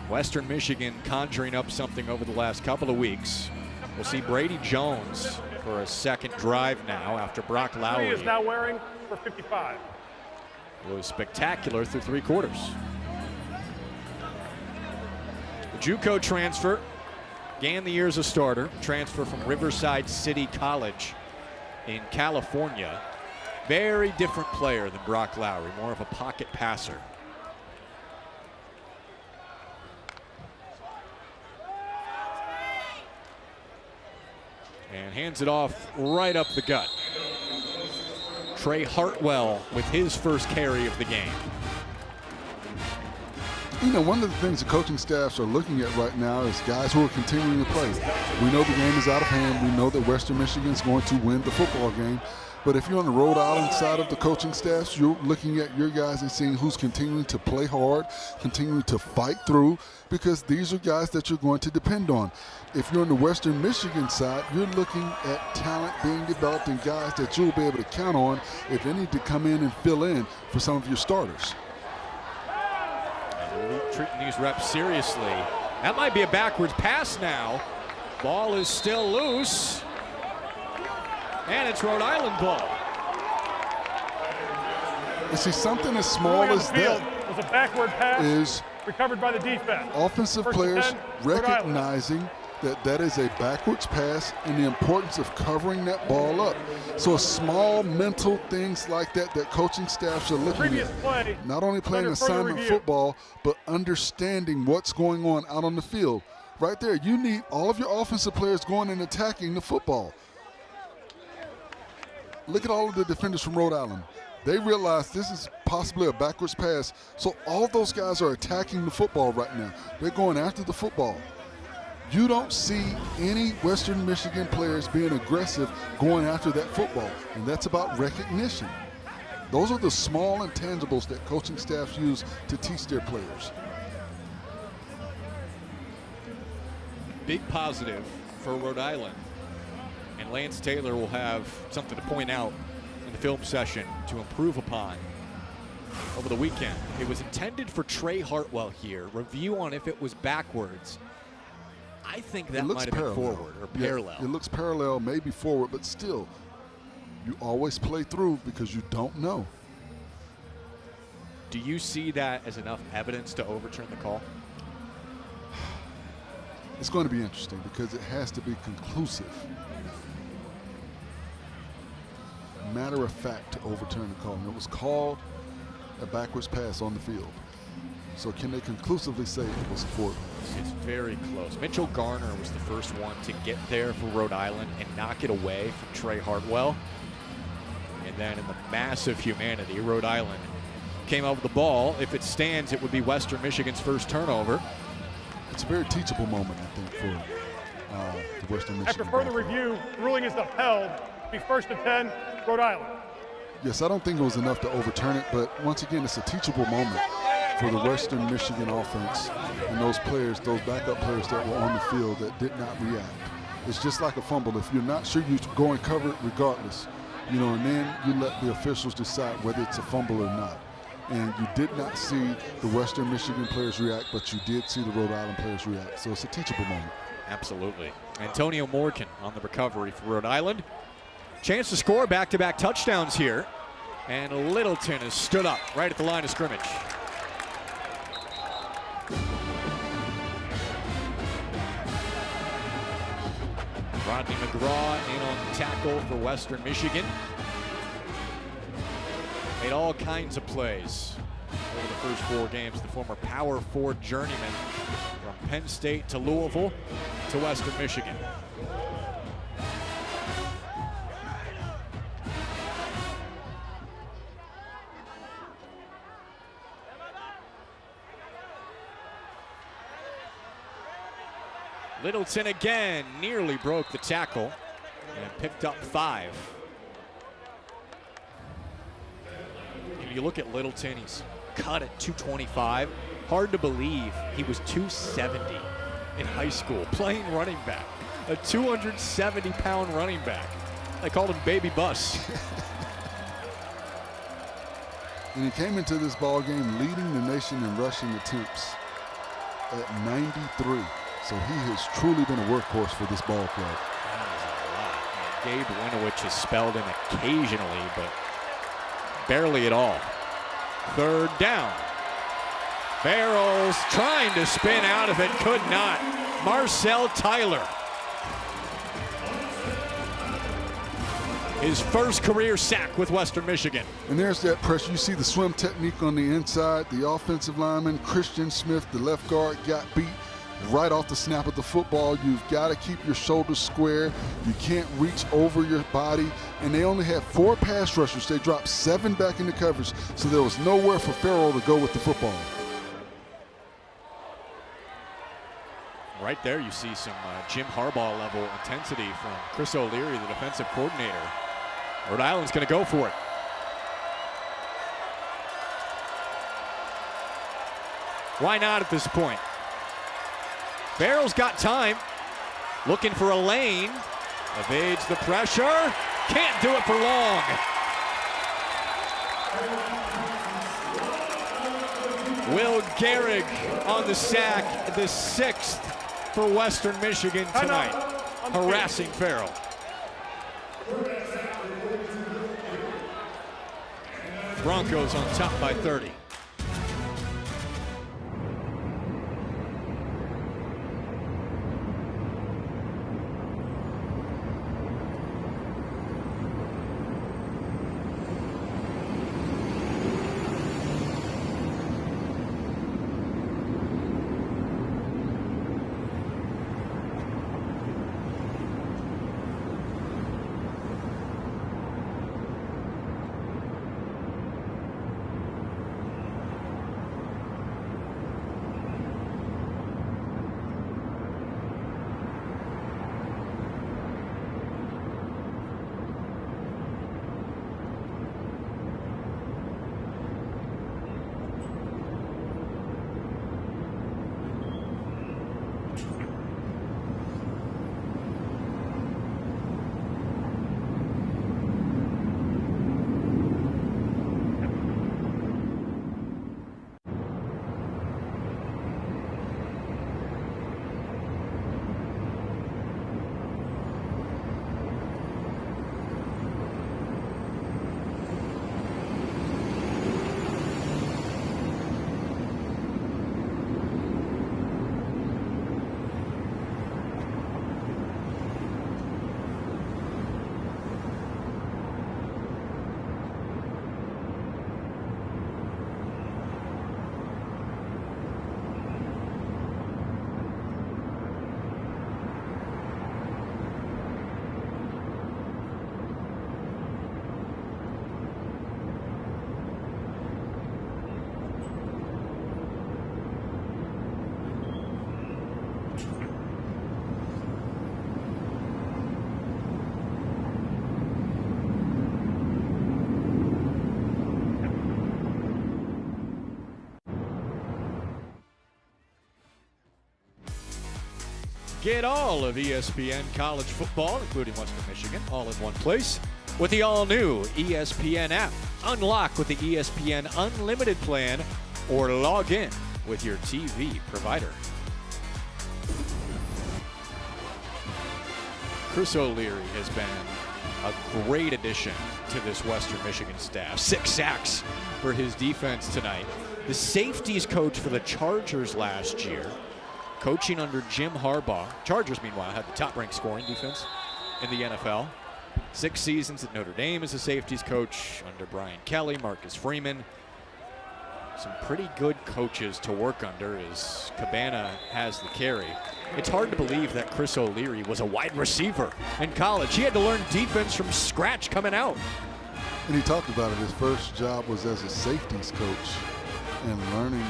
Western Michigan conjuring up something over the last couple of weeks. We'll see Brady Jones for a second drive now after Brock Lowry. He is now wearing for 55. Was spectacular through 3 quarters. The JUCO transfer, began the year as a starter, transfer from Riverside City College in California. Very different player than Brock Lowry, more of a pocket passer. And hands it off right up the gut. Trey Hartwell with his first carry of the game. You know, one of the things the coaching staffs are looking at right now is guys who are continuing to play. We know the game is out of hand. We know that Western Michigan is going to win the football game. But if you're on the Rhode Island side of the coaching staffs, you're looking at your guys and seeing who's continuing to play hard, continuing to fight through, because these are guys that you're going to depend on. If you're on the Western Michigan side, you're looking at talent being developed and guys that you'll be able to count on if they need to come in and fill in for some of your starters. Treating these reps seriously. That might be a backwards pass now. Ball is still loose. And it's Rhode Island ball. You see, something as small as that was a backward pass is recovered by the defense. Offensive First players 10, recognizing that that is a backwards pass and the importance of covering that ball up. So small mental things like that that coaching staffs are looking at. Not only playing assignment football, but understanding what's going on out on the field. Right there, you need all of your offensive players going and attacking the football. Look at all of the defenders from Rhode Island. They realize this is possibly a backwards pass, so all of those guys are attacking the football right now. They're going after the football. You don't see any Western Michigan players being aggressive going after that football, and that's about recognition. Those are the small intangibles that coaching staffs use to teach their players. Big positive for Rhode Island. And Lance Taylor will have something to point out in the film session to improve upon over the weekend. It was intended for Trey Hartwell here. Review on if it was backwards. I think that might have been forward or parallel. Yeah, it looks parallel, maybe forward, but still, you always play through because you don't know. Do you see that as enough evidence to overturn the call? It's going to be interesting because it has to be conclusive. Matter of fact to overturn the call. And it was called a backwards pass on the field. So can they conclusively say it was a forward pass? It's very close. Mitchell Garner was the first one to get there for Rhode Island and knock it away from Trey Hartwell. And then in the massive humanity, Rhode Island came out with the ball. If it stands, it would be Western Michigan's first turnover. It's a very teachable moment, I think, for the Western Michigan. After further review, the ruling is upheld. Be first and 10, Rhode Island. Yes, I don't think it was enough to overturn it, but once again, it's a teachable moment for the Western Michigan offense and those players, those backup players that were on the field that did not react. It's just like a fumble. If you're not sure, you go and cover it regardless, you know, and then you let the officials decide whether it's a fumble or not. And you did not see the Western Michigan players react, but you did see the Rhode Island players react. So it's a teachable moment. Absolutely. Antonio Morgan on the recovery for Rhode Island. Chance to score back-to-back touchdowns here. And Littleton has stood up right at the line of scrimmage. Rodney McGraw in on the tackle for Western Michigan. Made all kinds of plays over the first 4 games. The former Power 4 journeyman from Penn State to Louisville to Western Michigan. Littleton again nearly broke the tackle and picked up 5. You look at Littleton, he's cut at 225. Hard to believe he was 270 in high school, playing running back. A 270-pound running back. They called him Baby Bus. And he came into this ball game leading the nation in rushing attempts at 93. So he has truly been a workhorse for this ball club. That is a lot. Gabe Winovich is spelled in occasionally, but barely at all. 3rd down. Barrows trying to spin out of it, could not. Marcel Tyler. His first career sack with Western Michigan. And there's that pressure. You see the swim technique on the inside. The offensive lineman, Christian Smith, the left guard, got beat right off the snap of the football. You've got to keep your shoulders square. You can't reach over your body. And they only had 4 pass rushers. They dropped 7 back into coverage, so there was nowhere for Farrell to go with the football. Right there you see some Jim Harbaugh level intensity from Chris O'Leary, the defensive coordinator. Rhode Island's going to go for it. Why not at this point? Farrell's got time, looking for a lane, evades the pressure, can't do it for long. Will Gehrig on the sack, the 6th for Western Michigan tonight, harassing Farrell. Broncos on top by 30. Get all of ESPN college football, including Western Michigan, all in one place with the all-new ESPN app. Unlock with the ESPN Unlimited plan or log in with your TV provider. Chris O'Leary has been a great addition to this Western Michigan staff. 6 sacks for his defense tonight. The safeties coach for the Chargers last year, coaching under Jim Harbaugh. Chargers, meanwhile, had the top-ranked scoring defense in the NFL. 6 seasons at Notre Dame as a safeties coach under Brian Kelly, Marcus Freeman. Some pretty good coaches to work under as Cabana has the carry. It's hard to believe that Chris O'Leary was a wide receiver in college. He had to learn defense from scratch coming out. And he talked about it. His first job was as a safeties coach and learning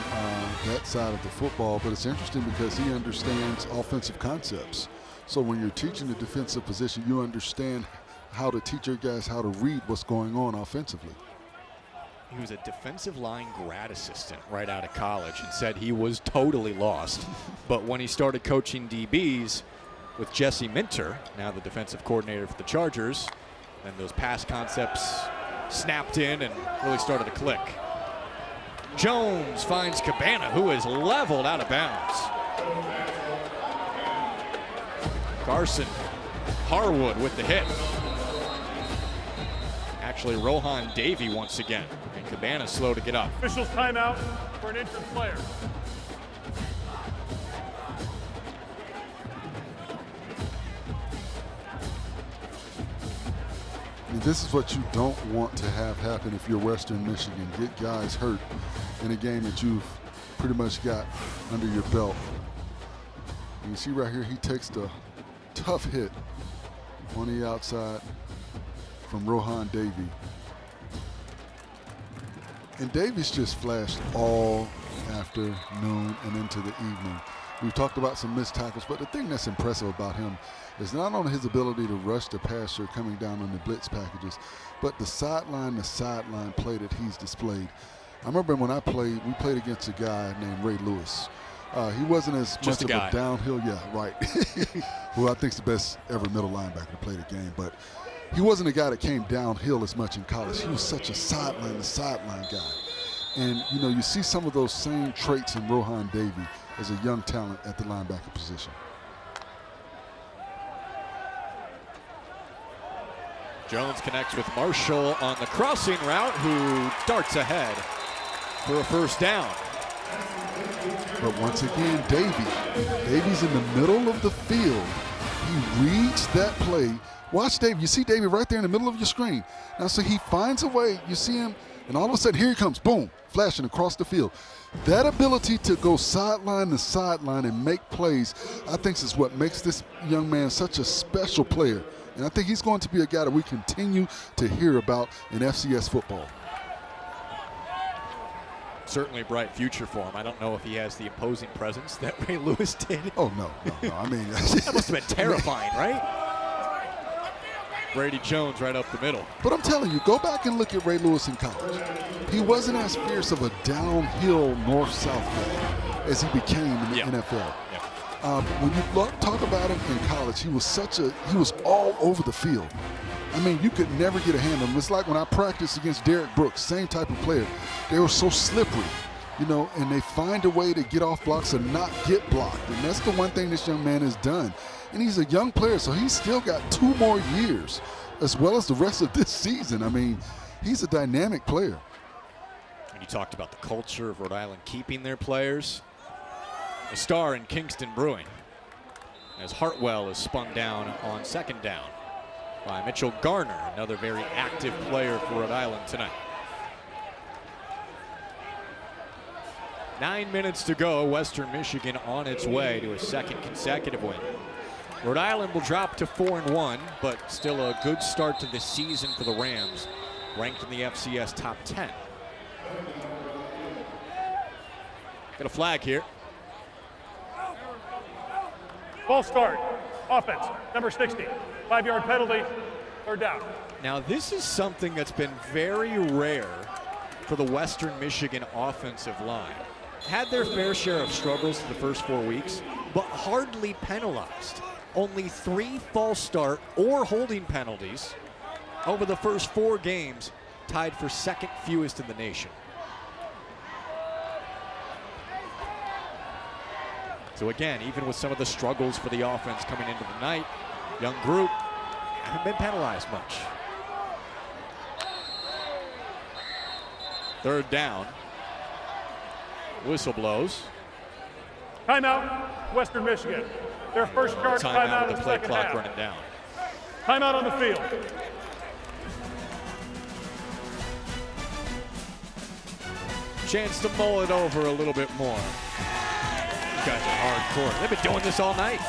that side of the football. But it's interesting because he understands offensive concepts. So when you're teaching the defensive position, you understand how to teach your guys how to read what's going on offensively. He was a defensive line grad assistant right out of college and said he was totally lost. But when he started coaching DBs with Jesse Minter, now the defensive coordinator for the Chargers, then those pass concepts snapped in and really started to click. Jones finds Cabana, who is leveled out of bounds. Carson Harwood with the hit. Actually, Rohan Davey once again. And Cabana slow to get up. Officials timeout for an injured player. And this is what you don't want to have happen if you're Western Michigan. Get guys hurt in a game that you've pretty much got under your belt. And you see right here, he takes the tough hit on the outside from Rohan Davey. And Davies just flashed all afternoon and into the evening. We've talked about some missed tackles, but the thing that's impressive about him is not only his ability to rush the passer coming down on the blitz packages, but the sideline play that he's displayed. I remember when we played against a guy named Ray Lewis. He wasn't as much of a downhill, who I think is the best ever middle linebacker to play the game, but he wasn't a guy that came downhill as much in college. He was such a sideline guy. And, you know, you see some of those same traits in Rohan Davey as a young talent at the linebacker position. Jones connects with Marshall on the crossing route, who darts ahead for a first down. But once again, Davey's in the middle of the field. He reads that play. Watch Davey. You see Davey right there in the middle of your screen. Now, so he finds a way. You see him, and all of a sudden, here he comes, boom, flashing across the field. That ability to go sideline to sideline and make plays, I think is what makes this young man such a special player. And I think he's going to be a guy that we continue to hear about in FCS football. Certainly a bright future for him. I don't know if he has the imposing presence that Ray Lewis did. Oh, no. I mean, that must have been terrifying, right? Brady Jones right up the middle. But I'm telling you, go back and look at Ray Lewis in college. He wasn't as fierce of a downhill north-south guy as he became in the NFL. When you talk about him in college, he was all over the field. I mean, you could never get a hand on him. It's like when I practiced against Derek Brooks, same type of player. They were so slippery, you know, and they find a way to get off blocks and not get blocked. And that's the one thing this young man has done. And he's a young player, so he's still got 2 more years, as well as the rest of this season. I mean, he's a dynamic player. And you talked about the culture of Rhode Island keeping their players. A star in Kingston brewing as Hartwell is spun down on second down by Mitchell Garner, another very active player for Rhode Island tonight. 9 minutes to go. Western Michigan on its way to a second consecutive win. Rhode Island will drop to 4-1, but still a good start to the season for the Rams, ranked in the FCS top 10. Got a flag here. Ball start. Offense, number 60. 5-yard penalty, 3rd down. Now, this is something that's been very rare for the Western Michigan offensive line. Had their fair share of struggles the first 4 weeks, but hardly penalized. Only 3 false start or holding penalties over the first 4 games, tied for second fewest in the nation. So again, even with some of the struggles for the offense coming into the night, young group haven't been penalized much. 3rd down. Whistle blows. Timeout, Western Michigan. Their first charge timeout with in the the play second clock half. running down. Timeout on the field. Chance to mull it over a little bit more. These guys are hardcore. They've been doing this all night.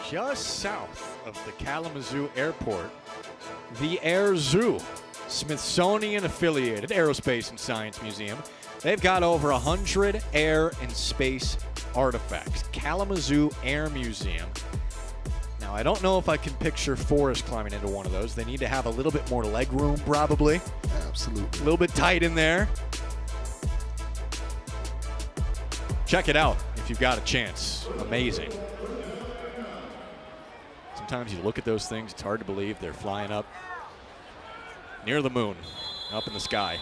Just south of the Kalamazoo Airport, the Air Zoo, Smithsonian-affiliated aerospace and science museum. They've got over 100 air and space artifacts. Kalamazoo Air Museum. Now, I don't know if I can picture Forrest climbing into one of those. They need to have a little bit more leg room, probably. Absolutely. A little bit tight in there. Check it out if you've got a chance. Amazing. Sometimes you look at those things, it's hard to believe they're flying up near the moon, up in the sky.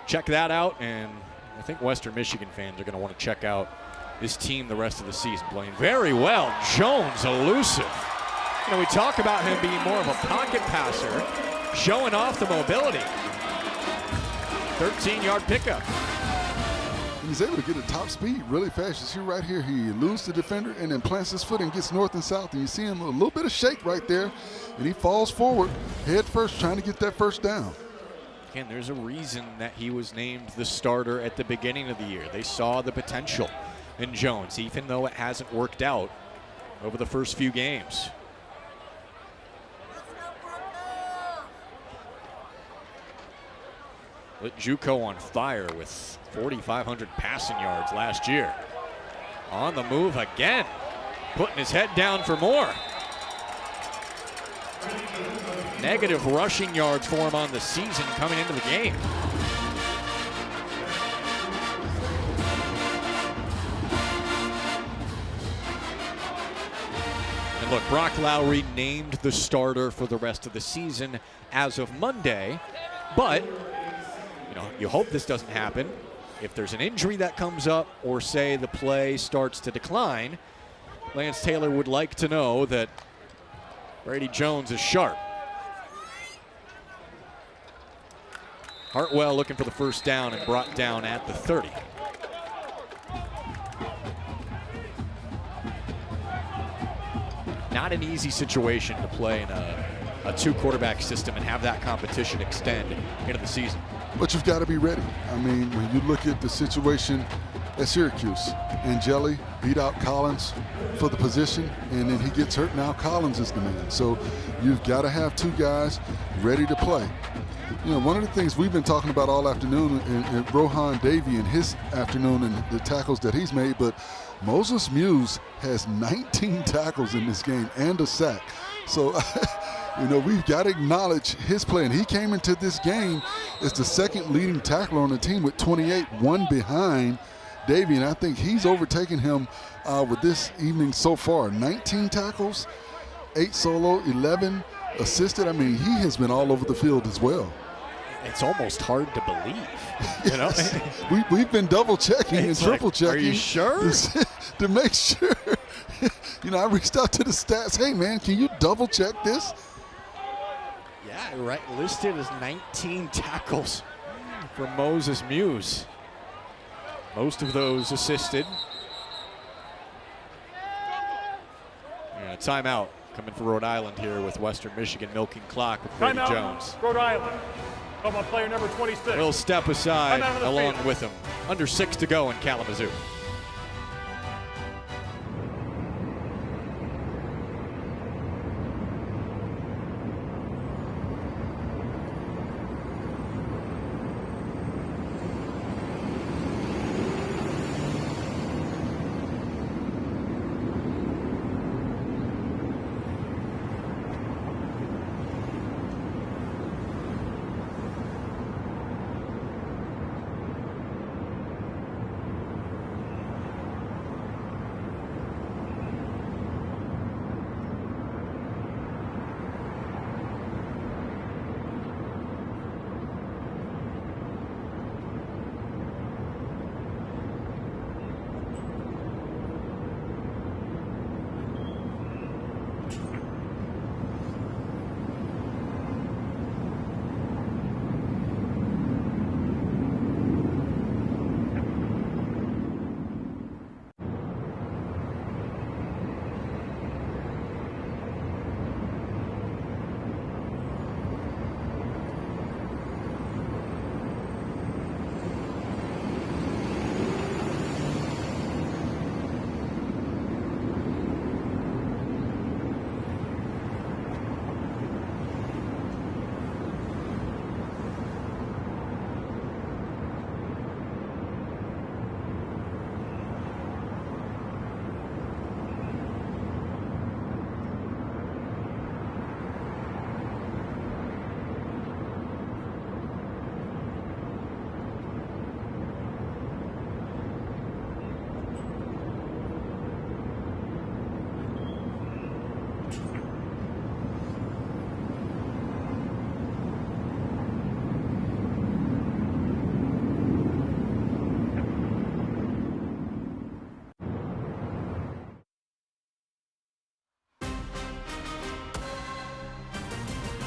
Check that out, and I think Western Michigan fans are going to want to check out this team the rest of the season, playing very well. Jones, elusive. You know, we talk about him being more of a pocket passer, showing off the mobility. 13-yard pickup. He's able to get a top speed really fast. You see right here, he eludes the defender and then plants his foot and gets north and south. And you see him a little bit of shake right there, and he falls forward, head first, trying to get that first down. Again, there's a reason that he was named the starter at the beginning of the year. They saw the potential in Jones, even though it hasn't worked out over the first few games. Lit JUCO on fire with 4,500 passing yards last year. On the move again, putting his head down for more. Negative rushing yards for him on the season coming into the game. And look, Brock Lowry named the starter for the rest of the season as of Monday, but you hope this doesn't happen. If there's an injury that comes up or say the play starts to decline, Lance Taylor would like to know that Brady Jones is sharp. Hartwell looking for the first down and brought down at the 30. Not an easy situation to play in a two-quarterback system and have that competition extend into the season. But you've got to be ready. I mean, when you look at the situation at Syracuse, Angeli beat out Collins for the position, and then he gets hurt. Now Collins is the man. So you've got to have two guys ready to play. You know, one of the things we've been talking about all afternoon, and Rohan Davey and his afternoon and the tackles that he's made, but Moses Muse has 19 tackles in this game and a sack. So, you know, we've got to acknowledge his play. And he came into this game as the second leading tackler on the team with 28, one behind Davey. And I think he's overtaken him with this evening so far. 19 tackles, 8 solo, 11 assisted. I mean, he has been all over the field as well. It's almost hard to believe. You know, we've been double checking and triple checking. Are you sure? To make sure. You know, I reached out to the stats. Hey, man, can you double check this? Yeah, right. Listed as 19 tackles for Moses Muse. Most of those assisted. And a timeout coming for Rhode Island here with Western Michigan milking clock with Brady Jones. Rhode Island. Come on, player number 26. He'll step aside along with him. Under 6 to go in Kalamazoo.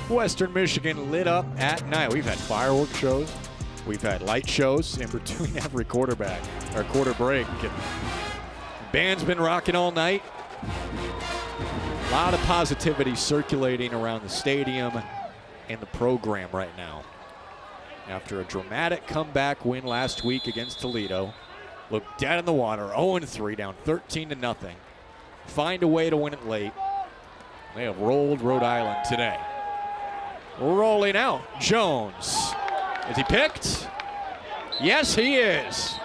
Western Michigan lit up at night. We've had fireworks shows. We've had light shows in between every quarter break. And band's been rocking all night. A lot of positivity circulating around the stadium and the program right now. After a dramatic comeback win last week against Toledo, looked dead in the water, 0-3, down 13-0. Find a way to win it late. They have rolled Rhode Island today. Rolling out, Jones. Is he picked? Yes, he is.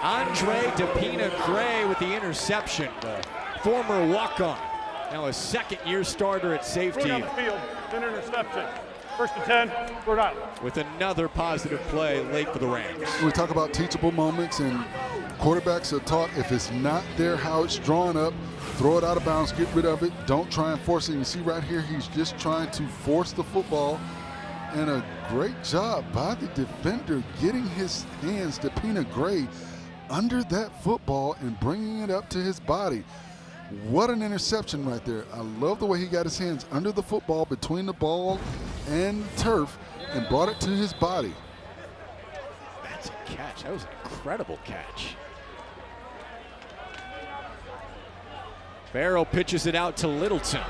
Andre DePina-Gray with the interception. The former walk-on. Now a second-year starter at safety. Down the field, an interception. First and 10, Rhode Island. With another positive play late for the Rams. We talk about teachable moments, and quarterbacks are taught if it's not there how it's drawn up, throw it out of bounds, get rid of it. Don't try and force it. You see right here, he's just trying to force the football. And a great job by the defender getting his hands, DePina-Gray, under that football and bringing it up to his body. What an interception right there. I love the way he got his hands under the football between the ball and turf and brought it to his body. That's a catch. That was an incredible catch. Farrell pitches it out to Littleton,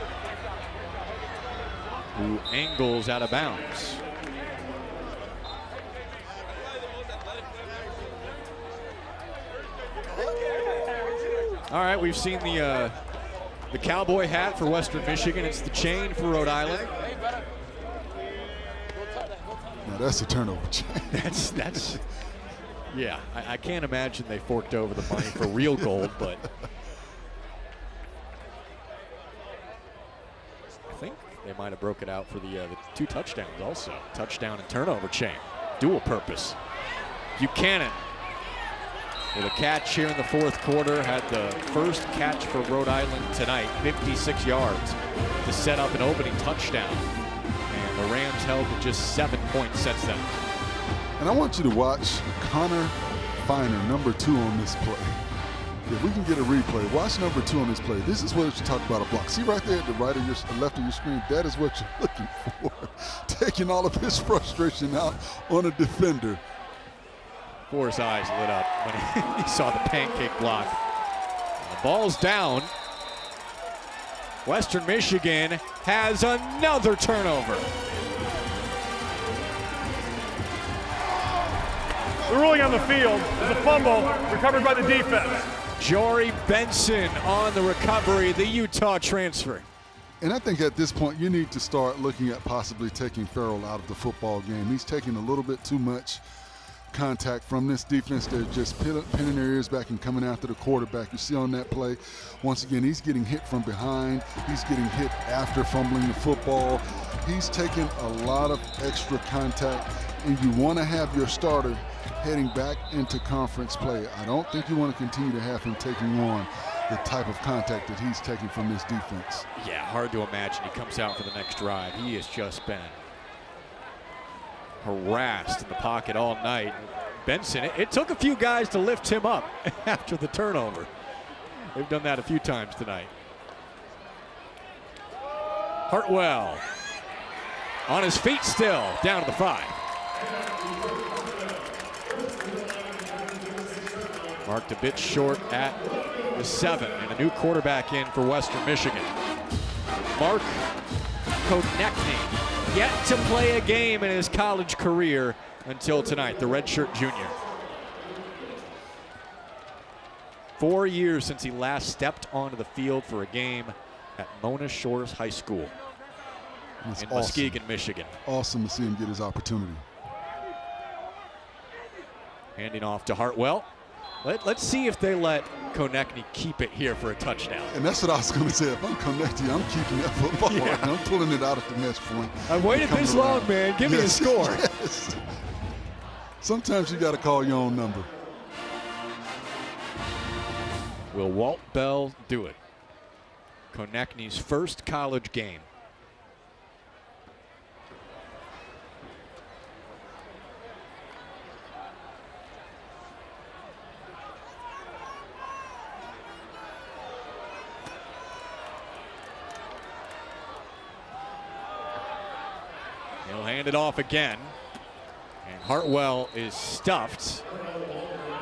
who angles out of bounds. All right, we've seen the cowboy hat for Western Michigan. It's the chain for Rhode Island. Now that's a turnover chain. That's yeah. I can't imagine they forked over the money for real gold, but I think they might have broke it out for the 2 touchdowns also. Touchdown and turnover chain, dual purpose. Buchanan with a catch here in the 4th quarter, had the first catch for Rhode Island tonight, 56 yards to set up an opening touchdown. And the Rams held with just 7 points since then. And I want you to watch Connor Finer, number 2 on this play. If we can get a replay, watch number 2 on this play. This is what you talk about a block. See right there at the right of your, left of your screen, that is what you're looking for. Taking all of his frustration out on a defender. His eyes lit up when he saw the pancake block. The ball's down. Western Michigan has another turnover. The ruling on the field is a fumble recovered by the defense. Jory Benson on the recovery, the Utah transfer. And I think at this point you need to start looking at possibly taking Farrell out of the football game. He's taking a little bit too much contact from this defense. They're just pinning their ears back and coming after the quarterback. You see on that play, once again, he's getting hit from behind. He's getting hit after fumbling the football. He's taking a lot of extra contact, and you want to have your starter heading back into conference play. I don't think you want to continue to have him taking on the type of contact that he's taking from this defense. Yeah, hard to imagine he comes out for the next drive. He has just been harassed in the pocket all night. Benson, it took a few guys to lift him up after the turnover. They've done that a few times tonight. Hartwell on his feet still, down to the 5. Marked a bit short at the 7, and a new quarterback in for Western Michigan. Mark Konechny, yet to play a game in his college career until tonight, the redshirt junior. 4 years since he last stepped onto the field for a game at Mona Shores High School in Muskegon, Michigan. Awesome to see him get his opportunity. Handing off to Hartwell. Let's see if they let Konechny keep it here for a touchdown. And that's what I was going to say. If I'm Konechny, I'm keeping that football. Yeah. I'm pulling it out at the mesh point. I've waited this long, man. Give me a score. Yes. Sometimes you got to call your own number. Will Walt Bell do it? Konechny's first college game. He'll hand it off again. And Hartwell is stuffed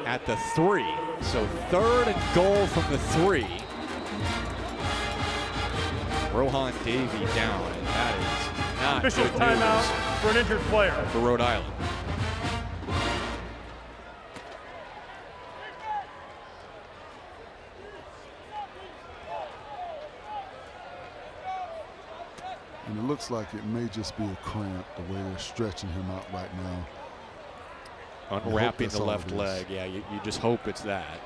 at the 3. So 3rd and goal from the 3. Rohan Davey down, and that is not official good timeout news for an injured player for Rhode Island. And it looks like it may just be a cramp the way they're stretching him out right now. Unwrapping the left leg. Yeah, you just hope it's that.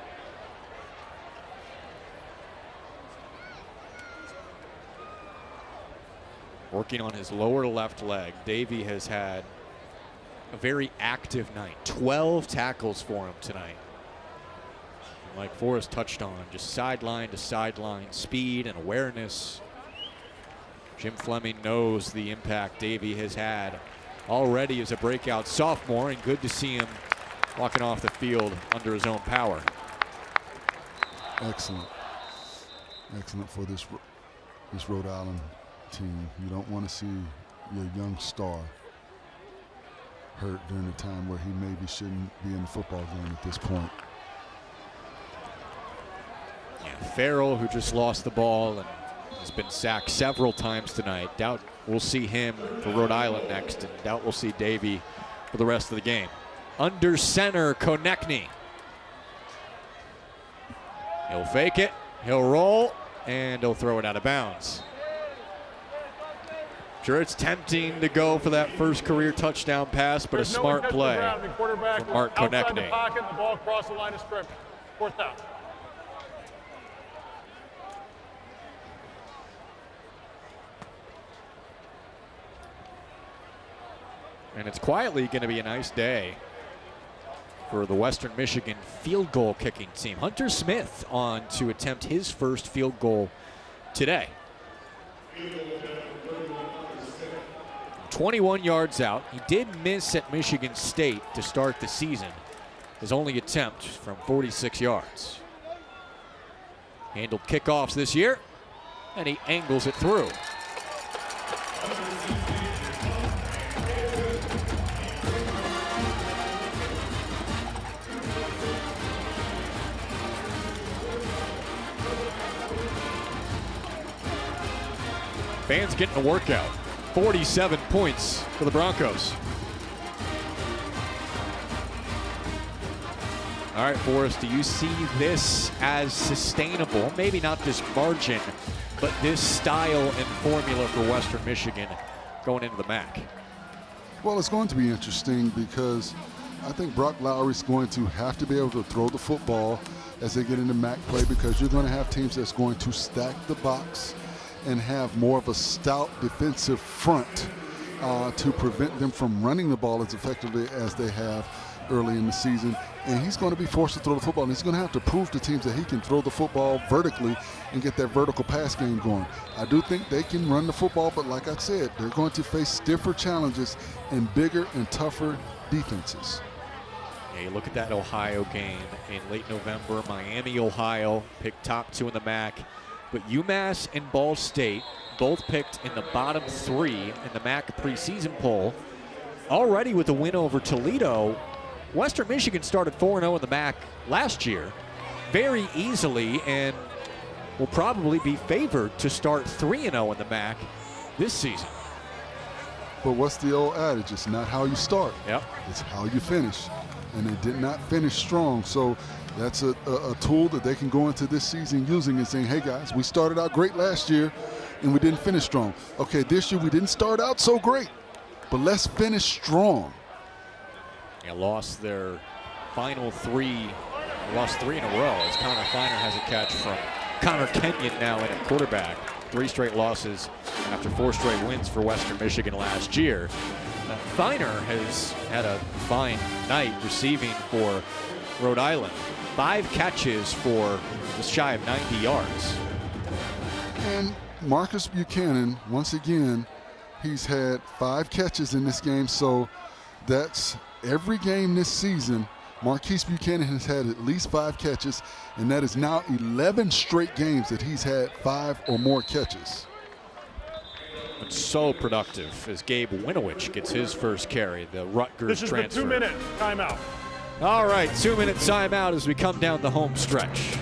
Working on his lower left leg. Davey has had a very active night. 12 tackles for him tonight. And like Forrest touched on, just sideline to sideline speed and awareness. Jim Fleming knows the impact Davey has had already as a breakout sophomore, and good to see him walking off the field under his own power. Excellent. Excellent for this Rhode Island team. You don't want to see your young star hurt during a time where he maybe shouldn't be in the football game at this point. Yeah, Farrell, who just lost the ball and has been sacked several times tonight. Doubt we'll see him for Rhode Island next, and doubt we'll see Davey for the rest of the game. Under center, Konechny. He'll fake it, he'll roll, and he'll throw it out of bounds. Sure, it's tempting to go for that first career touchdown pass, but a smart play from Mark Konechny. Outside the pocket, the ball across the line of scrimmage. 4th down. And it's quietly going to be a nice day for the Western Michigan field goal kicking team. Hunter Smith on to attempt his first field goal today. 21 yards out. He did miss at Michigan State to start the season. His only attempt from 46 yards. Handled kickoffs this year, and he angles it through. Fans getting a workout. 47 points for the Broncos. All right, Forrest, do you see this as sustainable? Maybe not this margin, but this style and formula for Western Michigan going into the MAC? Well, it's going to be interesting because I think Brock Lowry's going to have to be able to throw the football as they get into MAC play, because you're going to have teams that's going to stack the box and have more of a stout defensive front to prevent them from running the ball as effectively as they have early in the season. And he's going to be forced to throw the football, and he's going to have to prove to teams that he can throw the football vertically and get that vertical pass game going. I do think they can run the football, but like I said, they're going to face stiffer challenges and bigger and tougher defenses. Yeah, you look at that Ohio game in late November. Miami, Ohio picked top 2 in the MAC. But UMass and Ball State both picked in the bottom 3 in the MAC preseason poll. Already with a win over Toledo, Western Michigan started 4-0 in the MAC last year very easily and will probably be favored to start 3-0 in the MAC this season. But what's the old adage? It's not how you start. Yep. It's how you finish. And they did not finish strong. So that's a tool that they can go into this season using and saying, hey guys, we started out great last year and we didn't finish strong. Okay, this year we didn't start out so great, but let's finish strong. They lost their final 3, lost 3 in a row as Connor Feiner has a catch from Connor Kenyon now in at quarterback. 3 straight losses after 4 straight wins for Western Michigan last year. Feiner has had a fine night receiving for Rhode Island. 5 catches for just shy of 90 yards. And Marcus Buchanan, once again, he's had 5 catches in this game. So that's every game this season. Marquise Buchanan has had at least 5 catches, and that is now 11 straight games that he's had 5 or more catches. It's so productive as Gabe Winowich gets his first carry, the Rutgers transfer. This is the 2-minute timeout. All right, 2-minute timeout as we come down the home stretch.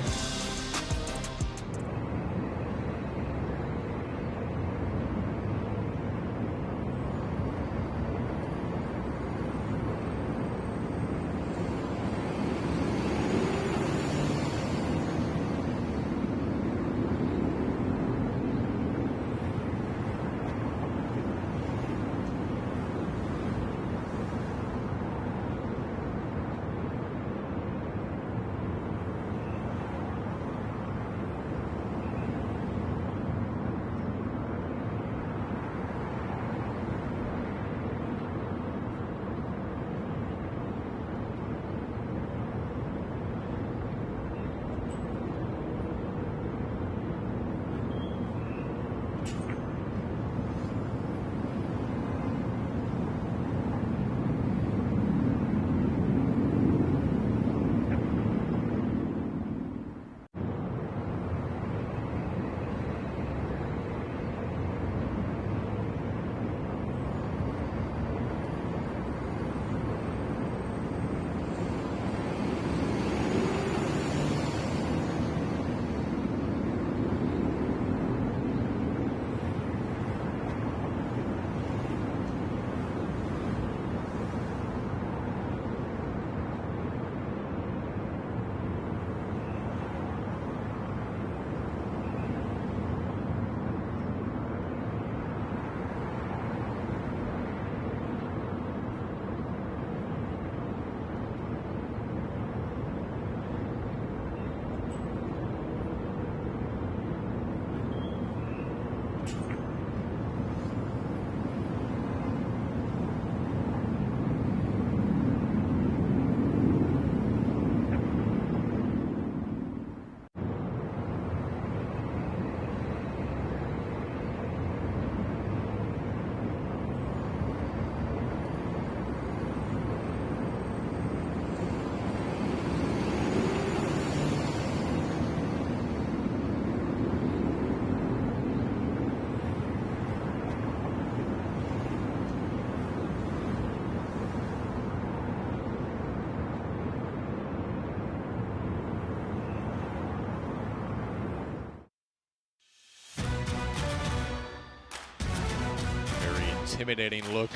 intimidating look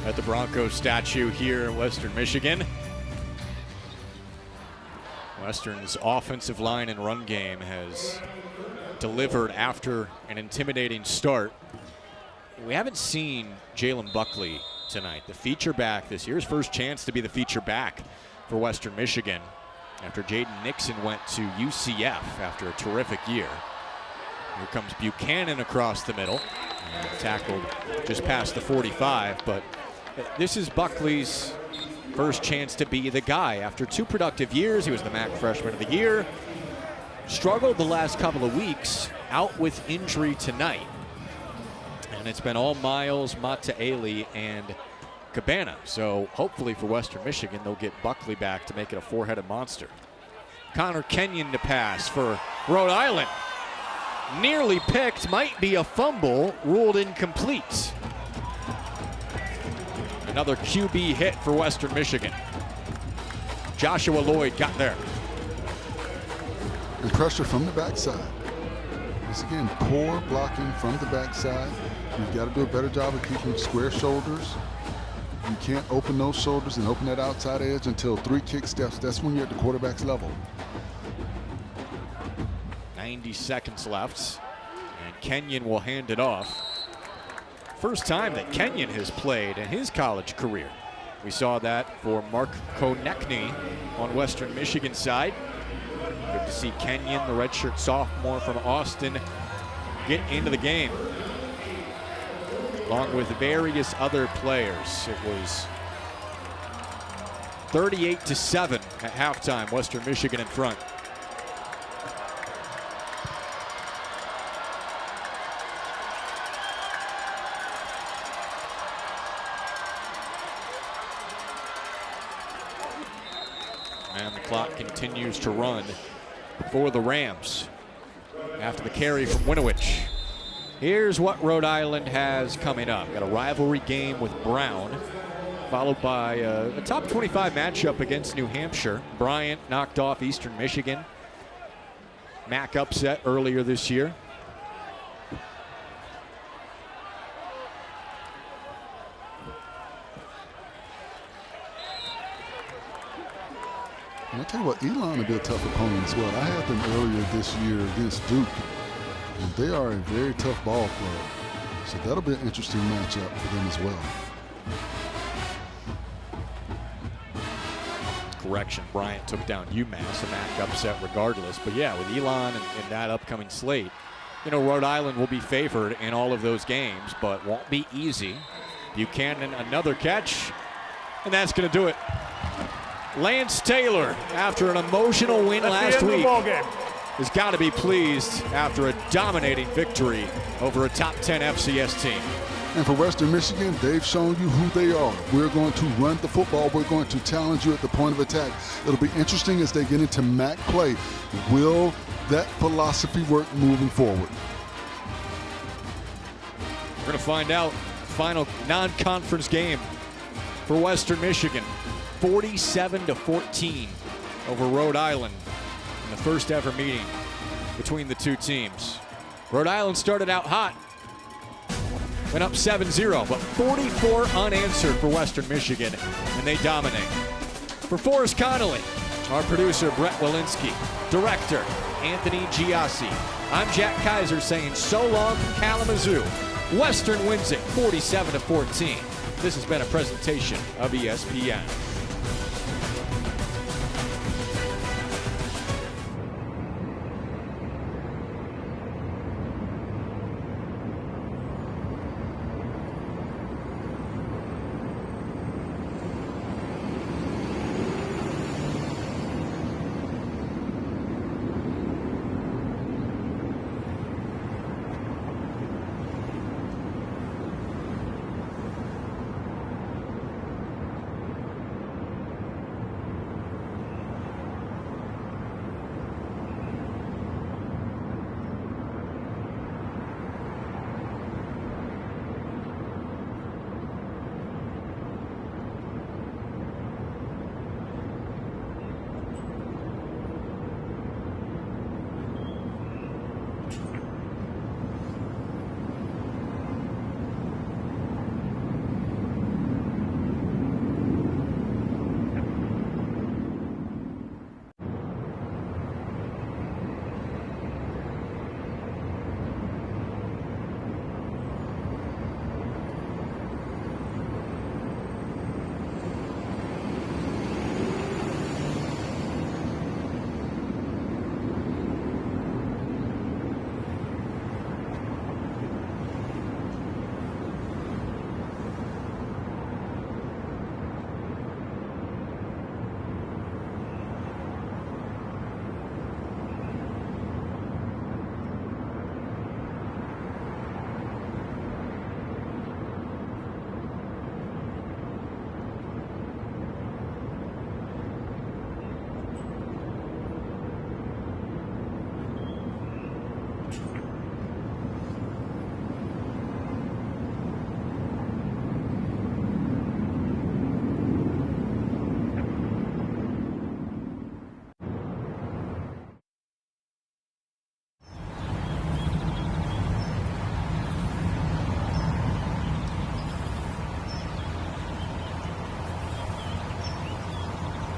at the Broncos statue here in Western Michigan. Western's offensive line and run game has delivered after an intimidating start. We haven't seen Jalen Buckley tonight, the feature back this year. His first chance to be the feature back for Western Michigan after Jaden Nixon went to UCF after a terrific year. Here comes Buchanan across the middle, and tackled just past the 45, but this is Buckley's first chance to be the guy. After 2 productive years, he was the MAC Freshman of the Year. Struggled the last couple of weeks, out with injury tonight. And it's been all Miles, Mataele, and Cabana. So hopefully for Western Michigan, they'll get Buckley back to make it a 4-headed monster. Connor Kenyon to pass for Rhode Island. Nearly picked, might be a fumble, ruled incomplete. Another QB hit for Western Michigan. Joshua Lloyd got there. And pressure from the backside. Once again, poor blocking from the backside. You've got to do a better job of keeping square shoulders. You can't open those shoulders and open that outside edge until 3 kick steps. That's when you're at the quarterback's level. 90 seconds left, and Kenyon will hand it off. First time that Kenyon has played in his college career. We saw that for Mark Konechny on Western Michigan side. Good to see Kenyon, the redshirt sophomore from Austin, get into the game, along with various other players. It was 38-7 at halftime, Western Michigan in front. And the clock continues to run for the Rams after the carry from Winovich. Here's what Rhode Island has coming up. Got a rivalry game with Brown, followed by a top 25 matchup against New Hampshire. Bryant knocked off Eastern Michigan. MAC upset earlier this year. And I tell you what, Elon will be a tough opponent as well. I had them earlier this year against Duke, and they are a very tough ball club. So that'll be an interesting matchup for them as well. Correction, Bryant took down UMass, a MAC upset regardless. But yeah, with Elon and that upcoming slate, you know, Rhode Island will be favored in all of those games, but won't be easy. Buchanan, another catch, and that's going to do it. Lance Taylor, after an emotional win last week, has got to be pleased after a dominating victory over a top 10 FCS team. And for Western Michigan, they've shown you who they are. We're going to run the football. We're going to challenge you at the point of attack. It'll be interesting as they get into MAC play. Will that philosophy work moving forward? We're going to find out. Final non-conference game for Western Michigan. 47-14 over Rhode Island in the first ever meeting between the two teams. Rhode Island started out hot, went up 7-0, but 44 unanswered for Western Michigan, and they dominate. For Forrest Connolly, our producer Brett Walensky, director Anthony Giassi, I'm Jack Kaiser saying so long from Kalamazoo. Western wins it 47-14. This has been a presentation of ESPN.